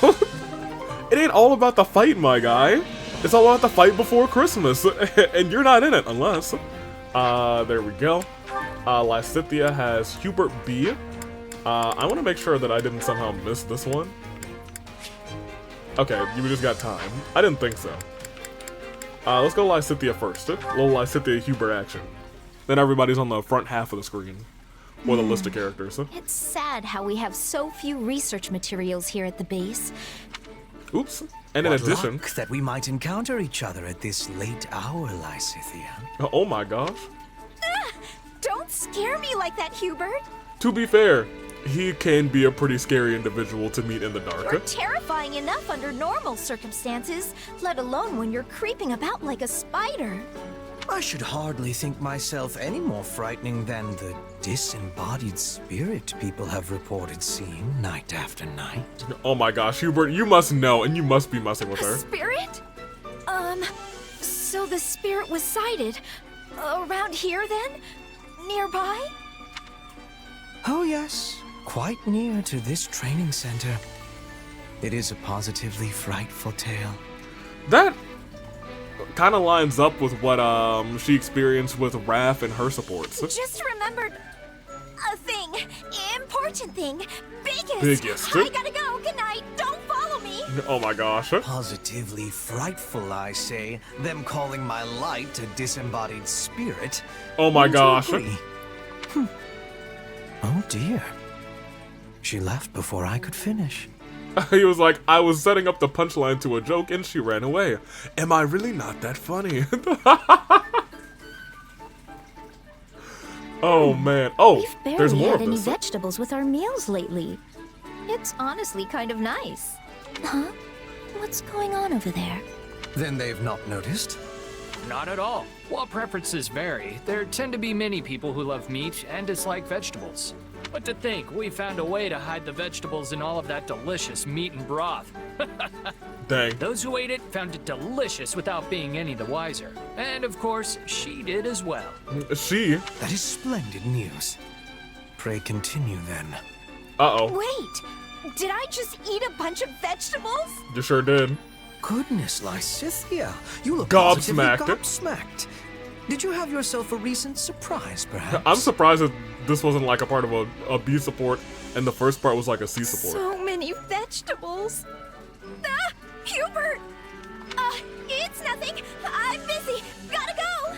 It ain't all about the fight, my guy. It's all about the fight before Christmas, and you're not in it unless. There we go. Lysithea has Hubert B. I want to make sure that I didn't somehow miss this one. Okay, you just got time. I didn't think so. Let's go Lysithea first. Little Lysithea Hubert action. Then everybody's on the front half of the screen. With a list of characters. It's sad how we have so few research materials here at the base. Oops. And in What addition... luck that we might encounter each other at this late hour, Lysithea. Oh my gosh. Don't scare me like that, Hubert. To be fair, he can be a pretty scary individual to meet in the dark. You're terrifying enough under normal circumstances, let alone when you're creeping about like a spider. I should hardly think myself any more frightening than the disembodied spirit people have reported seeing night after night. Oh my gosh, Hubert, you must know, and you must be messing with her. Spirit? So the spirit was sighted. Around here, then? Nearby? Oh yes, quite near to this training center. It is a positively frightful tale. That kind of lines up with what she experienced with Raph and her supports. Just remembered a thing. Important thing. Biggest. Biggest. I gotta go. Good night. Don't follow me. Oh my gosh. Positively frightful, I say. Them calling my light a disembodied spirit. Oh my gosh. Oh dear. She left before I could finish. He was like, I was setting up the punchline to a joke and she ran away. Am I really not that funny? Oh man. Oh, We've barely there's more had of any this. vegetables with our meals lately. It's honestly kind of nice. Huh? What's going on over there? Then they've not noticed? Not at all. While preferences vary, there tend to be many people who love meat and dislike vegetables. But to think, we found a way to hide the vegetables in all of that delicious meat and broth. Dang. Those who ate it found it delicious without being any the wiser. And of course, she did as well. She? That is splendid news. Pray continue then. Uh-oh. Wait! Did I just eat a bunch of vegetables? You sure did. Goodness, Lysithea. You look Gobsmacked. positively gobsmacked. Did you have yourself a recent surprise, perhaps? I'm surprised that this wasn't like a part of a B support and the first part was like a C support. So many vegetables. Ah! Hubert! It's nothing. I'm busy. Gotta go.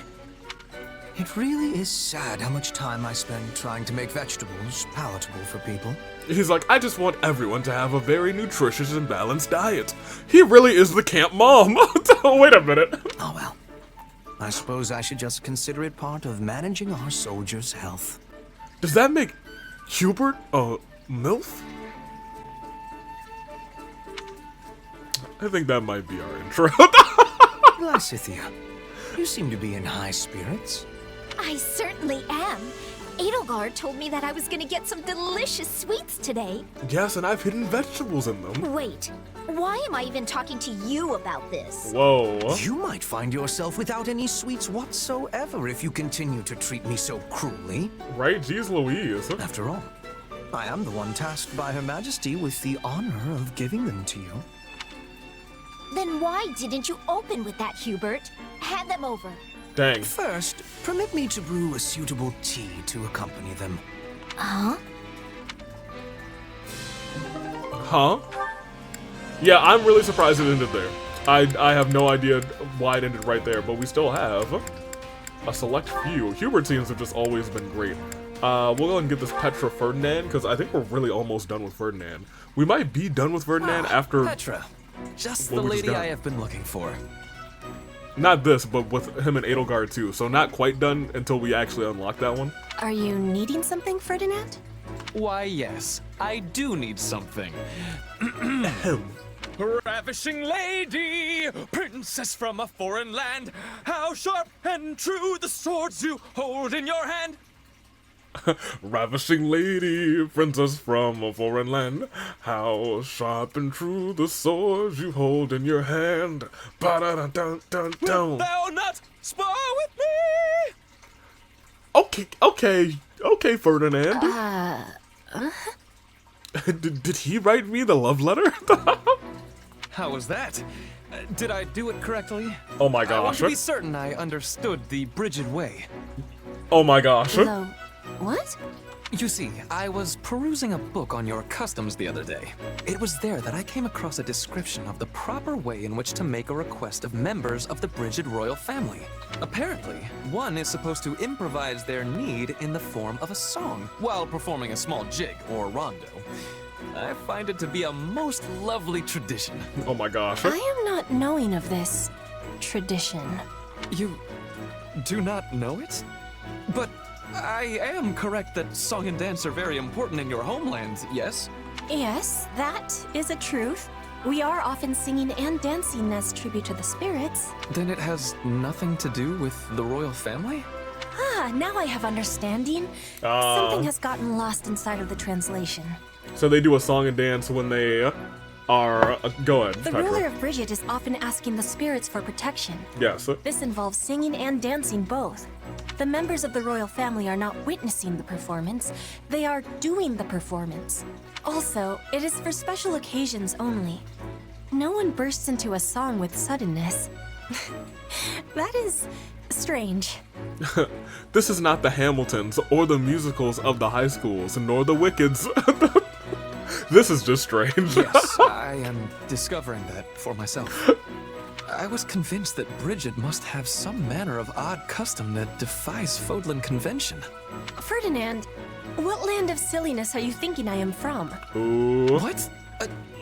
It really is sad how much time I spend trying to make vegetables palatable for people. He's like, I just want everyone to have a very nutritious and balanced diet. He really is the camp mom. Wait a minute. Oh well. I suppose I should just consider it part of managing our soldiers' health. Does that make Hubert a MILF? I think that might be our intro. Lysithea, you seem to be in high spirits. I certainly am. Edelgard told me that I was gonna get some delicious sweets today. Yes, and I've hidden vegetables in them. Wait, why am I even talking to you about this? Whoa. You might find yourself without any sweets whatsoever if you continue to treat me so cruelly. Right? Jeez Louise. After all, I am the one tasked by Her Majesty with the honor of giving them to you. Then why didn't you open with that, Hubert? Hand them over. Dang. First, permit me to brew a suitable tea to accompany them. Huh? Huh? Yeah, I'm really surprised it ended there. I have no idea why it ended right there, but we still have a select few. Hubert seems to have just always been great. We'll go ahead and get this Petra Ferdinand, because I think we're really almost done with Ferdinand. We might be done with Ferdinand after... Petra. Just the lady I have been looking for. Not this, but with him and Edelgard too. So not quite done until we actually unlock that one. Are you needing something, Ferdinand? Why, yes. I do need something. Ravishing lady, princess from a foreign land, how sharp and true the swords you hold in your hand. Ravishing lady, princess from a foreign land, how sharp and true the swords you hold in your hand. Ba-da-dun-dun-dun-dun. Wilt thou not spar with me? Okay, Ferdinand. Did he write me the love letter? How was that? Did I do it correctly? Oh my I want gosh. to be certain I understood the Brigid way. Oh my gosh. What? You see, I was perusing a book on your customs the other day. It was there that I came across a description of the proper way in which to make a request of members of the Brigid royal family. Apparently, one is supposed to improvise their need in the form of a song while performing a small jig or rondo. I find it to be a most lovely tradition. Oh my gosh. I am not knowing of this tradition. You do not know it? But I am correct that song and dance are very important in your homeland, yes? Yes, that is a truth. We are often singing and dancing as tribute to the spirits. Then it has nothing to do with the royal family? Ah, now I have understanding. Something has gotten lost inside of the translation. So they do a song and dance when they are... go ahead, The Petra. ruler of Brigid is often asking the spirits for protection. Yes. This involves singing and dancing both. The members of the royal family are not witnessing the performance, they are doing the performance. Also, it is for special occasions only. No one bursts into a song with suddenness. That is strange. This is not the Hamiltons or the musicals of the high schools, nor the Wickeds. This is just strange. Yes, I am discovering that for myself. I was convinced that Brigid must have some manner of odd custom that defies Fodlan convention. Ferdinand, what land of silliness are you thinking I am from? Ooh. What?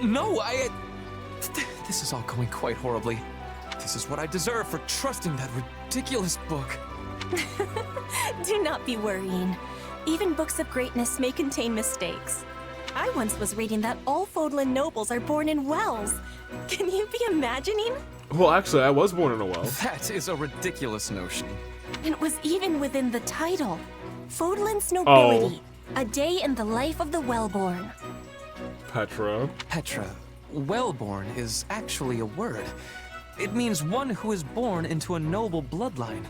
No, This is all going quite horribly. This is what I deserve for trusting that ridiculous book. Do not be worrying. Even books of greatness may contain mistakes. I once was reading that all Fodlan nobles are born in wells. Can you be imagining? Well, actually, I was born in a well. That is a ridiculous notion. And it was even within the title. Fodlan's Nobility. A day in the life of the wellborn. Petra. Petra, wellborn is actually a word. It means one who is born into a noble bloodline.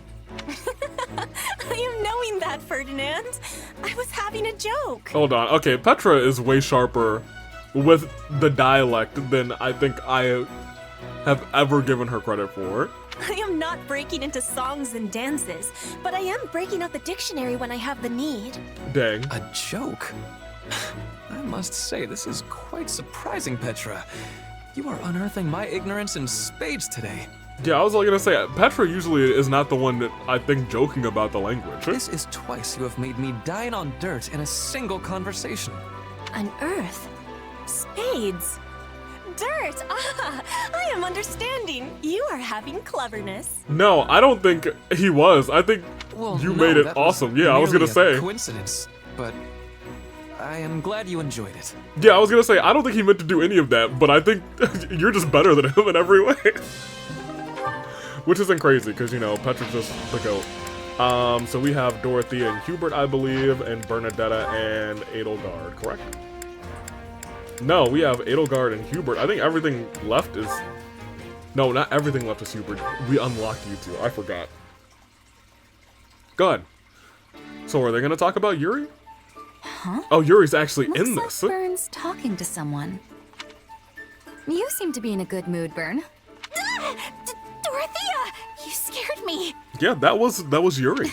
I am knowing that, Ferdinand. I was having a joke. Hold on. Okay, Petra is way sharper with the dialect than I think I have ever given her credit for. I am not breaking into songs and dances, but I am breaking out the dictionary when I have the need. Dang. A joke? I must say, this is quite surprising, Petra. You are unearthing my ignorance in spades today. Yeah, I was gonna say, Petra usually is not the one that I think joking about the language. This is twice you have made me dine on dirt in a single conversation. Unearth? Spades? Dirt! Ah, I am understanding. You are having cleverness. No, I don't think he was. I think you made it awesome. Yeah, I was gonna say. Coincidence, but I am glad you enjoyed it. Yeah, I was gonna say, I don't think he meant to do any of that, but I think you're just better than him in every way. Which isn't crazy, because, you know, Petra's just the GOAT. So we have Dorothea and Hubert, I believe, and Bernadetta and Edelgard, correct? No, we have Edelgard and Hubert. I think everything left is... No, not everything left is Hubert. We unlocked you two. I forgot. Go ahead. So are they going to talk about Yuri? Huh? Oh, Yuri's actually Looks in like this. Burn's talking to someone. You seem to be in a good mood, Burn. Dorothea! You scared me! Yeah, that was Yuri.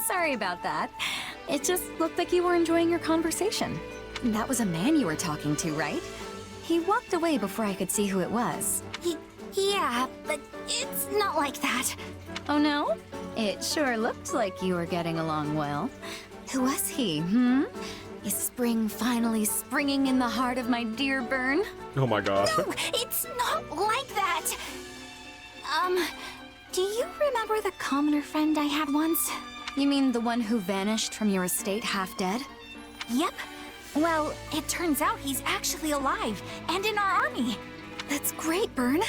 Sorry about that. It just looked like you were enjoying your conversation. That was a man you were talking to, right? He walked away before I could see who it was. Yeah, but it's not like that. Oh no? It sure looked like you were getting along well. Who was he, Is spring finally springing in the heart of my dear Burn? Oh my gosh. No, it's not like that! Do you remember the commoner friend I had once? You mean the one who vanished from your estate half dead? Yep. Well, it turns out he's actually alive and in our army. That's great, Burn.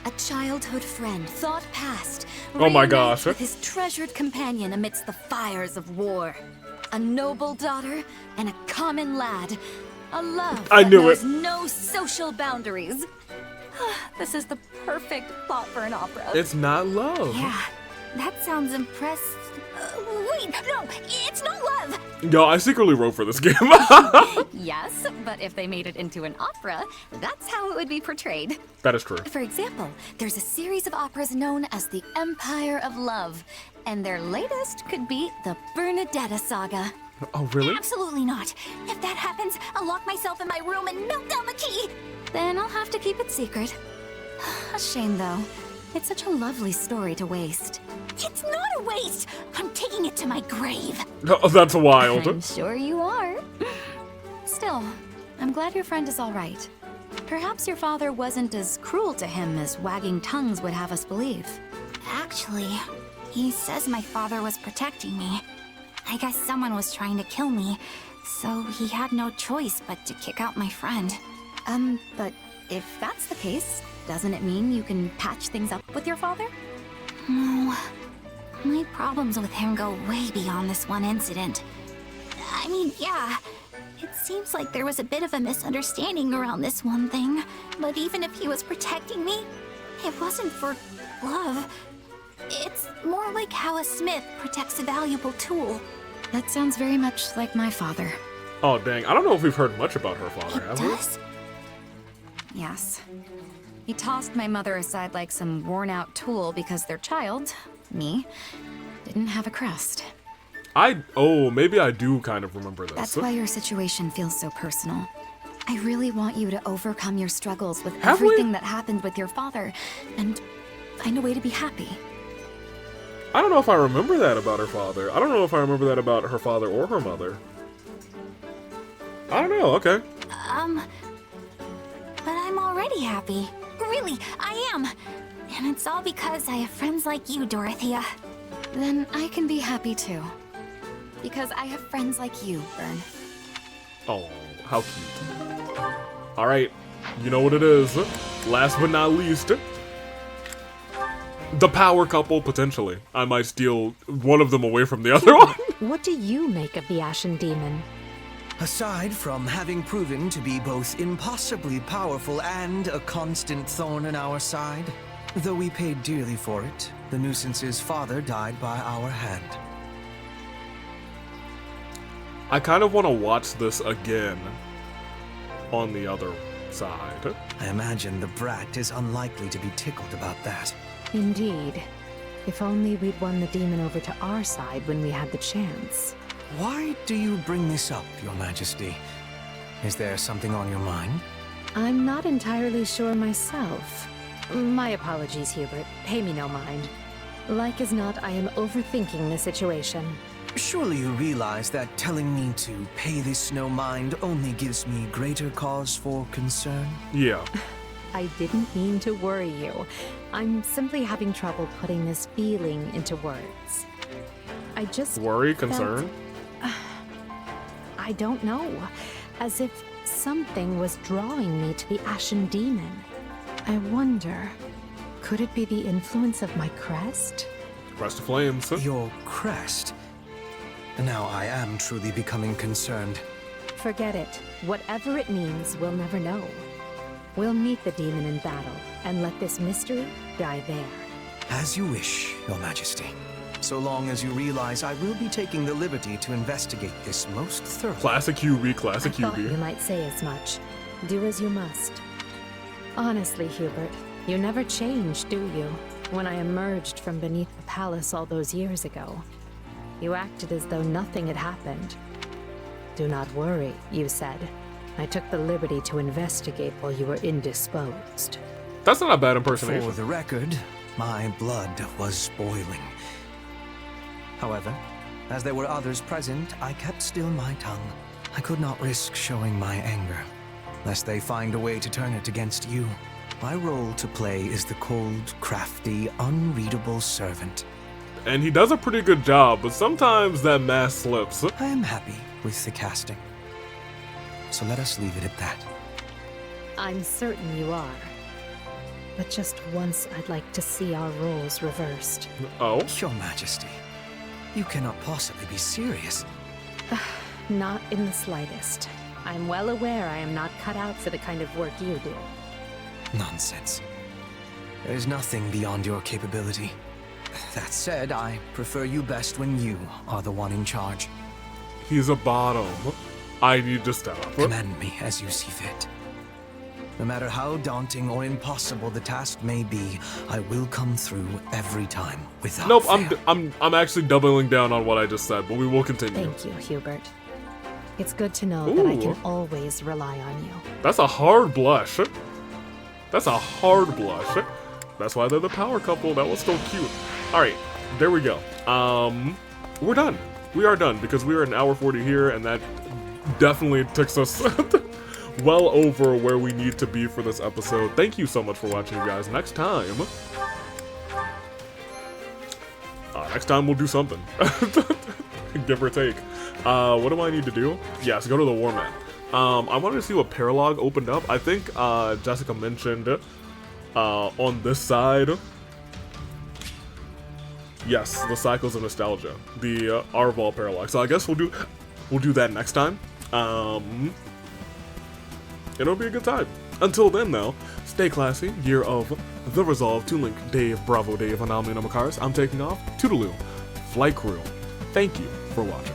A childhood friend, thought past. Oh my gosh. With his treasured companion amidst the fires of war. A noble daughter and a common lad. A love I that knew knows it. no social boundaries. This is the perfect plot for an opera. It's not love. Yeah, that sounds impressive. Wait, no, it's not love! Yo, I secretly wrote for this game. Yes, but if they made it into an opera, that's how it would be portrayed. That is true. For example, there's a series of operas known as the Empire of Love, and their latest could be the Bernadetta Saga. Oh, really? Absolutely not. If that happens, I'll lock myself in my room and melt down the key. Then I'll have to keep it secret. A shame, though. It's such a lovely story to waste. It's not a waste. I'm taking it to my grave. Oh, that's wild. I'm sure you are. Still, I'm glad your friend is all right. Perhaps your father wasn't as cruel to him as wagging tongues would have us believe. Actually, he says my father was protecting me. I guess someone was trying to kill me, so he had no choice but to kick out my friend. But if that's the case, doesn't it mean you can patch things up with your father? No. My problems with him go way beyond this one incident. I mean, yeah, it seems like there was a bit of a misunderstanding around this one thing, but even if he was protecting me, it wasn't for love. It's more like how a smith protects a valuable tool. That sounds very much like my father. Oh, dang. I don't know if we've heard much about her father, have we? Does? Yes. He tossed my mother aside like some worn-out tool because their child, me, didn't have a crust. Oh, maybe I do kind of remember this. That's why your situation feels so personal. I really want you to overcome your struggles with Have we? everything that happened with your father, and find a way to be happy. I don't know if I remember that about her father. I don't know if I remember that about her father or her mother. I don't know, okay. But I'm already happy. Really, I am. And it's all because I have friends like you, Dorothea. then I can be happy too. Because I have friends like you, Bern. Oh, how cute. Alright, you know what it is. Last but not least, the power couple, potentially. I might steal one of them away from the other one. What do you make of the Ashen Demon? Aside from having proven to be both impossibly powerful and a constant thorn in our side, though we paid dearly for it, the nuisance's father died by our hand. I kind of want to watch this again on the other side. I imagine the brat is unlikely to be tickled about that. Indeed. If only we'd won the demon over to our side when we had the chance. Why do you bring this up, Your Majesty? Is there something on your mind? I'm not entirely sure myself. My apologies, Hubert. Pay me no mind. Like as not, I am overthinking the situation. Surely you realize that telling me to pay this no mind only gives me greater cause for concern? Yeah. I didn't mean to worry you. I'm simply having trouble putting this feeling into words. I just Worry? felt- Concern? I don't know. As if something was drawing me to the Ashen Demon. I wonder, could it be the influence of my crest? Crest of Flames. Your crest? Now I am truly becoming concerned. Forget it. Whatever it means, we'll never know. We'll meet the demon in battle, and let this mystery die there. As you wish, Your Majesty. So long as you realize I will be taking the liberty to investigate this most thoroughly. Classic QB, classic I thought QB. you might say as much. Do as you must. Honestly, Hubert, you never changed, do you? When I emerged from beneath the palace all those years ago, you acted as though nothing had happened. Do not worry, you said. I took the liberty to investigate while you were indisposed. That's not a bad impersonation. For the record, my blood was boiling. However, as there were others present, I kept still my tongue. I could not risk showing my anger, lest they find a way to turn it against you. My role to play is the cold, crafty, unreadable servant. And he does a pretty good job, but sometimes that mask slips. I am happy with the casting. So let us leave it at that. I'm certain you are. But just once I'd like to see our roles reversed. Oh? Your Majesty, you cannot possibly be serious. Not in the slightest. I'm well aware I am not cut out for the kind of work you do. Nonsense. There is nothing beyond your capability. That said, I prefer you best when you are the one in charge. He's a bottom. I need to stop. Command me as you see fit. No matter how daunting or impossible the task may be, I will come through every time without Nope, fail. I'm actually doubling down on what I just said, but we will continue. Thank you, Hubert. It's good to know that I Ooh. can always rely on you. That's a hard blush. That's a hard blush. That's why they're the power couple. That was so cute. Alright, there we go. We're done. We are done because we are an hour 40 here, and that definitely takes us well over where we need to be for this episode. Thank you so much for watching, you guys. Next time we'll do something. Give or take. What do I need to do? Yes, go to the war map. I wanted to see what Paralog opened up. I think Jessica mentioned on this side. Yes, the Cycles of Nostalgia, the Arval Paralog. So I guess we'll do that next time. It'll be a good time. Until then, though, stay classy. Year of the Resolve. To Link, Dave, Bravo, Dave, and I'm Makars. I'm taking off. Toodaloo, Flight Crew. Thank you for watching.